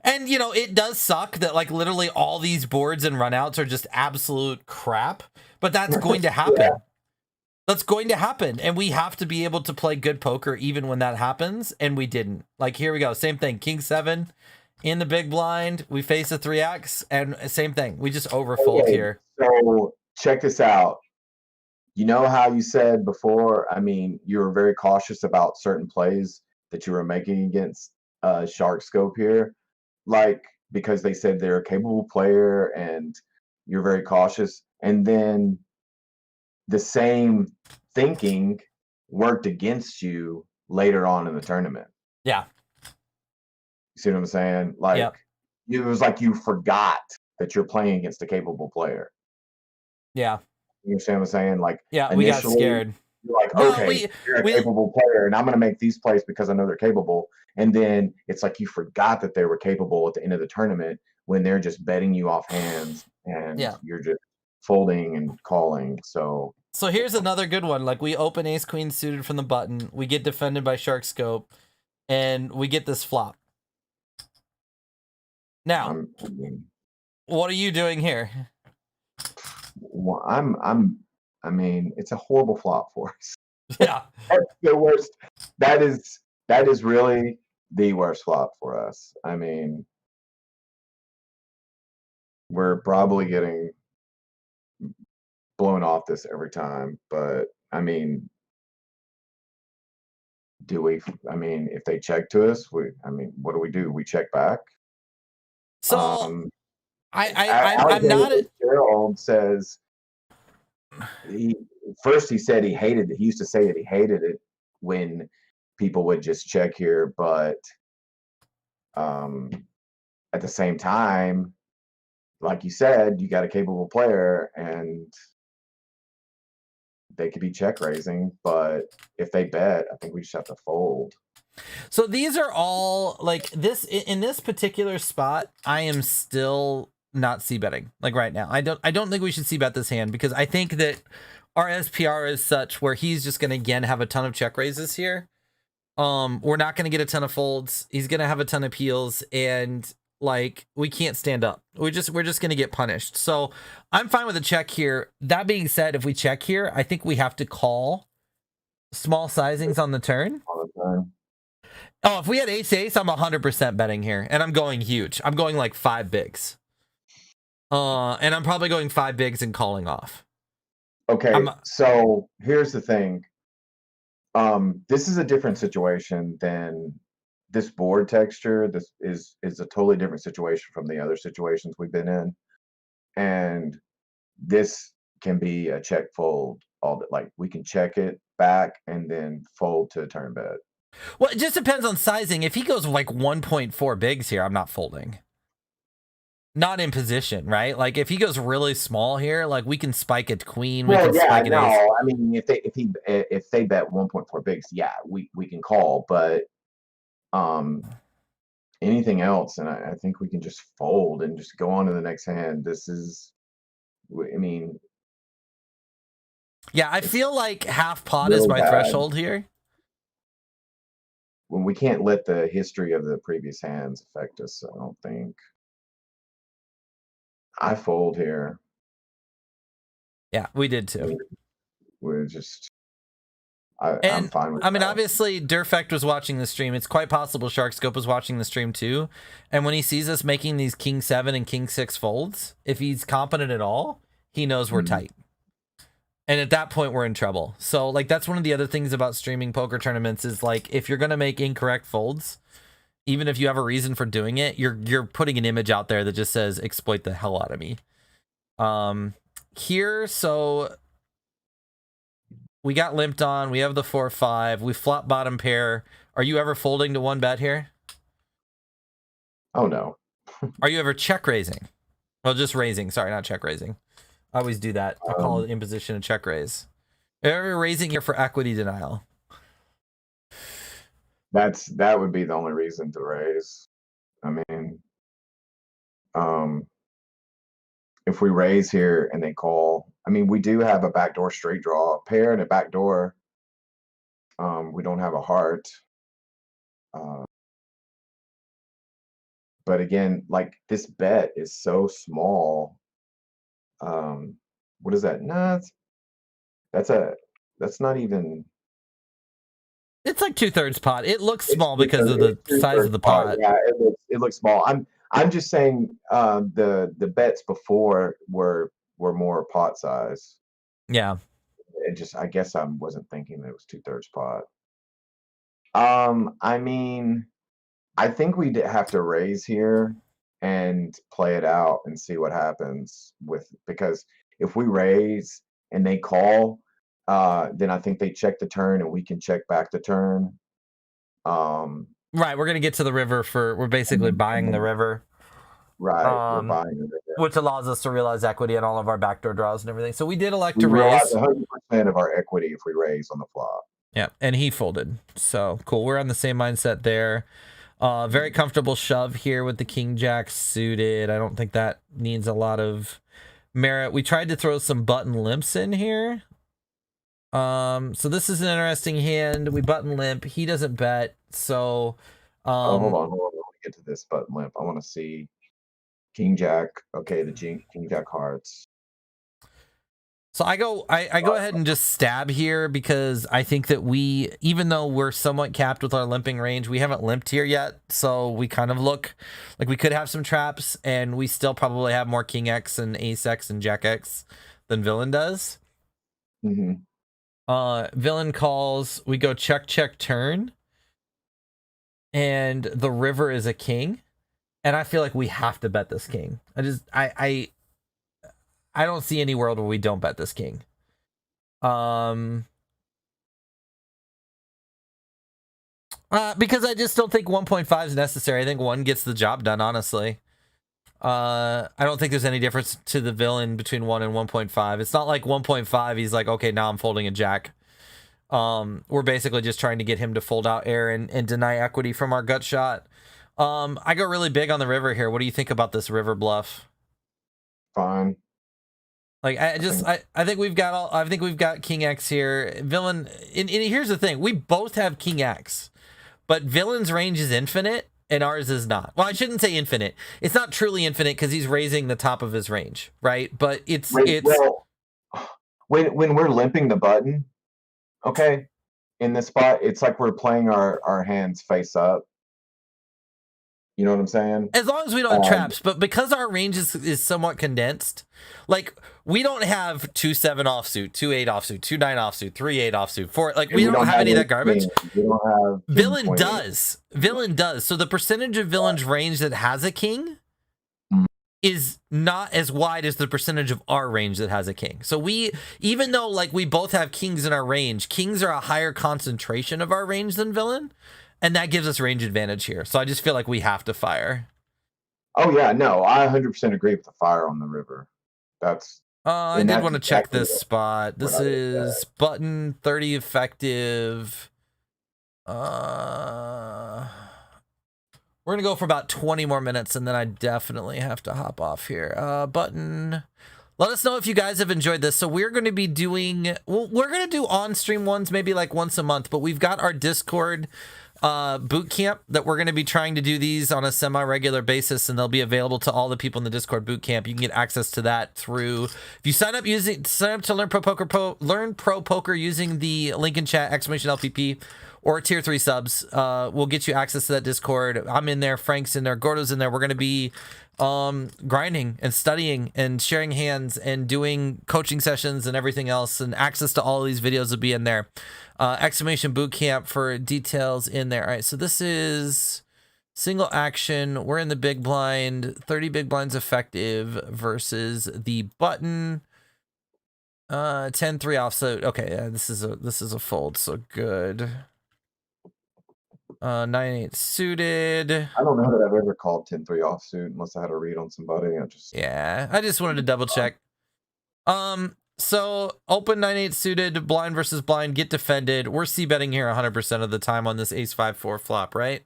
And it does suck that like literally all these boards and runouts are just absolute crap, but that's going to happen. Yeah. That's going to happen, and we have to be able to play good poker even when that happens, and we didn't. Like here we go, same thing, King 7 in the big blind, we face a 3x, and same thing, we just overfold Okay, here. so check this out. You know how you said before, I mean, you were very cautious about certain plays that you were making against Shark Scope here, like because they said they're a capable player and you're very cautious. And then the same thinking worked against you later on in the tournament. Yeah. You see what I'm saying? Like Yep. it was like you forgot that you're playing against a capable player. Yeah. You understand what I'm saying? Like Yeah, we got initially, scared. you're like, Well, okay, you're a capable player, and I'm gonna make these plays because I know they're capable. And then it's like you forgot that they were capable at the end of the tournament when they're just betting you off hands and Yeah. you're just folding and calling. So here's another good one. Like we open ace queen suited from the button, we get defended by Shark Scope, and we get this flop. Now, what are you doing here? well, I mean, it's a horrible flop for us. Yeah. That's the worst. That is really the worst flop for us. I mean, we're probably getting blown off this every time, but I mean, if they check to us, what do? We check back. So I'm Alexander not Fitzgerald says he said he hated it. He used to say that he hated it when people would just check here, but Um, at the same time, like you said, you got a capable player and they could be check raising, but if they bet, I think we just have to fold. So these are all like this in this particular spot. I am still not c betting like right now. I don't think we should c bet this hand because I think that our SPR is such where he's just going to again have a ton of check raises here. We're not going to get a ton of folds. He's going to have a ton of peels and like we can't stand up. We're just going to get punished. So I'm fine with a check here. That being said, if we check here, I think we have to call small sizings on the turn. All the time. Oh, if we had ace, I'm 100% betting here, and I'm going huge. I'm going like 5 bigs. And I'm probably going 5 bigs and calling off. Okay, so here's the thing. This is a different situation than this board texture. This is a totally different situation from the other situations we've been in, and this can be a check fold. Like we can check it back and then fold to turn bet. Well, it just depends on sizing. If he goes like 1.4 bigs here, I'm not folding. Not in position, right? Like if he goes really small here, like we can spike it queen. Well, we can spike it ace. I mean, if they bet 1.4 bigs, yeah, we can call. But anything else, and I think we can just fold and just go on to the next hand. This is, I mean, yeah, I feel like half pot is my threshold here. When we can't let the history of the previous hands affect us, I don't think. I fold here. Yeah, we did too. We're just, I'm fine with I mean, that. obviously, Durfect was watching the stream. It's quite possible Sharkscope was watching the stream too. And when he sees us making these King 7 and King 6 folds, if he's competent at all, he knows we're tight. And at that point, we're in trouble. So, like, that's one of the other things about streaming poker tournaments is, like, if you're going to make incorrect folds, even if you have a reason for doing it, you're putting an image out there that just says, exploit the hell out of me. Here, so we got limped on. We have the 4-5. We flop bottom pair. Are you ever folding to 1 bet here? Oh, no. Are you ever check raising? Well, just raising. Sorry, not check raising. I always do that. I call it imposition a check raise. Are raising here for equity denial? That would be the only reason to raise. I mean, if we raise here and they call, I mean, we do have a backdoor straight draw pair and a backdoor. We don't have a heart. But again, like this bet is so small. What is that? No, that's not even. It's like 2/3 pot. It looks small because of the size of the pot. Yeah, it looks small. I'm just saying the bets before were more pot size. Yeah. I guess I wasn't thinking that it was 2/3 pot. I mean, I think we have to raise here and play it out and see what happens because if we raise and they call, then I think they check the turn and we can check back the turn. Right, we're gonna get to the river we're basically buying the river. Right, we're buying the river. Which allows us to realize equity on all of our backdoor draws and everything. So we did elect to raise. raise 100% of our equity if we raise on the flop. Yeah, and he folded. So cool. We're on the same mindset there. Very comfortable shove here with the King Jack suited. I don't think that needs a lot of merit. We tried to throw some button limps in here. So this is an interesting hand. We button limp. He doesn't bet. So hold on. I want to get to this button limp. I want to see King Jack. Okay, the King Jack hearts. So I go ahead and just stab here because I think that even though we're somewhat capped with our limping range, we haven't limped here yet. So we kind of look like we could have some traps, and we still probably have more King X and Ace X and Jack X than Villain does. Villain calls. We go check, check, turn. And the river is a king. And I feel like we have to bet this king. I don't see any world where we don't bet this king. Because I just don't think 1.5 is necessary. I think 1 gets the job done, honestly. I don't think there's any difference to the villain between 1 and 1.5. It's not like 1.5, he's like, okay, now I'm folding a jack. We're basically just trying to get him to fold out air and deny equity from our gut shot. I go really big on the river here. What do you think about this river bluff? Fine. Like, I think we've got King X here. Villain, and here's the thing. We both have King X, but villain's range is infinite and ours is not. Well, I shouldn't say infinite. It's not truly infinite because he's raising the top of his range, right? But it's well, when we're limping the button, okay, in this spot, it's like we're playing our hands face up. You know what I'm saying? As long as we don't have traps, but because our range is somewhat condensed, like we don't have 2-7 offsuit, 2-8 offsuit, 2-9 offsuit, 3-8 offsuit, 4. Like we don't have any of that garbage. We don't have Villain does. Villain does. So the percentage of villain's range that has a king is not as wide as the percentage of our range that has a king. So we, even though like we both have kings in our range, kings are a higher concentration of our range than villain. And that gives us range advantage here. So I just feel like we have to fire. Oh, yeah. No, I 100% agree with the fire on the river. I did want to check this spot. This is button 30 effective. We're going to go for about 20 more minutes, and then I definitely have to hop off here. Button. Let us know if you guys have enjoyed this. So we're going to be doing, we're going to do on-stream ones maybe like once a month, but we've got our Discord boot camp that we're going to be trying to do these on a semi-regular basis, and they'll be available to all the people in the Discord boot camp. You can get access to that through, if you sign up to learn pro poker using the link in chat, !LPP, or tier 3 subs, we'll get you access to that Discord. I'm in there, Frank's in there, Gordo's in there. We're going to be grinding and studying and sharing hands and doing coaching sessions and everything else, and access to all of these videos will be in there. Exclamation boot camp for details in there. All right, so this is single action. We're in the big blind, 30 big blinds effective versus the button. 10-3 offsuit. Okay, yeah, this is a fold, so good. 9-8 suited. I don't know that I've ever called 10-3 offsuit unless I had a read on somebody. I just wanted to double check. So open 9-8 suited, blind versus blind, get defended. We're c-betting here 100% of the time on this ace 5-4 flop, right?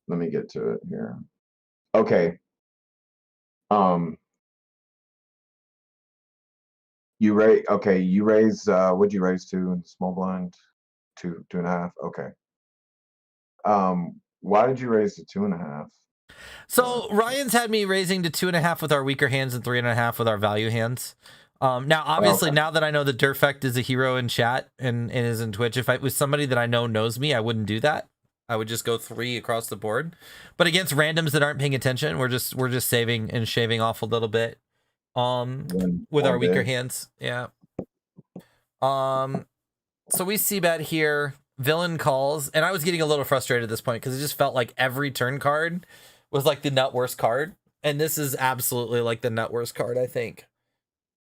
Let me get to it here. Okay. You raise. Okay, you raise. What'd you raise to in small blind? 2.5. Okay. Why did you raise to 2.5? So Ryan's had me raising to 2.5 with our weaker hands and 3.5 with our value hands. Now, obviously, now that I know that Durfect is a hero in chat and is in Twitch, if I was somebody that I know knows me, I wouldn't do that. I would just go 3 across the board. But against randoms that aren't paying attention, we're just saving and shaving off a little bit. With our weaker hands, yeah. So we see bet here. Villain calls, and I was getting a little frustrated at this point because it just felt like every turn card was like the nut worst card, and this is absolutely like the nut worst card, I think.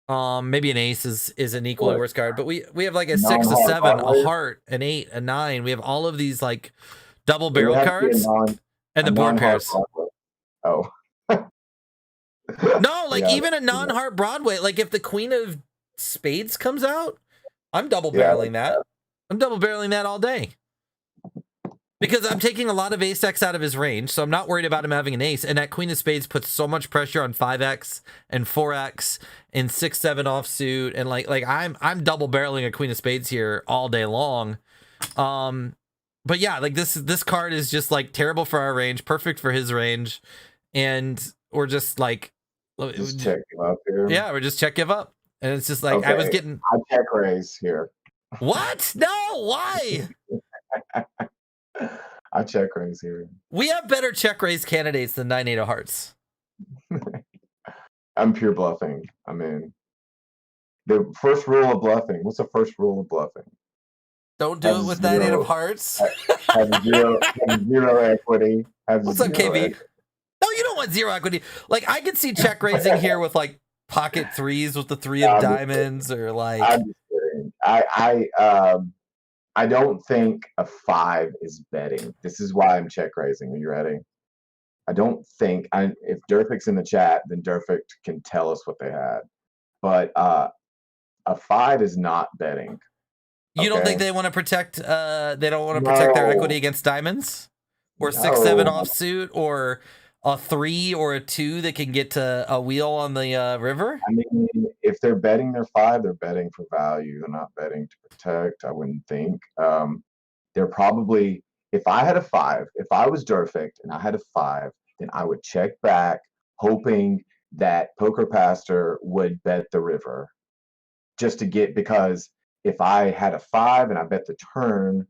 Maybe an ace is an equally worst card, but we have like a 6, a 7, a heart, an 8, a 9. We have all of these like double barrel cards and the board pairs. Oh. No, like even a non-heart Broadway. Like if the Queen of Spades comes out, I'm double barreling that. I'm double barreling that all day. Because I'm taking a lot of ace X out of his range, so I'm not worried about him having an ace. And that Queen of Spades puts so much pressure on 5X and 4X and 6-7 offsuit, and like I'm double barreling a Queen of Spades here all day long. But yeah, like this card is just like terrible for our range, perfect for his range, and we're just like check give up here. Yeah, we're just check give up, and it's just like I was getting. I check raise here. What? No, why? I check raise here. We have better check raise candidates than 9-8 of hearts. I'm pure bluffing. I mean, the first rule of bluffing. What's the first rule of bluffing? Don't do it with 9-8 of hearts. Have zero equity. What's up, KB? No, you don't want zero equity. Like I could see check raising here with like pocket 3s with the 3 of diamonds, or like. I'm just kidding. I don't think a 5 is betting. This is why I'm check raising. Are you ready? I don't think if Durfic's in the chat, then Durfic can tell us what they had. But a 5 is not betting. You don't think Okay? they want to protect? They don't want to protect their equity No. against diamonds, or 6-7 No. offsuit, or a 3 or a 2 that can get to a wheel on the river. I mean, if they're betting their 5, they're betting for value. They're not betting to protect. I wouldn't think. They're probably. If I had a 5, if I was Durfic and I had a 5, then I would check back, hoping that Poker Pastor would bet the river, just to get, because if I had a 5 and I bet the turn,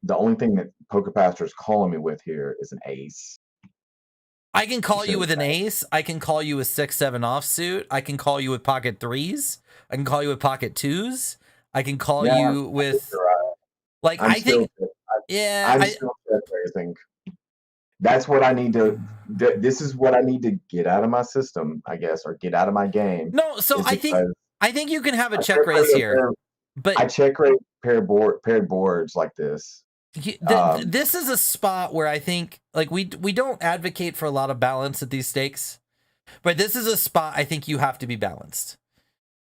the only thing that Poker Pastor is calling me with here is an ace. I can call you with an ace. I can call you with 6-7 offsuit. I can call you with pocket 3s. I can call you with pocket 2s. I can call you with like I'm still check raising. That's what I need to. This is what I need to get out of my system, I guess, or get out of my game. No, so I think you can have a check raise here, but I check raise paired boards like this. This is a spot where I think, like, we don't advocate for a lot of balance at these stakes, but this is a spot I think you have to be balanced.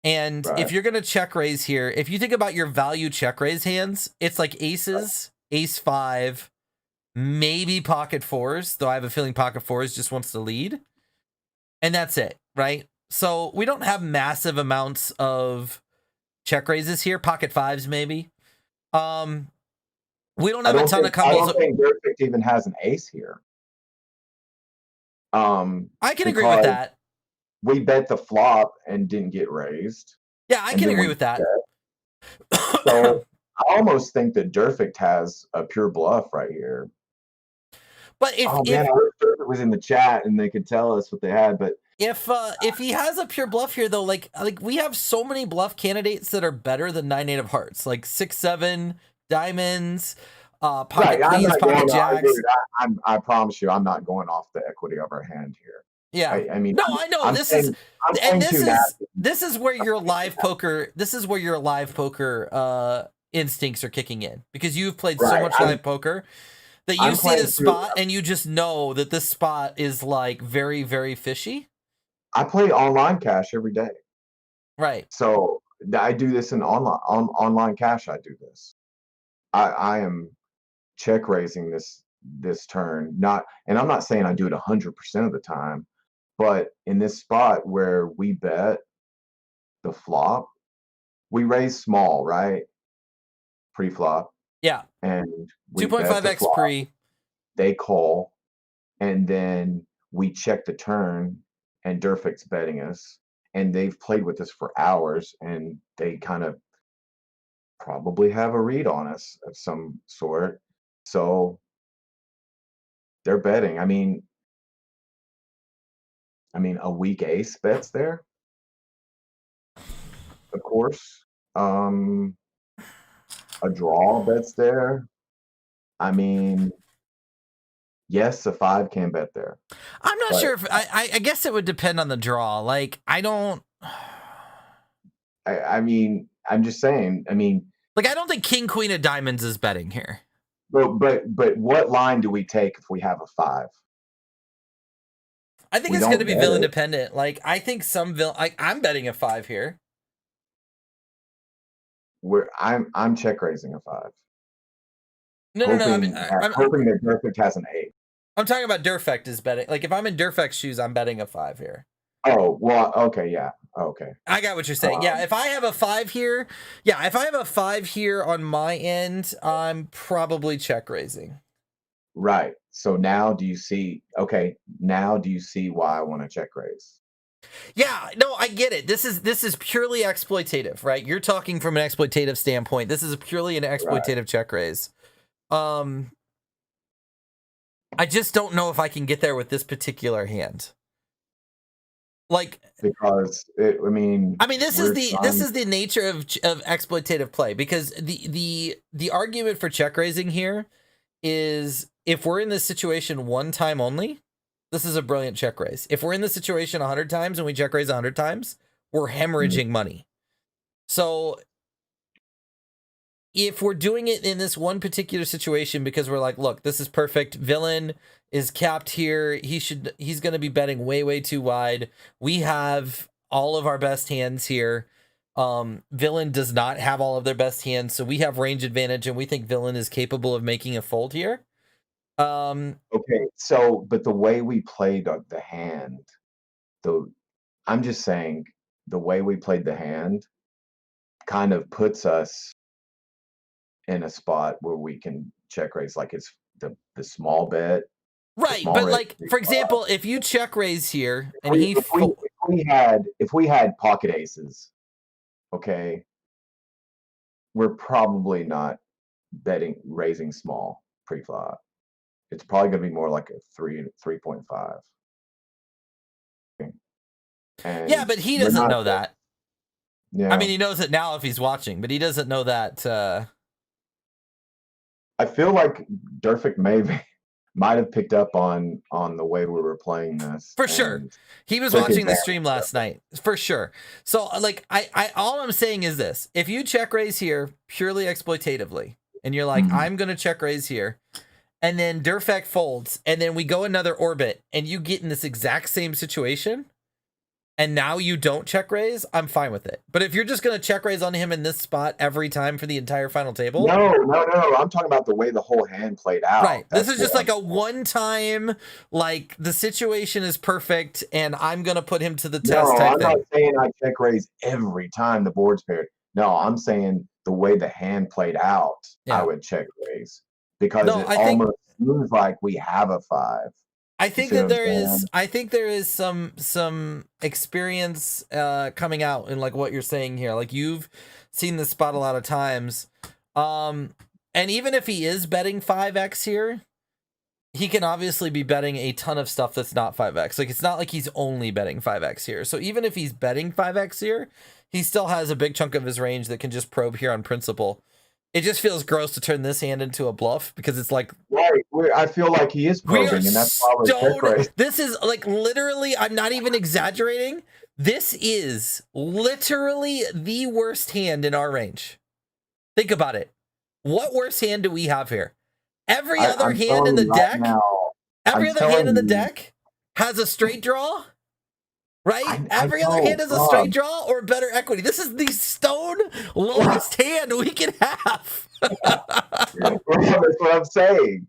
And if you're going to check raise here, if you think about your value check raise hands, it's like aces, ace 5, maybe pocket 4s, though I have a feeling pocket 4s just wants to lead. And that's it, right? So we don't have massive amounts of check raises here, pocket 5s maybe. We don't have a ton of combos. I don't think Durfic even has an ace here. I can agree with that. We bet the flop and didn't get raised. Yeah, I can agree with that. So I almost think that Durfic has a pure bluff right here. But if I wish Durfic was in the chat and they could tell us what they had, but if he has a pure bluff here, though, like we have so many bluff candidates that are better than 9-8 of hearts, like 6-7 diamonds, pocket queens, pocket jacks. I promise you, I'm not going off the equity of our hand here. Yeah, I mean, no, I know this is where your live poker. This is where your live poker instincts are kicking in, because you've played so much live poker that you see this spot and you just know that this spot is like very, very fishy. I play online cash every day. Right. So I do this in online cash. I do this. I am check raising this turn. And I'm not saying I do it 100% of the time, but in this spot where we bet the flop, we raise small, right? Pre-flop. Yeah. And 2.5x pre. They call, and then we check the turn, and Durfic's betting us, and they've played with us for hours, and they kind of probably have a read on us of some sort. So they're betting. I mean, a weak ace bets there, of course. A draw bets there. I mean, yes, a 5 can bet there. I'm not sure if I guess it would depend on the draw. Like, I don't. I mean, I'm just saying. I mean, like, I don't think King Queen of Diamonds is betting here. But what line do we take if we have a 5? I think it's going to be villain dependent. Like, I think some villain. Like, I'm betting a 5 here. I'm check raising a 5. No. I mean, I'm hoping that Durfic has an 8. I'm talking about Durfic is betting. Like, if I'm in Durfic's shoes, I'm betting a 5 here. Oh, well, okay, yeah. Okay. I got what you're saying. Yeah, if I have a 5 here, on my end, I'm probably check raising. Right. So now do you see why I want to check raise? Yeah, no, I get it. This is purely exploitative, right? You're talking from an exploitative standpoint. This is purely an exploitative check raise. I just don't know if I can get there with this particular hand. Like, because this is the nature of exploitative play, because the argument for check raising here is, if we're in this situation one time only, this is a brilliant check raise. If we're in this situation 100 times and we check raise 100 times, we're hemorrhaging money. So if we're doing it in this one particular situation because we're like, look, this is perfect. Villain is capped here. He's going to be betting way too wide. We have all of our best hands here. Villain does not have all of their best hands, so we have range advantage, and we think Villain is capable of making a fold here. Okay, so but the way we played the hand, I'm just saying the way we played the hand kind of puts us in a spot where we can check raise, like it's the small bet. Right, but like for example, if you check raise here and if we had pocket aces, okay, we're probably not raising small pre-flop. It's probably going to be more like a 3.5. And yeah, but he doesn't know that. Yeah, I mean, he knows it now if he's watching, but he doesn't know that. I feel like Durfic might have picked up on the way we were playing this. For sure. He was watching the stream last night. For sure. So like I all I'm saying is this. If you check raise here purely exploitatively, and you're like, I'm gonna check raise here, and then Durfec folds, and then we go another orbit, and you get in this exact same situation, and now you don't check raise, I'm fine with it. But if you're just going to check raise on him in this spot every time for the entire final table. No. I'm talking about the way the whole hand played out. Right. This is just like a one-time, like the situation is perfect and I'm going to put him to the test type thing. I'm not saying I check raise every time the board's paired. No, I'm saying the way the hand played out, I would check raise. Because it almost seems like we have a 5. I think that there is some experience coming out in like what you're saying here. Like you've seen this spot a lot of times. And even if he is betting 5x here, he can obviously be betting a ton of stuff that's not 5x. Like it's not like he's only betting 5x here. So even if he's betting 5x here, he still has a big chunk of his range that can just probe here on principle. It just feels gross to turn this hand into a bluff because it's like, right. I feel like he is probing, and that's why we're check raise. This is like literally, I'm not even exaggerating. This is literally the worst hand in our range. Think about it. What worse hand do we have here? Every other hand in the deck, every other hand in the deck has a straight draw. Right? Every other hand is a straight draw or better equity. This is the stone lowest hand we can have. That's what I'm saying.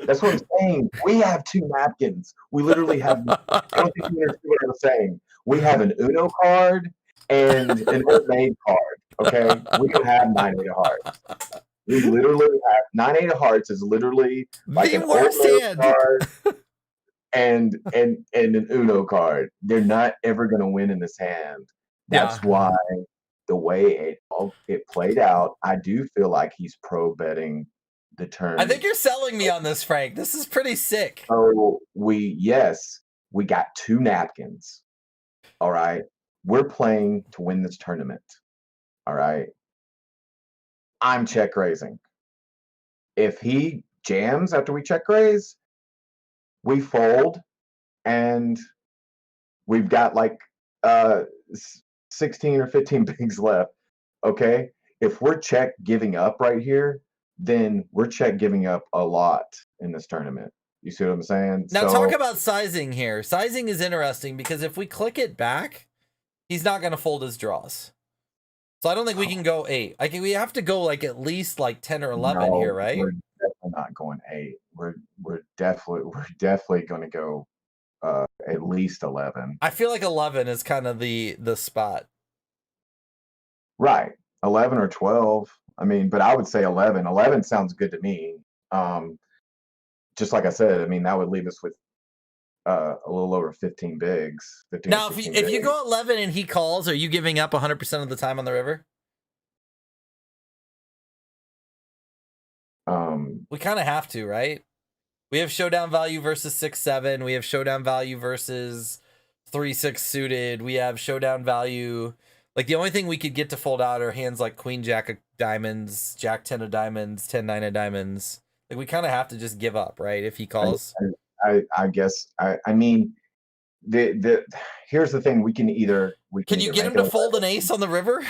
That's what I'm saying. We have 2 napkins. We literally have, I don't think you understand what I'm saying. We have an Uno card and an Old Maid card, okay? We don't have 9-8 of hearts. We literally have 9-8 of hearts is literally like the an worst Old hand. Card and an Uno card. They're not ever going to win in this hand. That's why the way it played out, I do feel like he's pro betting the turn. I think you're selling me on this, Frank. This is pretty sick. So we got 2 napkins. All right. We're playing to win this tournament. All right. I'm check raising. If he jams after we check raise, we fold, and we've got like 16 or 15 bigs left. Okay. If we're check giving up right here, then we're check giving up a lot in this tournament. You see what I'm saying? Now talk about sizing here. Sizing is interesting because if we click it back, he's not going to fold his draws. So I don't think we can go 8. I think we have to go like at least like 10 or 11 here, right? We're definitely not going 8. We're definitely going to go at least 11. I feel like 11 is kind of the spot. Right. 11 or 12. I mean, but I would say 11. 11 sounds good to me. Just like I said, I mean, that would leave us with a little over 15 bigs. 15 now, if you go 11 and he calls, are you giving up 100% of the time on the river? We kind of have to, right? We have showdown value versus 6-7. We have showdown value versus 3-6 suited. We have showdown value. Like the only thing we could get to fold out are hands like Queen Jack of diamonds, Jack 10 of diamonds, 10-9 of diamonds. Like we kind of have to just give up, right? If he calls. I guess I mean here's the thing, we can either can you get him to fold an ace on the river?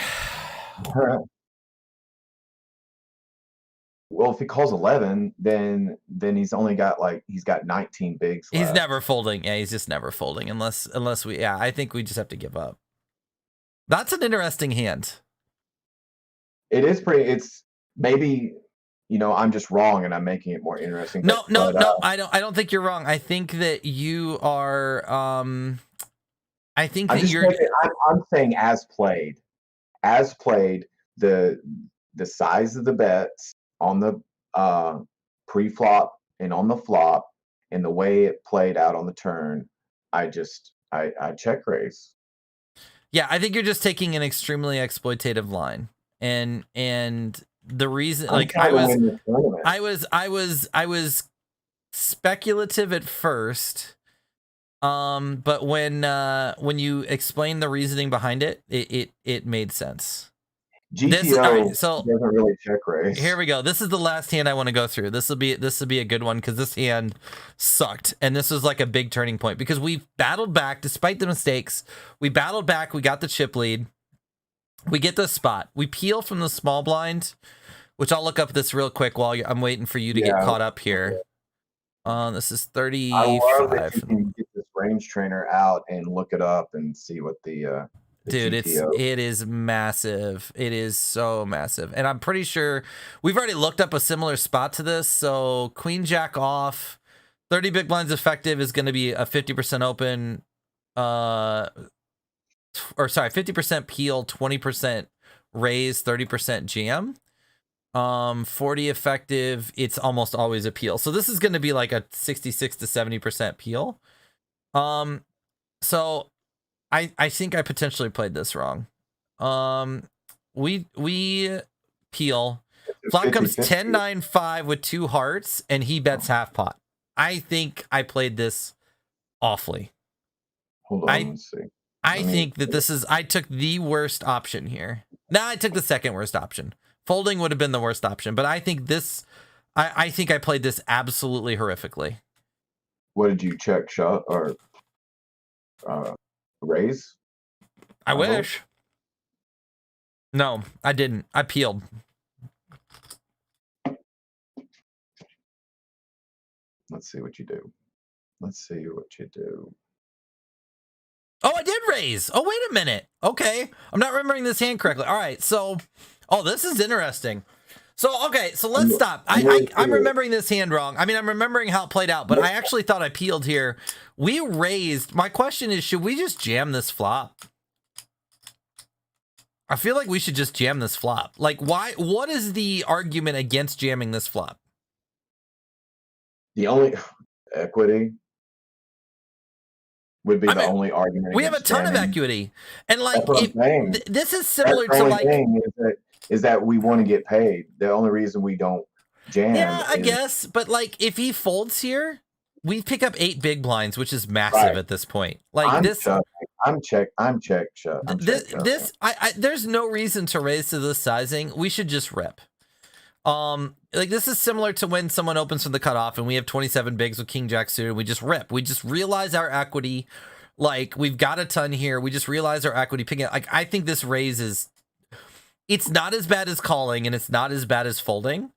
Well, if he calls 11, then he's only got he's got 19 bigs left. He's never folding. Yeah, he's just never folding unless we. Yeah, I think we just have to give up. That's an interesting hand. It is pretty. It's maybe, I'm just wrong and I'm making it more interesting. No, I don't think you're wrong. I think that you are. I think that you're. I'm saying as played, the size of the bets on the pre-flop and on the flop and the way it played out on the turn, I check raise. Yeah, I think you're just taking an extremely exploitative line, and the reason, like, I was speculative at first, but when you explain the reasoning behind it, it made sense. GTO doesn't really check raise. Here we go. This is the last hand I want to go through. This will be a good one because this hand sucked, and this was like a big turning point because we battled back despite the mistakes. We battled back. We got the chip lead. We get the spot. We peel from the small blind, which I'll look up this real quick while I'm waiting for you to get caught up here. This is 35. I love that you can get this range trainer out and look it up and see what the dude, GTO. it is massive. It is so massive. And I'm pretty sure we've already looked up a similar spot to this. So queen jack off, 30 big blinds effective is going to be a 50% open, or sorry, 50% peel, 20% raise, 30% jam. 40 effective, it's almost always a peel. So this is going to be like a 66 to 70% peel. So I think I potentially played this wrong. We peel. Flop comes 10-9-5 with 2 hearts, and he bets half pot. I think I played this awfully. Hold on, let's see. I think that this is. I took the worst option here. No, I took the second worst option. Folding would have been the worst option, but I think this. I think I played this absolutely horrifically. What did you check? Shot or raise? I wish. No, I didn't. I peeled. Let's see what you do. Oh, I did raise. Oh, wait a minute. Okay. I'm not remembering this hand correctly. All right. So, this is interesting. So, okay. So let's stop. I'm remembering this hand wrong. I mean, I'm remembering how it played out, but I actually thought I peeled here. We raised. My question is, should we just jam this flop? I feel like we should just jam this flop. Like, why? What is the argument against jamming this flop? The only equity would be the only argument. We have a ton of equity, and like this is similar to like is that we want to get paid. The only reason we don't jam. Yeah, I guess, but like if he folds here, we pick up 8 big blinds, which is massive at this point. Like I'm check. There's no reason to raise to this sizing. We should just rip. Like this is similar to when someone opens from the cutoff and we have 27 bigs with king jack suited. We just rip. We just realize our equity. Like we've got a ton here. We just realize our equity picking. Like I think this raise is. It's not as bad as calling and it's not as bad as folding,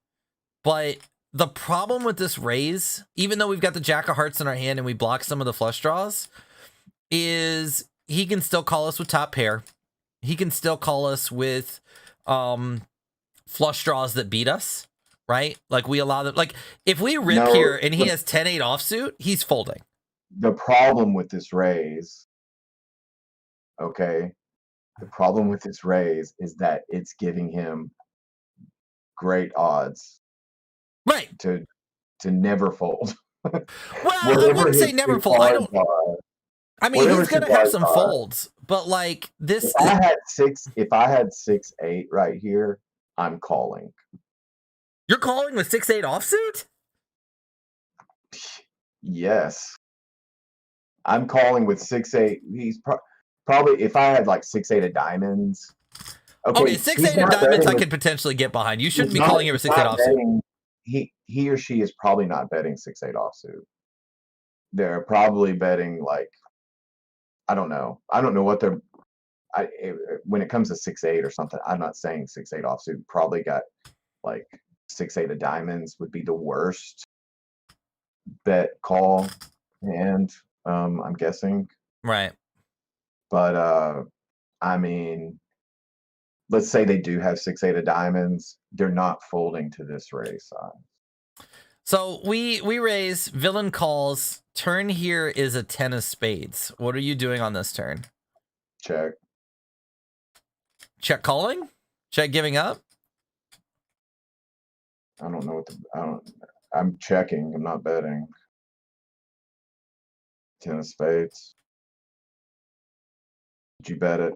but the problem with this raise, even though we've got the jack of hearts in our hand and we block some of the flush draws, is he can still call us with top pair. He can still call us with flush draws that beat us, right? Like we allow them. Like if we rip here and he has 10-8 offsuit, he's folding. The problem with this raise, okay, the problem with this raise is that it's giving him great odds, right, to never fold. Well, I wouldn't say never fold. I mean, he's gonna have some folds, but like this. If I had 6-8 right here, I'm calling. You're calling with 6-8 offsuit? Yes. I'm calling with 6-8. He's probably, if I had like 6-8 of diamonds. Okay, 6-8 of diamonds I could potentially get behind. You shouldn't be calling it with 6-8 offsuit. He or she is probably not betting 6-8 offsuit. They're probably betting like, I don't know what they're. When it comes to 6-8 or something, I'm not saying 6-8 offsuit. Probably got like 6-8 of diamonds would be the worst bet call hand, I'm guessing. Right. But I mean, let's say they do have 6-8 of diamonds, they're not folding to this raise size. So we raise, villain calls. Turn here is a 10 of spades. What are you doing on this turn? Check. Check calling? Check giving up? I don't know I'm checking, I'm not betting. 10 of spades. Did you bet it?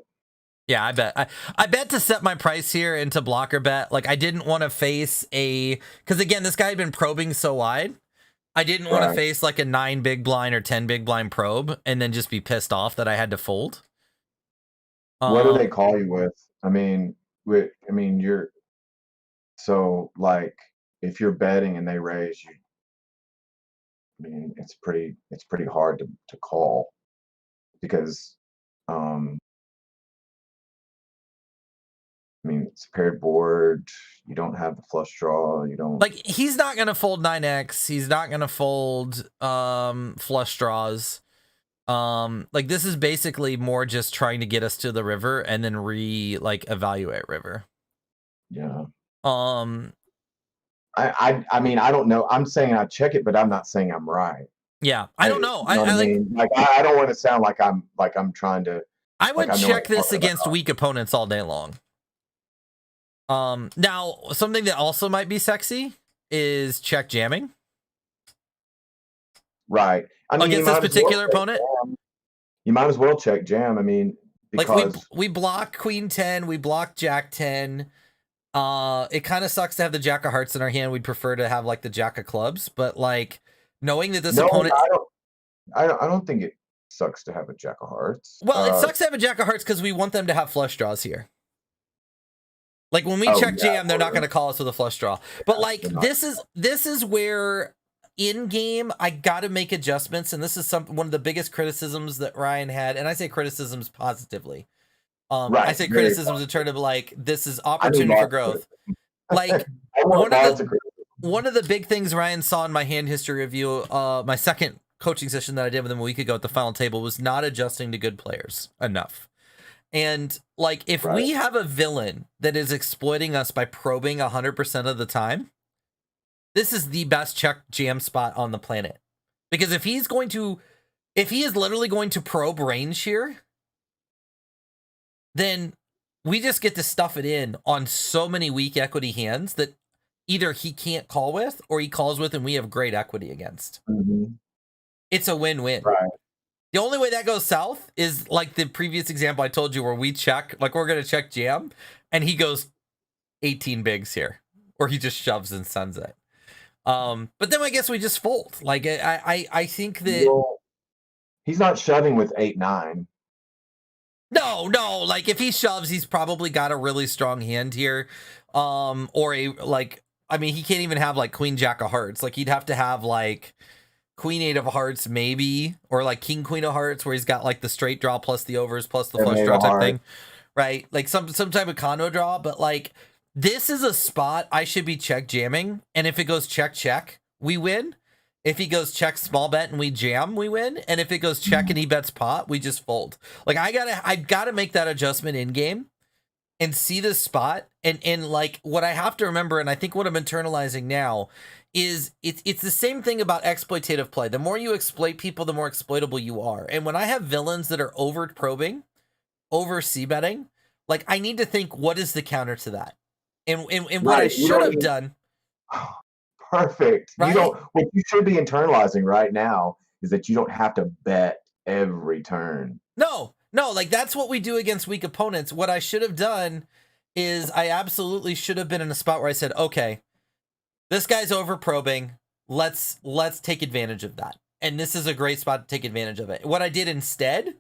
Yeah, I bet. I bet to set my price here into blocker bet. Like, I didn't want to face because again, this guy had been probing so wide. I didn't want to face like a 9 big blind or 10 big blind probe and then just be pissed off that I had to fold. What do they call you with? I mean, you're so like if you're betting and they raise you, I mean, it's pretty hard to call because I mean, it's a paired board. You don't have the flush draw. You don't like. He's not gonna fold 9x. He's not gonna fold flush draws. Like this is basically more just trying to get us to the river and then evaluate river. Yeah. I mean, I don't know. I'm saying I check it, but I'm not saying I'm right. Yeah, I don't know. You know what I mean? Like I don't want to sound like I'm trying to. I would check this against weak opponents all day long. Now something that also might be sexy is check jamming. Right. I mean, against this particular opponent, you might as well check jam. I mean, because like we block Queen 10, we block Jack 10. It kind of sucks to have the Jack of Hearts in our hand. We'd prefer to have like the Jack of Clubs, but like knowing that this opponent, I don't think it sucks to have a Jack of Hearts. Well, it sucks to have a Jack of Hearts because we want them to have flush draws here. Like when we check jam, they're not going to call us with a flush draw. But like this is where in game I got to make adjustments, and this is one of the biggest criticisms that Ryan had, and I say criticisms positively. I say criticisms in terms of like this is opportunity for growth. Like one of the big things Ryan saw in my hand history review, my second coaching session that I did with him a week ago at the final table, was not adjusting to good players enough. And like if we have a villain that is exploiting us by probing 100% of the time, this is the best check jam spot on the planet. Because if he is literally going to probe range here, then we just get to stuff it in on so many weak equity hands that either he can't call with or he calls with and we have great equity against. Mm-hmm. It's a win-win. Right. The only way that goes south is like the previous example I told you where we check, like we're going to check jam and he goes 18 bigs here or he just shoves and sends it. But then I guess we just fold. Like I think that he's not shoving with 8-9. No, like if he shoves, he's probably got a really strong hand here. Or he can't even have like Queen Jack of Hearts. Like he'd have to have like Queen 8 of Hearts maybe, or like King Queen of Hearts where he's got like the straight draw plus the overs plus the flush draw type thing. Right? Like some type of condo draw, but like this is a spot I should be check jamming, and if it goes check, we win. If he goes check small bet and we jam, we win. And if it goes check and he bets pot, we just fold. Like I gotta make that adjustment in game and see this spot. And like what I have to remember, and I think what I'm internalizing now is it's the same thing about exploitative play. The more you exploit people, the more exploitable you are. And when I have villains that are over probing, over c-betting, like I need to think, what is the counter to that? And what I should have done. Perfect. Right? What you should be internalizing right now is that you don't have to bet every turn. No, like that's what we do against weak opponents. What I should have done is I absolutely should have been in a spot where I said, okay, this guy's over probing. Let's take advantage of that. And this is a great spot to take advantage of it. What I did instead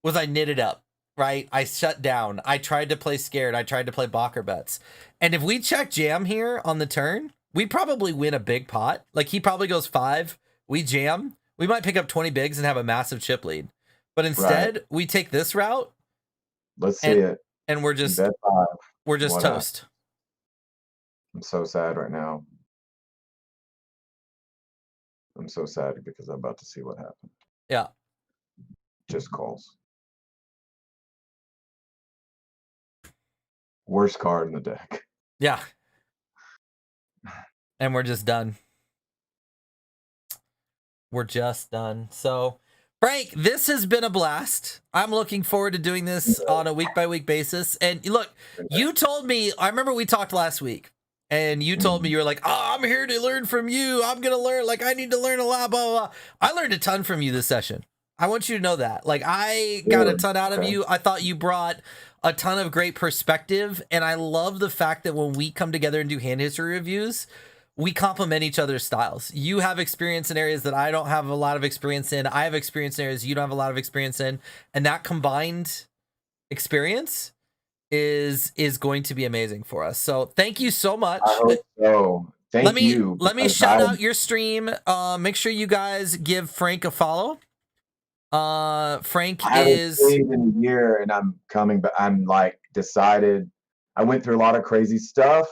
was I knitted up, right? I shut down. I tried to play scared. I tried to play blocker bets. And if we check jam here on the turn, we probably win a big pot. Like he probably goes 5. We jam. We might pick up 20 bigs and have a massive chip lead. But instead, we take this route. Let's see it. And we're just toast. I'm so sad right now. I'm so sad because I'm about to see what happened. Yeah. Just calls. Worst card in the deck. Yeah. And we're just done. We're just done. So, Frank, this has been a blast. I'm looking forward to doing this on a week-by-week basis. And look, you told me, I remember we talked last week, and you told me, you were like, oh, I'm here to learn from you. I'm going to learn, like, I need to learn a lot, blah, blah, blah. I learned a ton from you this session. I want you to know that. Like, I got a ton out of you. I thought you brought a ton of great perspective, and I love the fact that when we come together and do hand history reviews, we complement each other's styles. You have experience in areas that I don't have a lot of experience in. I have experience in areas you don't have a lot of experience in. And that combined experience is going to be amazing for us. So thank you so much. I hope so. Thank you. Let me shout out your stream. Make sure you guys give Frank a follow. Frank is in a year and I'm coming, but I'm like decided. I went through a lot of crazy stuff.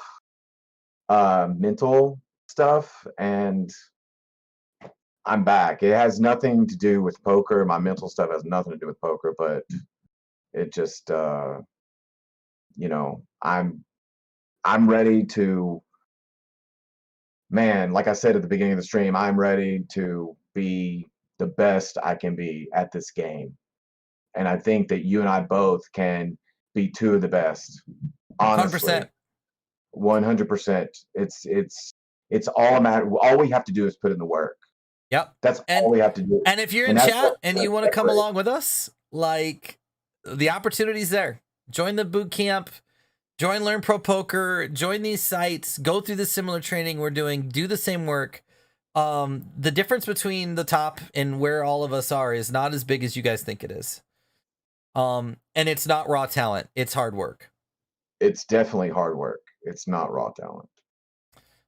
Mental stuff, and I'm back. It has nothing to do with poker. My mental stuff has nothing to do with poker, but it just you know, I'm ready to, man, like I said at the beginning of the stream, I'm ready to be the best I can be at this game. And I think that you and I both can be two of the best. Honestly. 100%. 100%. It's all a matter. All we have to do is put in the work. Yep. That's all we have to do. And if you're in chat and you want to come along with us, like, the opportunity's there. Join the boot camp, join Learn Pro Poker, join these sites, go through the similar training we're doing, do the same work. The difference between the top and where all of us are is not as big as you guys think it is. And it's not raw talent. It's hard work. It's definitely hard work. It's not raw talent.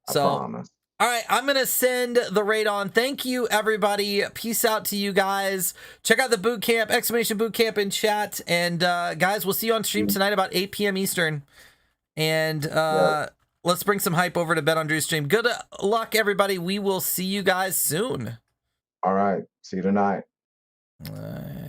I promise. All right, I'm going to send the raid on. Thank you, everybody. Peace out to you guys. Check out the boot camp, exclamation boot camp in chat. And guys, we'll see you on stream tonight about 8 p.m. Eastern. And let's bring some hype over to Bet on Drew's stream. Good luck, everybody. We will see you guys soon. All right. See you tonight. All right.